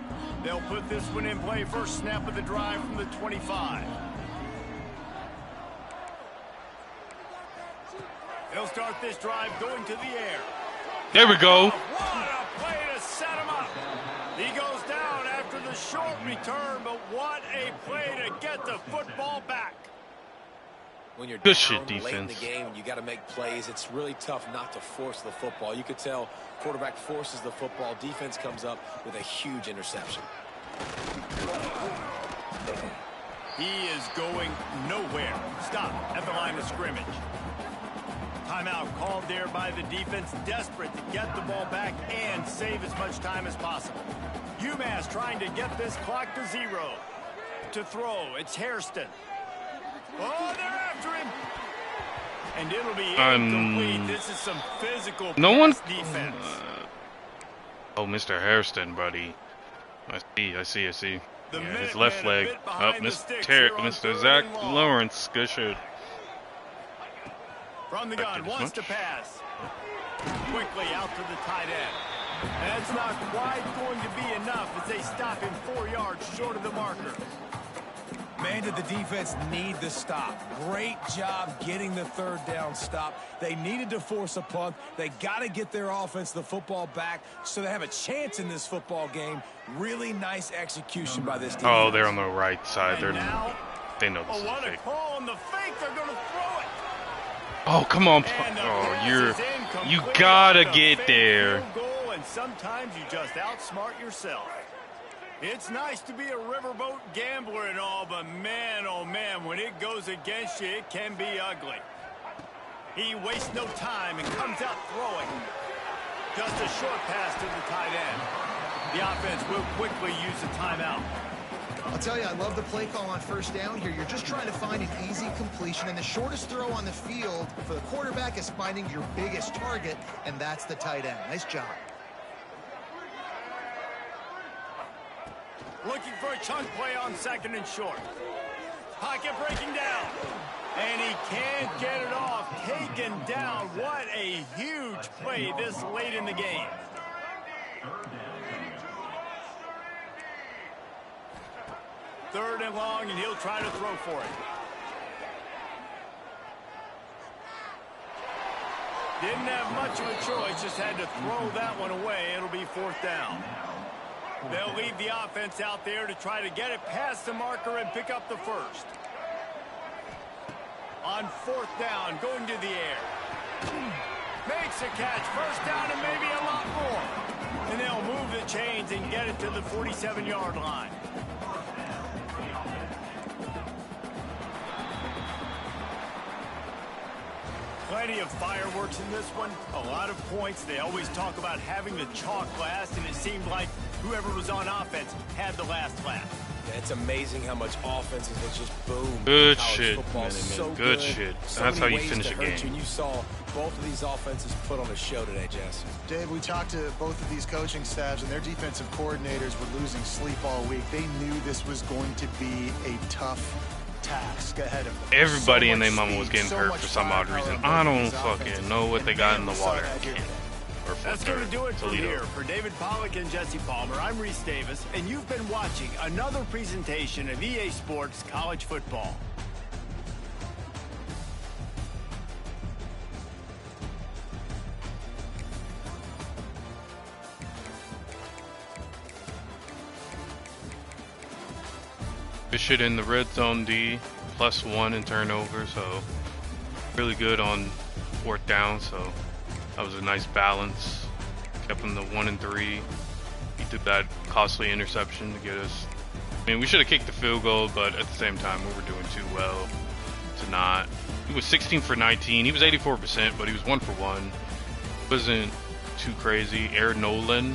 They'll put this one in play. First snap of the drive from the 25. They'll start this drive going to the air. There we go. What a play to set him up. He goes down after the short return, but what a play to get the football back. When you're Good down shit, late in the defense. game, you got to make plays. It's really tough not to force the football. You could tell quarterback forces the football. Defense comes up with a huge interception. He is going nowhere. Stop at the line of scrimmage. Timeout called there by the defense, desperate to get the ball back and save as much time as possible. UMass trying to get this clock to 0. To throw, it's Hairston. Oh, they're after him. And it'll be incomplete. This is some physical defense. Oh, Mr. Hairston, buddy. I see. The Yeah, his left leg. Up, Mr. Zach Long. Lawrence. Good shit. From the gun, wants to pass. Quickly out to the tight end. That's not quite going to be enough as they stop him 4 yards short of the marker. Man, did the defense need the stop. Great job getting the third down stop. They needed to force a punt. They got to get their offense the football back so they have a chance in this football game. Really nice execution by this defense. Oh, they're on the right side. They know this is what a fake. call on the fake. They're going to throw it. Oh, come on. You gotta get there. Goal, and sometimes you just outsmart yourself. It's nice to be a riverboat gambler and all, but man, oh man, when it goes against you, it can be ugly. He wastes no time and comes out throwing. Just a short pass to the tight end. The offense will quickly use the timeout. I'll tell you, I love the play call on first down here. You're just trying to find an easy completion, and the shortest throw on the field for the quarterback is finding your biggest target, and that's the tight end. Nice job. Looking for a chunk play on second and short. Pocket breaking down. And he can't get it off. Taken down. What a huge play this late in the game. Third and long, and he'll try to throw for it. Didn't have much of a choice, just had to throw that one away. It'll be fourth down. They'll leave the offense out there to try to get it past the marker and pick up the first. On fourth down, going to the air. Makes a catch, first down and maybe a lot more. And they'll move the chains and get it to the 47-yard line. Plenty of fireworks in this one. A lot of points. They always talk about having the chalk last, and it seemed like whoever was on offense had the last laugh. Yeah, it's amazing how much offenses that just boom. Good College shit, football's man. so Good shit. So That's how many you ways finish to a hurt game. you, and you saw both of these offenses put on a show today, Jess. Dave, we talked to both of these coaching staffs, and their defensive coordinators were losing sleep all week. They knew this was going to be a tough task ahead of them. Everybody So and their much mama was speed, getting so hurt much for some odd firepower reason. on I both of don't these fucking offenses. know what they got in the Man, we saw water. that here today. That's going to do it from here. For David Pollack and Jesse Palmer, I'm Reese Davis, and you've been watching another presentation of EA Sports College Football. Good shit in the red zone D, +1 in turnover, so really good on fourth down, so that was a nice balance. Kept them to 1 and 3. He took that costly interception to get us. I mean, we should have kicked the field goal, but at the same time, we were doing too well to not. He was 16 for 19. He was 84%, but he was 1 for 1. Wasn't too crazy. Nolan.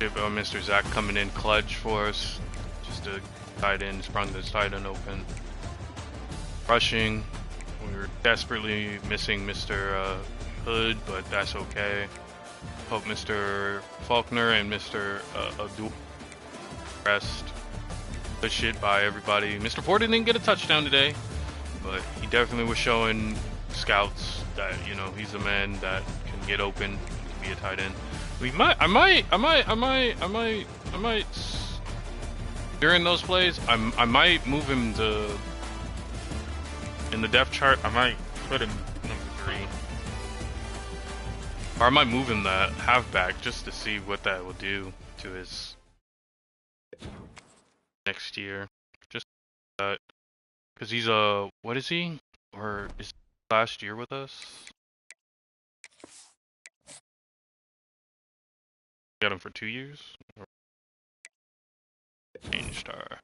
Mr. Zach coming in clutch for us. Just a tight end, sprung this tight end open. Rushing. We were desperately missing Mr. Hood, but that's okay. Hope Mr. Faulkner and Mr. Abdul rest. Good shit by everybody. Mr. Porter didn't get a touchdown today, but he definitely was showing scouts that, you know, he's a man that can get open, can be a tight end. I might during those plays, I might move him to, in the depth chart, I might put him number 3. Or I might move him that halfback just to see what that will do to his next year. Just that, because he's what is he? Or is he last year with us? Got him for 2 years? Changed our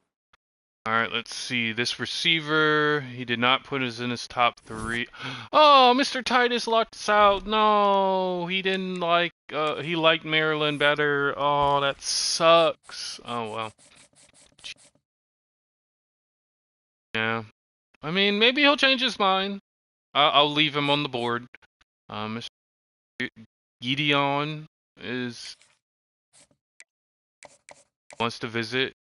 All right, let's see. This receiver, he did not put us in his top 3. Oh, Mr. Titus locked us out. No, he didn't like. He liked Maryland better. Oh, that sucks. Oh well. Yeah. I mean, maybe he'll change his mind. I'll leave him on the board. Mr. Gideon wants to visit.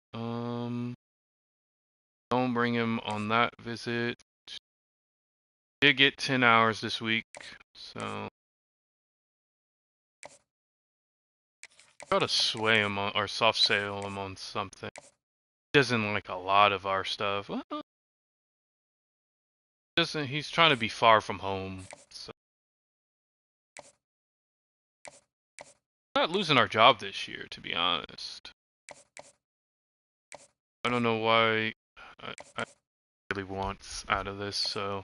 Don't bring him on that visit. Did get 10 hours this week, so try to sway him on or soft sale him on something. He doesn't like a lot of our stuff. Well, doesn't he's trying to be far from home. So not losing our job this year, to be honest. I don't know why I really wants out of this, so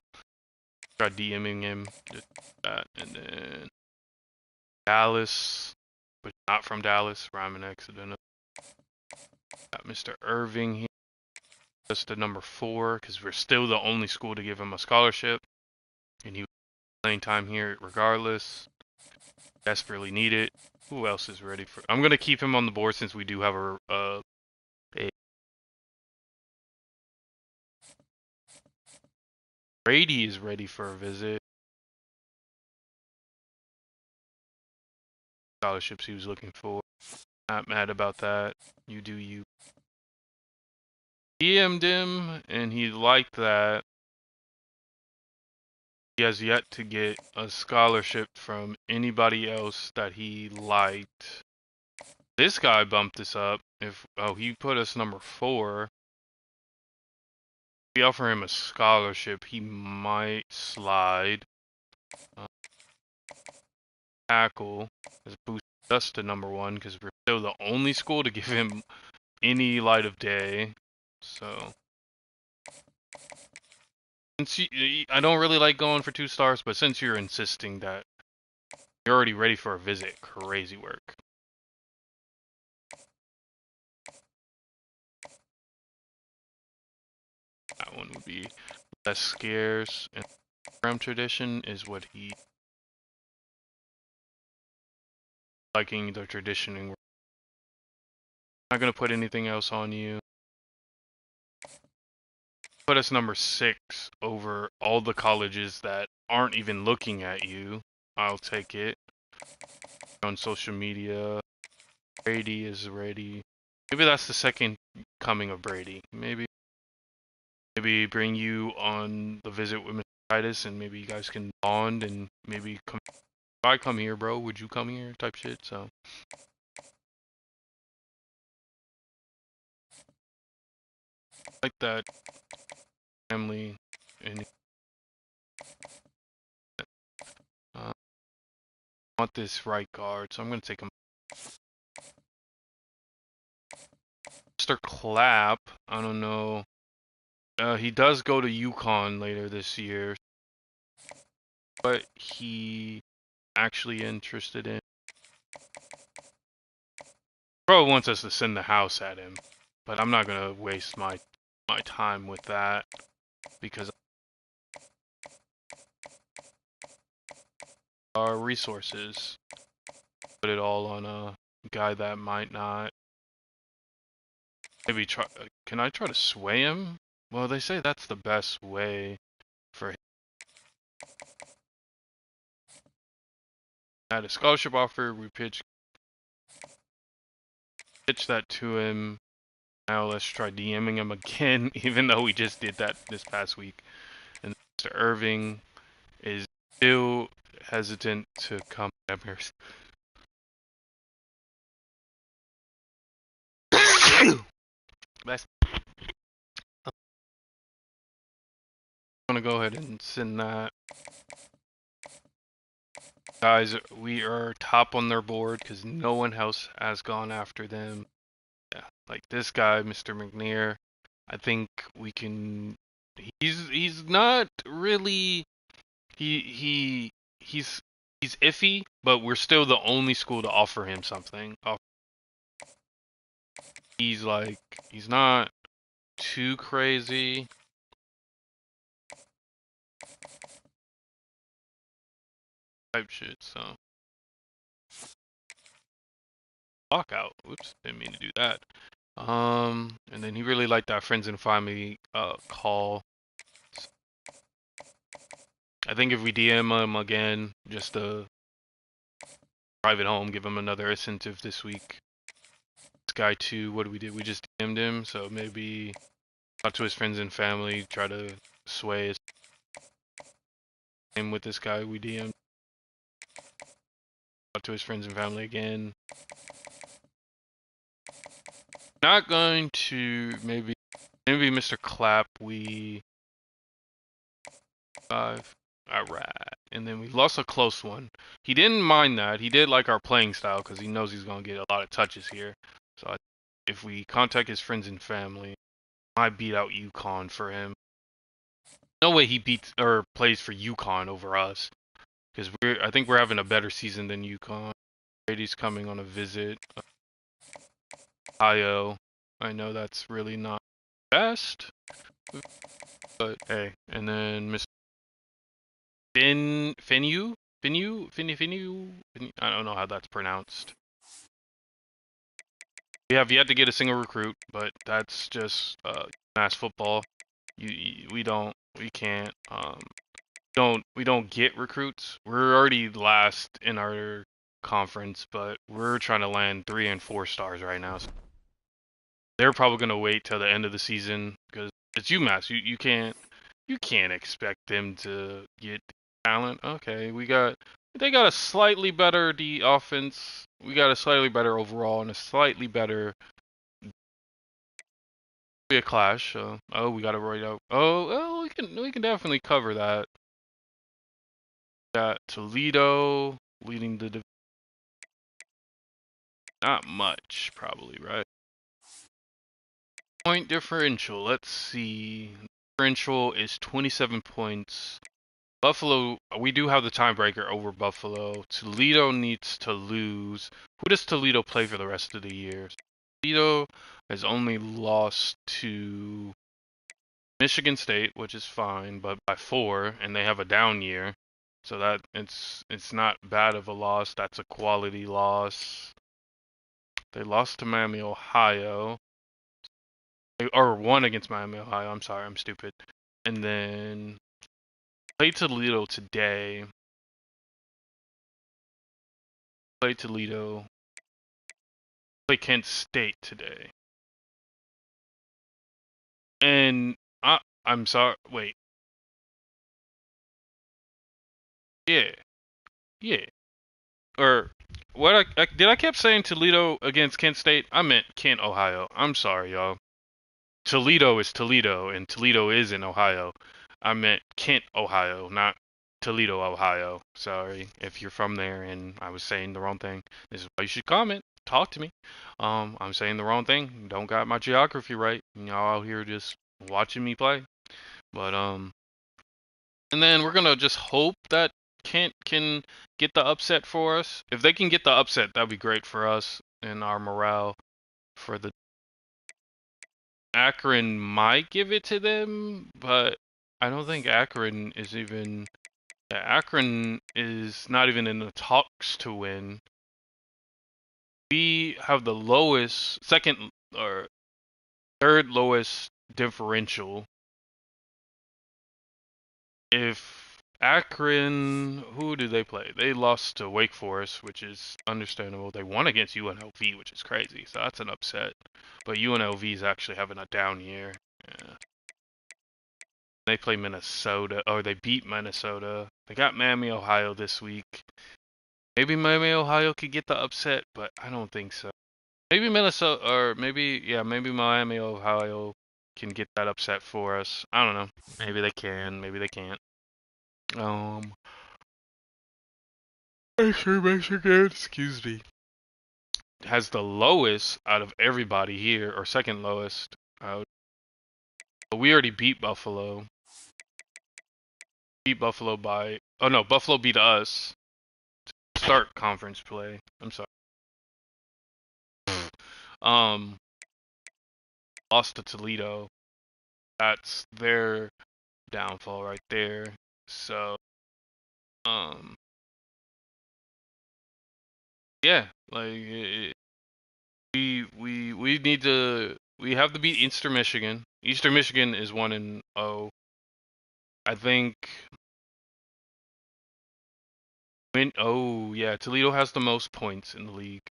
try DMing him. Just that, and then Dallas, but not from Dallas. Rhyme accident. Got Mr. Irving here. Just the number 4 because we're still the only school to give him a scholarship, and he was playing time here regardless. Desperately need it. Who else is ready for? I'm gonna keep him on the board since we do have a Brady is ready for a visit. Scholarships he was looking for. Not mad about that. You do you. DM'd him and he liked that. He has yet to get a scholarship from anybody else that he liked. This guy bumped us up. He put us number 4. If we offer him a scholarship, he might slide. Tackle has boosted us to number 1 because we're still the only school to give him any light of day. So since I don't really like going for 2 stars, but since you're insisting that you're already ready for a visit, crazy work. That one would be less scarce. And program tradition is what he liking the traditioning. Not gonna put anything else on you. Put us number 6 over all the colleges that aren't even looking at you. I'll take it. On social media, Brady is ready. Maybe that's the second coming of Brady. Maybe bring you on the visit with Mr. Titus, and maybe you guys can bond, and maybe come. If I come here, bro, would you come here? Type shit. So. Like that family and I want this right guard, so I'm gonna take him. Mr. Clapp, I don't know. He does go to UConn later this year, but he actually interested in. Bro wants us to send the house at him, but I'm not gonna waste my time with that because our resources put it all on a guy that might not. Maybe try. Can I try to sway him? Well, they say that's the best way for him. Had a scholarship offer. We pitch that to him. Now let's try DMing him again, even though we just did that this past week. And Mr. Irving is still hesitant to come to Amherst. I'm gonna go ahead and send that. Guys, we are top on their board because no one else has gone after them. Yeah, like this guy, Mr. McNair. I think we can. He's not really. He's iffy, but we're still the only school to offer him something. He's not too crazy. Type shit, so. Lockout. Whoops, didn't mean to do that. And then he really liked that friends and family call. I think if we DM him again, just to private home, give him another incentive this week. This guy too, what did we do? We just DM'd him, so maybe talk to his friends and family, try to sway him with this guy we DM'd. Talk to his friends and family again. Not going to maybe Mr. Clapp we 5. Alright. And then we lost a close one. He didn't mind that. He did like our playing style because he knows he's going to get a lot of touches here. So if we contact his friends and family, I beat out UConn for him. No way he beats or plays for UConn over us. Because I think we're having a better season than UConn. Brady's coming on a visit. Ohio. I know that's really not best. But hey. And then Mr. Finu? I don't know how that's pronounced. We have yet to get a single recruit, but that's just UMass football. We can't we don't get recruits. We're already last in our conference, but we're trying to land 3 and 4 stars right now. So they're probably gonna wait till the end of the season because it's UMass. You can't expect them to get talent. Okay, they got a slightly better offense. We got a slightly better overall and a slightly better be a clash. Oh, we got to write out. Oh, well, we can definitely cover that. Got Toledo leading the not much probably, right? Point differential. Let's see. Differential is 27 points. Buffalo, we do have the tiebreaker over Buffalo. Toledo needs to lose. Who does Toledo play for the rest of the year? Toledo has only lost to Michigan State, which is fine, but by 4, and they have a down year. So that it's not bad of a loss. That's a quality loss. They lost to Miami, Ohio. Or won against Miami, Ohio. I'm sorry, I'm stupid. And then play Toledo today. Play Toledo. Play Kent State today. And I'm sorry. Wait. Yeah. Yeah. Or what? I kept saying Toledo against Kent State. I meant Kent, Ohio. I'm sorry, y'all. Toledo is Toledo, and Toledo is in Ohio. I meant Kent, Ohio, not Toledo, Ohio. Sorry if you're from there and I was saying the wrong thing. This is why you should comment. Talk to me. I'm saying the wrong thing. Don't got my geography right. Y'all out here just watching me play. But and then we're gonna just hope that Kent can get the upset for us. If they can get the upset, that'd be great for us and our morale. For the Akron might give it to them, but I don't think Akron is even. Yeah, Akron is not even in the talks to win. We have the lowest, second or third lowest differential. If Akron, who did they play? They lost to Wake Forest, which is understandable. They won against UNLV, which is crazy. So that's an upset. But UNLV is actually having a down year. Yeah. They play Minnesota, or they beat Minnesota. They got Miami, Ohio this week. Maybe Miami, Ohio could get the upset, but I don't think so. Maybe Minnesota, or maybe Miami, Ohio can get that upset for us. I don't know. Maybe they can, maybe they can't. Michigan, excuse me, has the lowest out of everybody here, or second lowest. But we already beat Buffalo. Beat Buffalo by. Oh no, Buffalo beat us. Start conference play. I'm sorry. Lost to Toledo. That's their downfall right there. So, yeah, like we have to beat Eastern Michigan. Eastern Michigan is 1-0. I think. Oh yeah, Toledo has the most points in the league.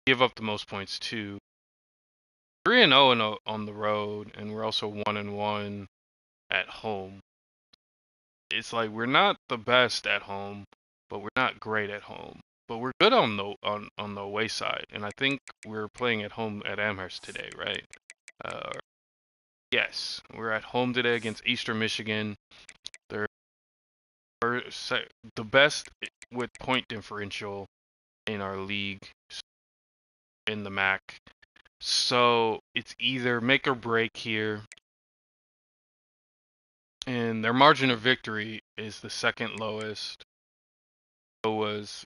Give up the most points too. 3-0 on the road, and we're also 1-1 at home. It's like we're not the best at home, but we're not great at home. But we're good on the away side, and I think we're playing at home at Amherst today, right? Yes, we're at home today against Eastern Michigan. They're the best with point differential in our league in the MAC. So it's either make or break here. And their margin of victory is the second lowest. So is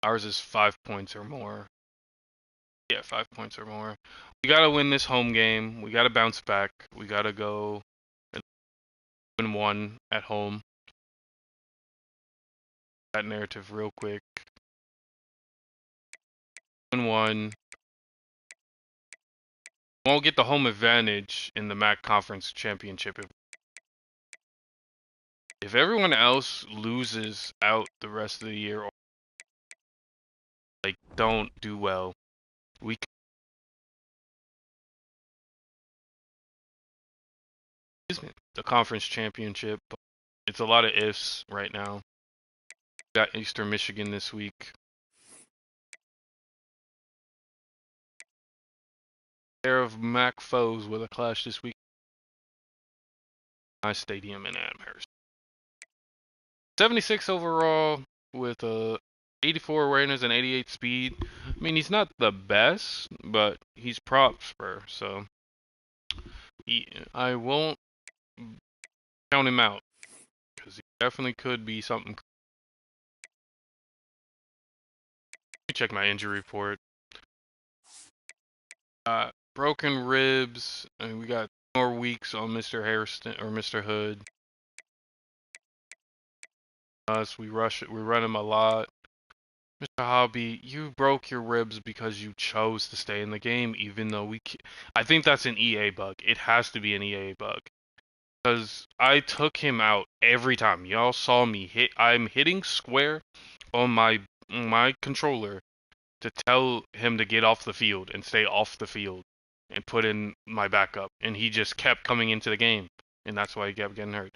ours is 5 points or more. Yeah, 5 points or more. We gotta win this home game. We gotta bounce back. We gotta go and win one at home. That narrative real quick. Win one. Won't get the home advantage in the MAC Conference Championship if everyone else loses out the rest of the year or like don't do well. We the conference championship. But it's a lot of ifs right now. We got Eastern Michigan this week. Pair of MAC foes with a clash this week. Nice stadium in Amherst. 76 overall with a 84 awareness and 88 speed. I mean, he's not the best, but he's prop spur, so I won't count him out because he definitely could be something. Let me check my injury report. Broken ribs, and we got more weeks on Mr. Hairston or Mr. Hood. We run him a lot. Mr. Hobby, you broke your ribs because you chose to stay in the game, even though I think that's an EA bug. It has to be an EA bug. Because I took him out every time. Y'all saw me hit. I'm hitting square on my controller to tell him to get off the field and stay off the field and put in my backup. And he just kept coming into the game. And that's why he kept getting hurt.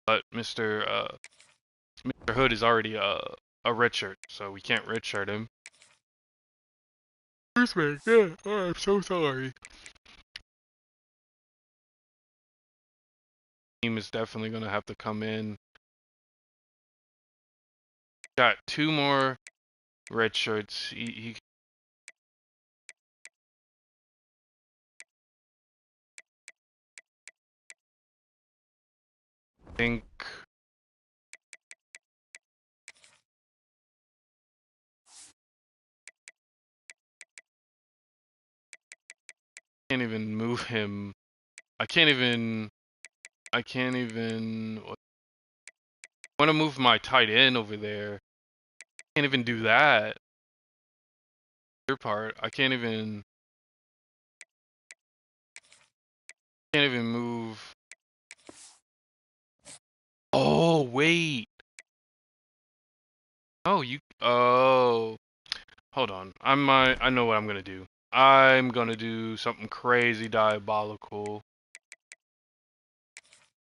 But Mr. Hood is already a redshirt, so we can't redshirt him. Excuse me, yeah, I'm so sorry. Team is definitely gonna have to come in. Got 2 more red shirts. He think can't even move him. I can't even want to move my tight end over there. Can't even do that. Your part. I can't even move. Oh, wait. Oh, hold on. I know what I'm gonna do. I'm gonna do something crazy diabolical.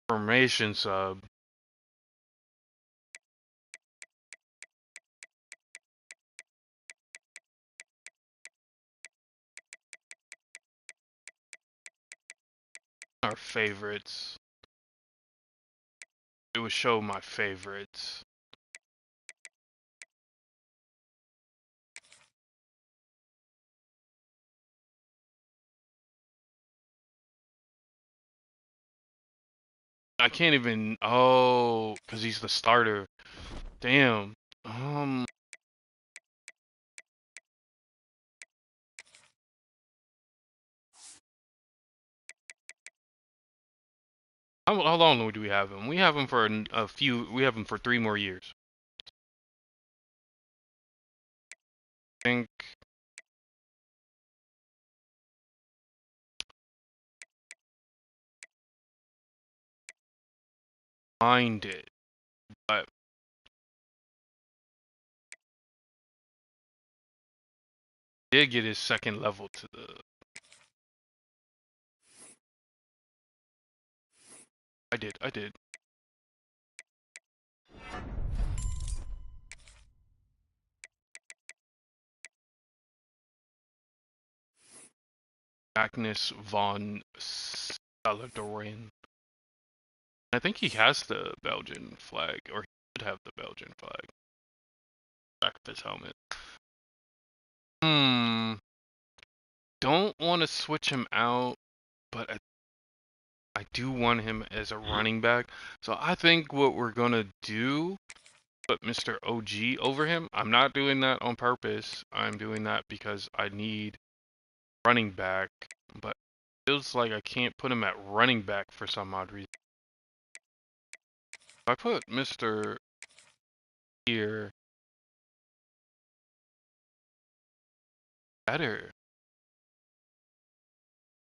Formation sub. Our favorites. It would show my favorites. I can't even. Oh, because he's the starter. Damn. How long do we have him? We have him for a few. We have him for 3 more years. I think. Find it, but did get his second level to the. I did. Magnus von Saladorin. I think he has the Belgian flag, or he should have the Belgian flag. Back of his helmet. Don't want to switch him out, but I do want him as a running back. So I think what we're gonna do, put Mr. OG over him. I'm not doing that on purpose. I'm doing that because I need running back, but it feels like I can't put him at running back for some odd reason. If I put Mr. here, better.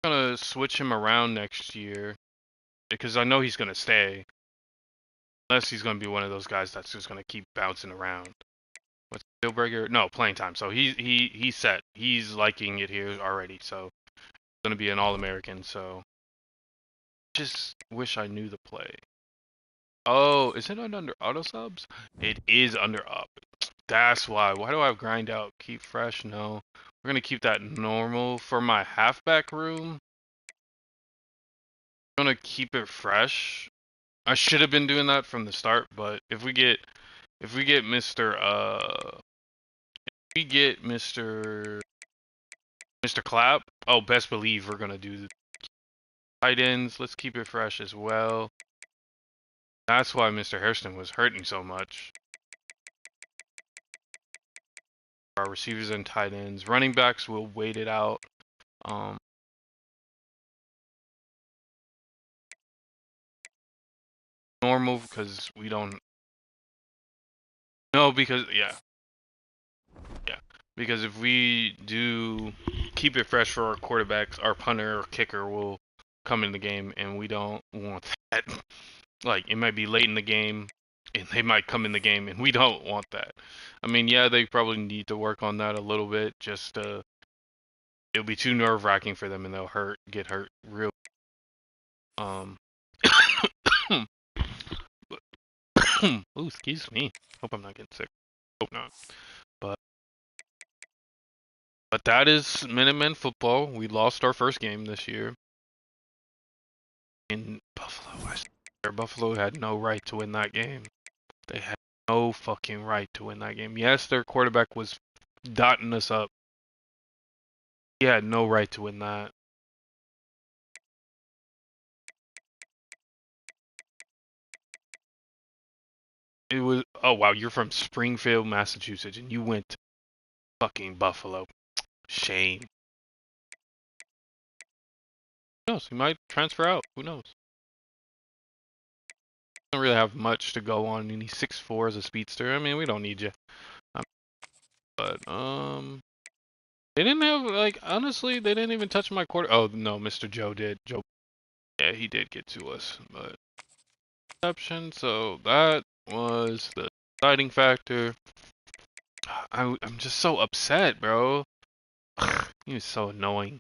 I'm gonna switch him around next year because I know he's gonna stay. Unless he's gonna be one of those guys that's just gonna keep bouncing around. What's deal breaker? No, playing time. So he's set. He's liking it here already. So he's gonna be an All-American. So just wish I knew the play. Oh, is it under auto subs? It is under up. That's why. Why do I have grind out? Keep fresh? No. We're gonna keep that normal for my halfback room. I'm gonna keep it fresh. I should have been doing that from the start, but if we get Mr. Clapp, oh, best believe we're gonna do the tight ends. Let's keep it fresh as well. That's why Mr. Hairston was hurting so much. Our receivers and tight ends, running backs, will wait it out. Normal because we don't. No, because yeah. Because if we do keep it fresh for our quarterbacks, our punter or kicker will come in the game, and we don't want that. Like, it might be late in the game, and they might come in the game, and we don't want that. I mean, yeah, they probably need to work on that a little bit. Just it'll be too nerve-wracking for them, and they'll get hurt real. Oh, excuse me. Hope I'm not getting sick. Hope not. But that is Minutemen football. We lost our first game this year in Buffalo. I swear, Buffalo had no right to win that game. They had no fucking right to win that game. Yes, their quarterback was dotting us up. He had no right to win that. It was, oh wow, you're from Springfield, Massachusetts, and you went to fucking Buffalo. Shame. Who knows? He might transfer out. Who knows? Don't really have much to go on, and he's 6'4" as a speedster. I mean, we don't need you. But they didn't have, like, honestly, they didn't even touch my quarter. Oh no, Mr. Joe did. Joe, yeah, he did get to us, but exception. So that was the deciding factor. I'm just so upset, bro. He was so annoying.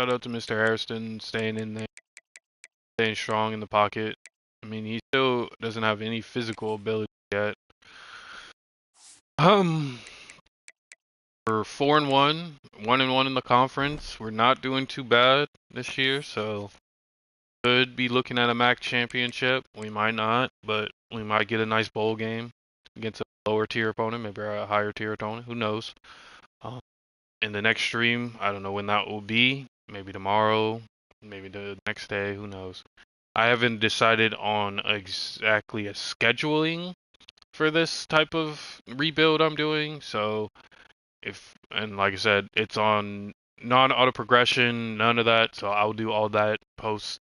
Shout out to Mr. Hairston, staying in there, staying strong in the pocket. I mean, he still doesn't have any physical ability yet. We're 4-1, 1-1 in the conference. We're not doing too bad this year, so could be looking at a MAC championship. We might not, but we might get a nice bowl game against a lower tier opponent, maybe a higher tier opponent. Who knows? In the next stream, I don't know when that will be. Maybe tomorrow, maybe the next day. Who knows? I haven't decided on exactly a scheduling for this type of rebuild I'm doing. So and like I said, it's on non-auto progression, none of that. So I'll do all that post,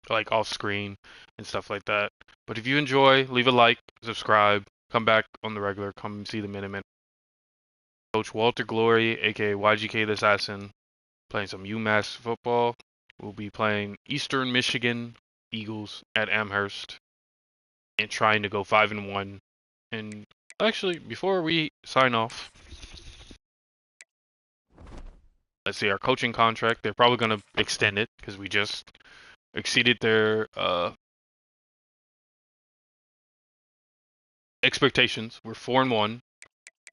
like off screen and stuff like that. But if you enjoy, leave a like, subscribe, come back on the regular, come see the Minuteman. Coach Walter Glory, aka YGK the Assassin, playing some UMass football. We'll be playing Eastern Michigan Eagles at Amherst and trying to go 5-1. And actually, before we sign off, let's see our coaching contract. They're probably going to extend it because we just exceeded their expectations. We're 4-1.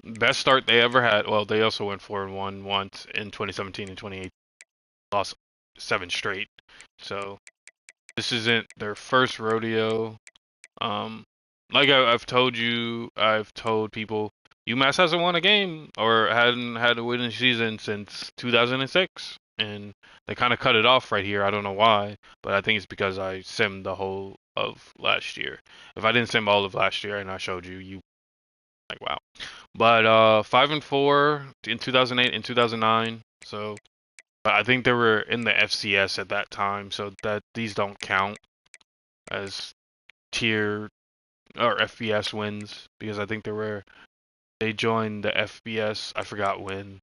Best start they ever had. Well, they also went 4-1 once in 2017 and 2018. Lost 7 straight. So this isn't their first rodeo. Like I've told you, I've told people, UMass hasn't won a game or hadn't had a winning season since 2006, and they kind of cut it off right here. I don't know why, but I think it's because I simmed the whole of last year. If I didn't sim all of last year and I showed you, you like wow. But 5-4 in 2008 and 2009. So, but I think they were in the FCS at that time, so that these don't count as tier or FBS wins because I think they joined the FBS. I forgot when,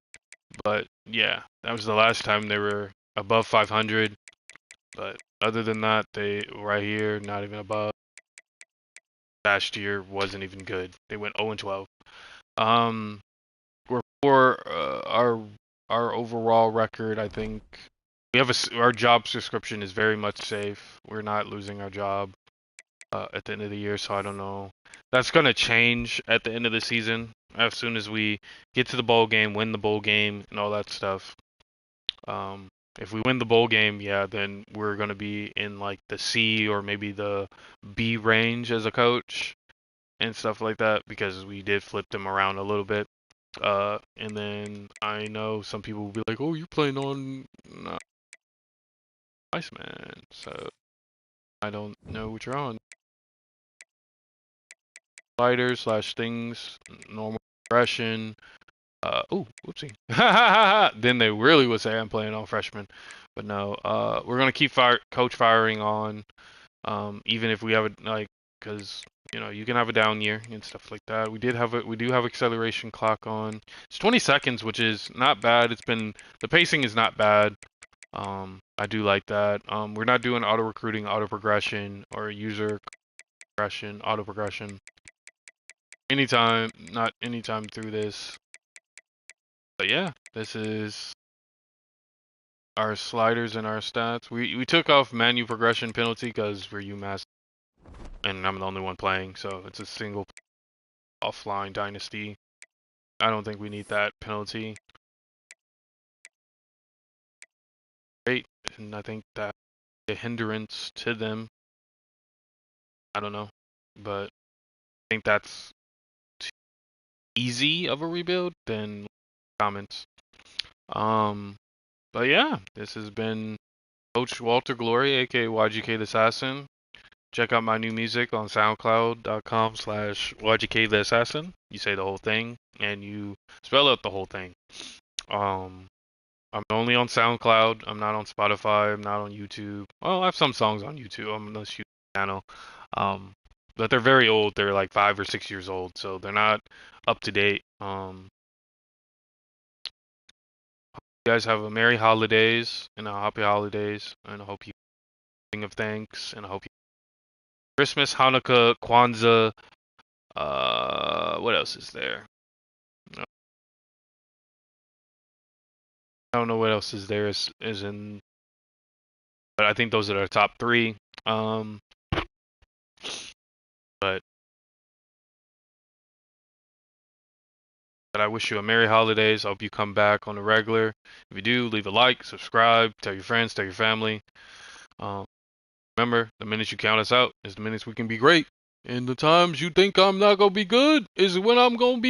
but yeah, that was the last time they were above 500. But other than that, they right here, not even above. Last year wasn't even good. They went 0-12. We're for our overall record. I think we have our job description is very much safe. We're not losing our job at the end of the year, so I don't know. That's gonna change at the end of the season as soon as we get to the bowl game, win the bowl game, and all that stuff. If we win the bowl game, yeah, then we're gonna be in like the C or maybe the B range as a coach and stuff like that because we did flip them around a little bit. And then I know some people will be like, "Oh, you're playing on Iceman," so I don't know what you're on. Sliders / things, normal progression. Oh, whoopsie. Then they really would say I'm playing on freshman, but no. We're gonna keep coach firing on, even if we have a like, cause you can have a down year and stuff like that. We do have acceleration clock on. It's 20 seconds, which is not bad. The pacing is not bad. I do like that. We're not doing auto recruiting, auto progression, or user progression, auto progression. Not anytime through this. But yeah, this is our sliders and our stats. We took off menu progression penalty because we're UMass, and I'm the only one playing, so it's a single offline dynasty. I don't think we need that penalty. Great, and I think that's a hindrance to them. I don't know, but I think that's too easy of a rebuild. Then comments. But yeah, this has been Coach Walter Glory, aka YGK the Assassin. Check out my new music on SoundCloud.com/YGK the Assassin. You say the whole thing and you spell out the whole thing. I'm only on SoundCloud. I'm not on Spotify. I'm not on YouTube. Well, I have some songs on YouTube. I'm on this YouTube channel. But they're very old. They're like 5 or 6 years old, so they're not up to date. You guys have a merry holidays and a happy holidays, and I hope you sing of thanks, and I hope you Christmas, Hanukkah, Kwanzaa. What else is there? I don't know what else is there. Is in, but I think those are the top 3. But I wish you a merry holidays. I hope you come back on the regular. If you do, leave a like, subscribe, tell your friends, tell your family. Remember, the minutes you count us out is the minutes we can be great. And the times you think I'm not gonna be good is when I'm gonna be